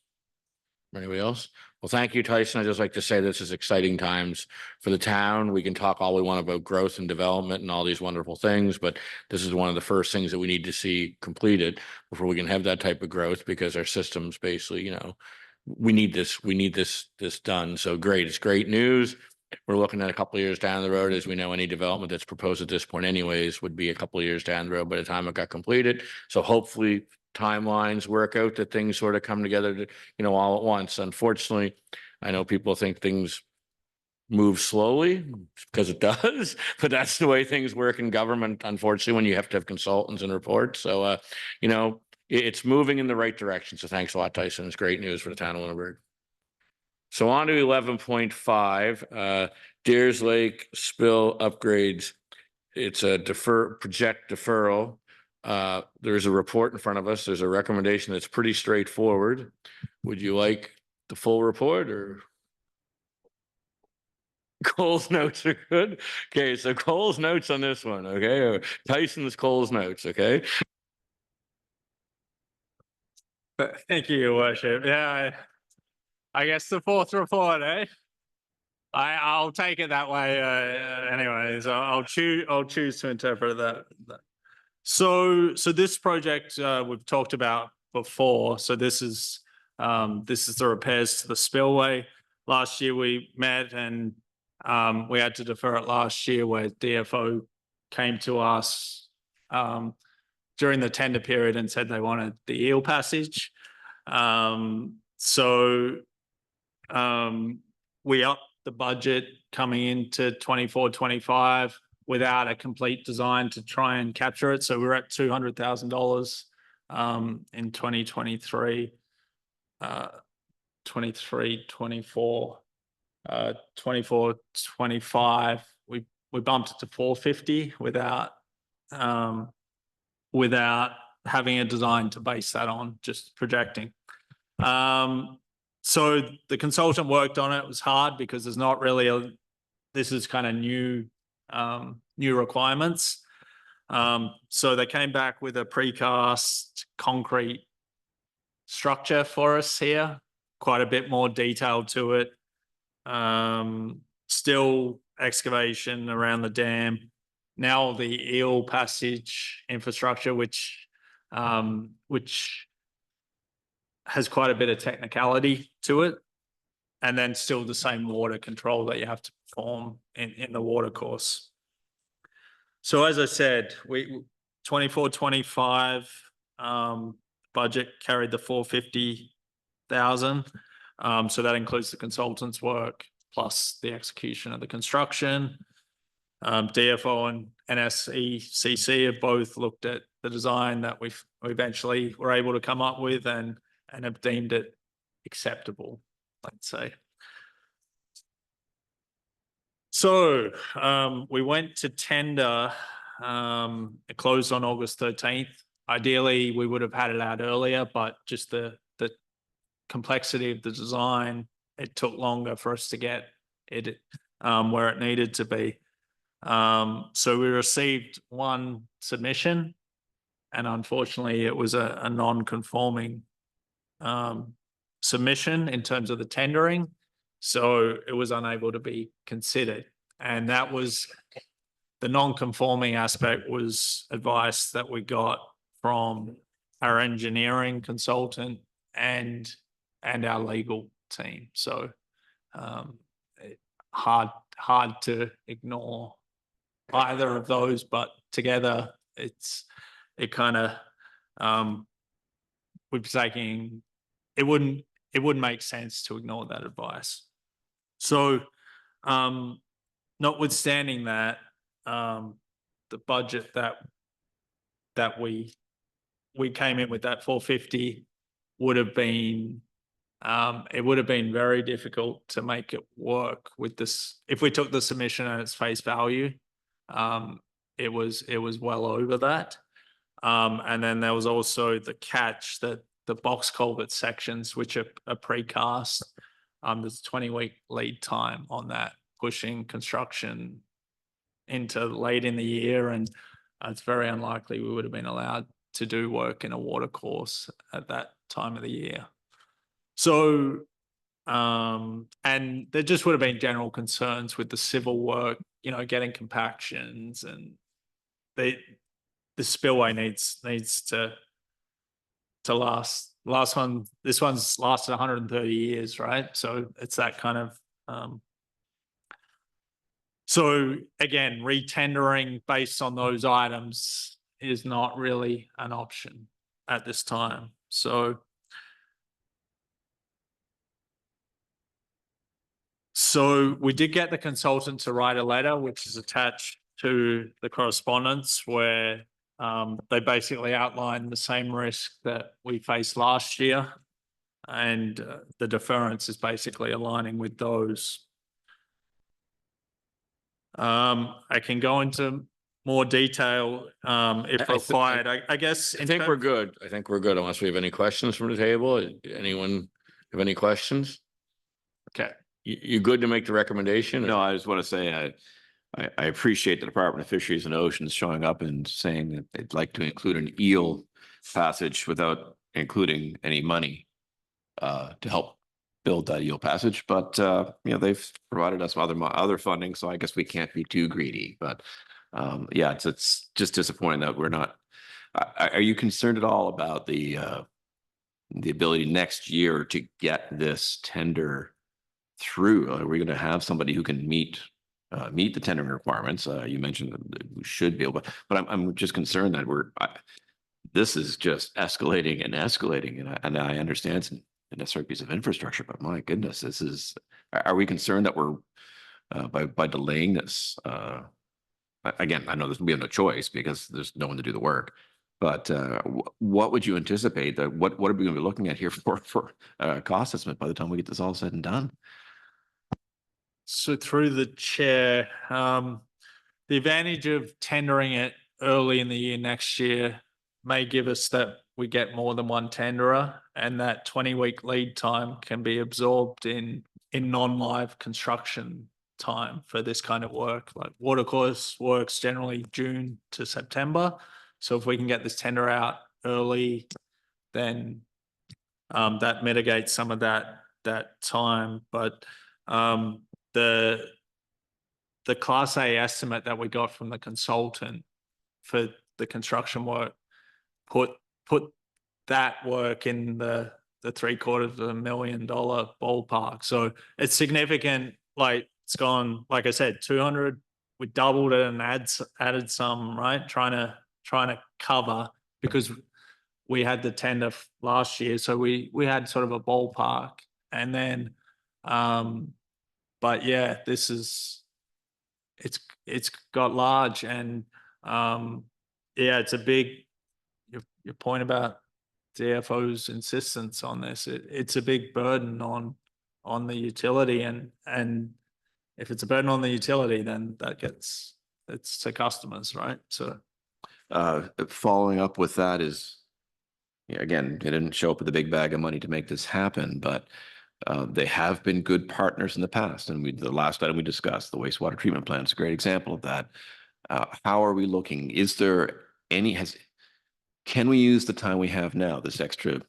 Anybody else? Well, thank you, Tyson. I'd just like to say this is exciting times for the town. We can talk all we want about growth and development and all these wonderful things, but this is one of the first things that we need to see completed before we can have that type of growth, because our systems basically, we need this done. So great. It's great news. We're looking at a couple of years down the road. As we know, any development that's proposed at this point anyways would be a couple of years down the road by the time it got completed. So hopefully timelines work out, that things sort of come together all at once. Unfortunately, I know people think things move slowly, because it does, but that's the way things work in government, unfortunately, when you have to have consultants and reports. So it's moving in the right direction. So thanks a lot, Tyson. It's great news for the town of Lunenburg. So on to 11.5, Deers Lake spill upgrades. It's a project deferral. There's a report in front of us. There's a recommendation that's pretty straightforward. Would you like the full report, or? Cole's notes are good. Okay, so Cole's notes on this one, okay? Or Tyson's Cole's notes, okay? Thank you, Your Worship. Yeah, I guess the fourth report, eh? I'll take it that way. Anyways, I'll choose to interpret that. So this project we've talked about before. So this is the repairs to the spillway. Last year we met and we had to defer it last year, where DFO came to us during the tender period and said they wanted the eel passage. So we upped the budget coming into 24-25 without a complete design to try and capture it. So we're at $200,000 in 2023, 24, 25. We bumped it to 450 without having a design to base that on, just projecting. So the consultant worked on it. It was hard because there's not really this is kind of new requirements. So they came back with a precast concrete structure for us here, quite a bit more detail to it. Still excavation around the dam. Now the eel passage infrastructure, which has quite a bit of technicality to it, and then still the same water control that you have to perform in the water course. So as I said, 24-25 budget carried the 450,000. So that includes the consultant's work plus the execution of the construction. DFO and NSECC have both looked at the design that we eventually were able to come up with and have deemed it acceptable, let's say. So we went to tender. It closed on August 13th. Ideally, we would have had it out earlier, but just the complexity of the design, it took longer for us to get it where it needed to be. So we received one submission, and unfortunately, it was a non-conforming submission in terms of the tendering. So it was unable to be considered. And that was the non-conforming aspect was advice that we got from our engineering consultant and our legal team. So hard to ignore either of those, but together it kind of we'd be taking it wouldn't make sense to ignore that advice. So notwithstanding that, the budget that we came in with, that 450, would have been it would have been very difficult to make it work with this. If we took the submission at its face value, it was well over that. And then there was also the catch that the box culvert sections, which are precast, there's a 20-week lead time on that, pushing construction into late in the year, and it's very unlikely we would have been allowed to do work in a water course at that time of the year. So, and there just would have been general concerns with the civil work, getting compactions, and the spillway needs to last. This one's lasted 130 years, right? So it's that kind of. So again, retendering based on those items is not really an option at this time. So we did get the consultant to write a letter, which is attached to the correspondence, where they basically outlined the same risk that we faced last year, and the deference is basically aligning with those. I can go into more detail if required. I guess. I think we're good. I think we're good unless we have any questions from the table. Anyone have any questions? Okay. You good to make the recommendation? No, I just want to say I appreciate the Department of Fisheries and Oceans showing up and saying that they'd like to include an eel passage without including any money to help build that eel passage. But they've provided us other funding, so I guess we can't be too greedy. But yeah, it's just disappointing that we're not. Are you concerned at all about the ability next year to get this tender through? Are we going to have somebody who can meet the tendering requirements? You mentioned that we should be able, but I'm just concerned that this is just escalating and escalating, and I understand a necessary piece of infrastructure, but my goodness, this is, are we concerned that we're by delaying this? Again, I know we have no choice because there's no one to do the work. But what would you anticipate that what are we going to be looking at here for cost estimate by the time we get this all said and done? So through the chair, the advantage of tendering it early in the year next year may give us that we get more than one tenderer, and that 20-week lead time can be absorbed in non-live construction time for this kind of work. Like watercourse works generally June to September. So if we can get this tender out early, then that mitigates some of that time. But the Class A estimate that we got from the consultant for the construction work put that work in the $750,000 ballpark. So it's significant. Like it's gone, like I said, 200. We doubled it and added some, right? Trying to cover, because we had the tender last year, so we had sort of a ballpark, and then but yeah, this is it's got large, and yeah, it's a big, your point about DFO's insistence on this, it's a big burden on the utility, and if it's a burden on the utility, then it's to customers, right? So Following up with that is, yeah, again, it didn't show up with a big bag of money to make this happen, but they have been good partners in the past. And the last item we discussed, the wastewater treatment plant, is a great example of that. How are we looking? Is there can we use the time we have now, this extra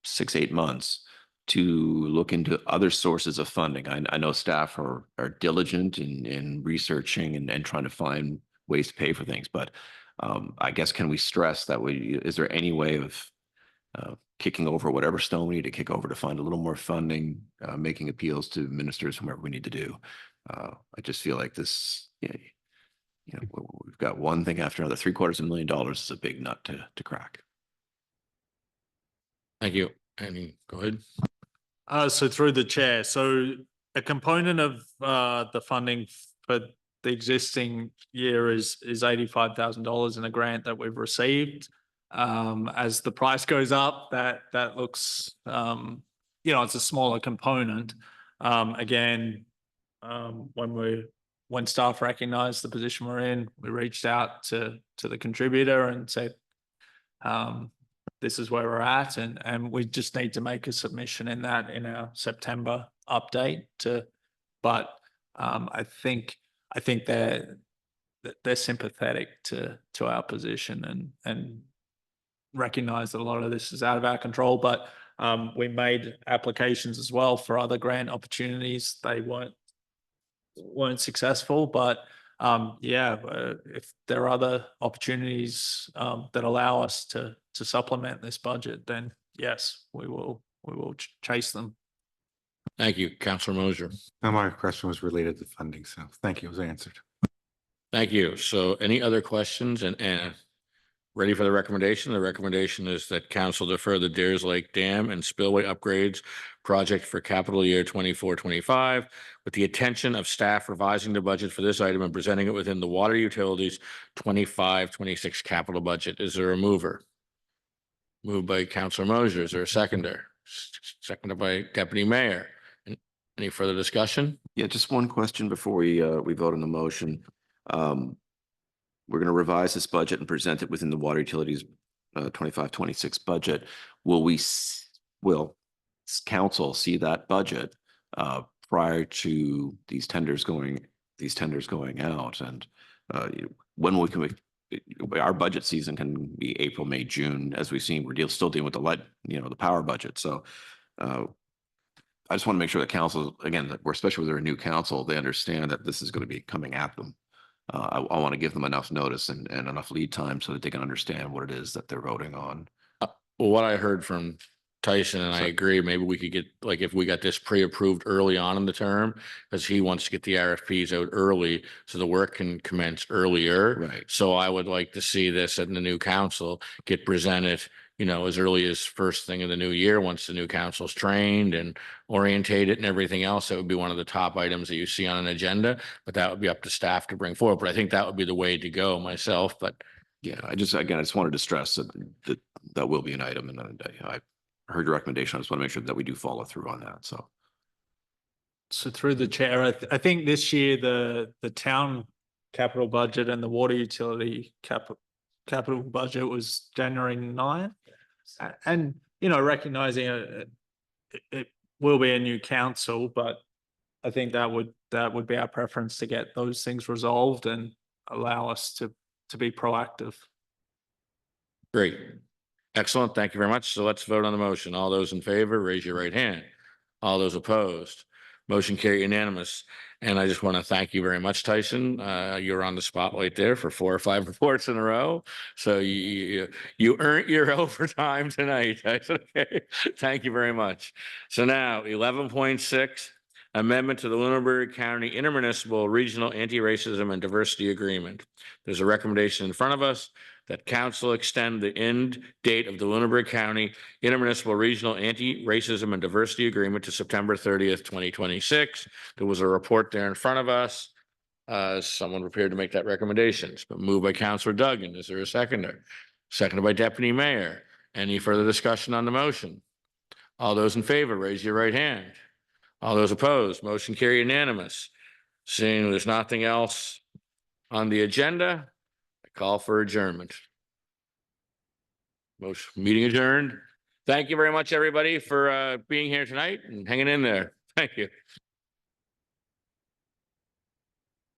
6-8 months, to look into other sources of funding? I know staff are diligent in researching and trying to find ways to pay for things, but I guess, can we stress that is there any way of kicking over whatever stone we need to kick over to find a little more funding, making appeals to ministers, whomever we need to do? I just feel like this, we've got one thing after another. $750,000 is a big nut to crack. Thank you. Andy, go ahead. So through the chair, so a component of the funding for the existing year is $85,000 in a grant that we've received. As the price goes up, that looks, it's a smaller component. Again, when staff recognized the position we're in, we reached out to the contributor and said, this is where we're at, and we just need to make a submission in our September update but I think they're sympathetic to our position and recognize that a lot of this is out of our control, but we made applications as well for other grant opportunities. They weren't successful, but if there are other opportunities that allow us to supplement this budget, then yes, we will chase them. Thank you, Councillor Mosier. Now, my question was related to funding, so thank you, it was answered. Thank you. So any other questions, and ready for the recommendation? The recommendation is that council defer the Deers Lake Dam and Spillway upgrades project for capital year 24-25 with the intention of staff revising the budget for this item and presenting it within the water utilities 25-26 capital budget. Is there a mover? Moved by Councillor Mosier. Is there a seconder? Seconded by Deputy Mayor. Any further discussion? Yeah, just one question before we vote on the motion. We're going to revise this budget and present it within the water utilities 25-26 budget. Will council see that budget prior to these tenders going out? And when our budget season can be April, May, June, as we've seen. We're still dealing with the power budget. So I just want to make sure that council, again, especially with their new council, they understand that this is going to be coming at them. I want to give them enough notice and enough lead time so that they can understand what it is that they're voting on. Well, what I heard from Tyson, and I agree, maybe we could get, like, if we got this pre-approved early on in the term, because he wants to get the RFPs out early so the work can commence earlier. Right. So I would like to see this in the new council get presented, as early as first thing in the new year, once the new council's trained and orientated and everything else. That would be one of the top items that you see on an agenda, but that would be up to staff to bring forward. But I think that would be the way to go myself, but Yeah, I just wanted to stress that that will be an item, and I heard your recommendation. I just want to make sure that we do follow through on that, so. So through the chair, I think this year the town capital budget and the water utility capital budget was January 9th. And, recognizing it will be a new council, but I think that would be our preference to get those things resolved and allow us to be proactive. great. Excellent. Thank you very much. So let's vote on the motion. All those in favor, raise your right hand. All those opposed, motion carried unanimous. And I just want to thank you very much, Tyson. You're on the spotlight there for 4 or 5 reports in a row. So you earned your overtime tonight. Tyson. Okay. Thank you very much. So now 11.6, amendment to the Lunenburg County Inter-Municipal Regional Anti-Racism and Diversity Agreement. There's a recommendation in front of us that council extend the end date of the Lunenburg County Intermunicipal Regional Anti-Racism and Diversity Agreement to September 30th, 2026. There was a report there in front of us. Someone prepared to make that recommendation. It's been moved by Councilor Duggan. Is there a seconder? Seconded by Deputy Mayor. Any further discussion on the motion? All those in favor, raise your right hand. All those opposed, motion carried unanimous. Seeing there's nothing else on the agenda, I call for adjournment. Meeting adjourned. Thank you very much, everybody, for being here tonight and hanging in there. Thank you.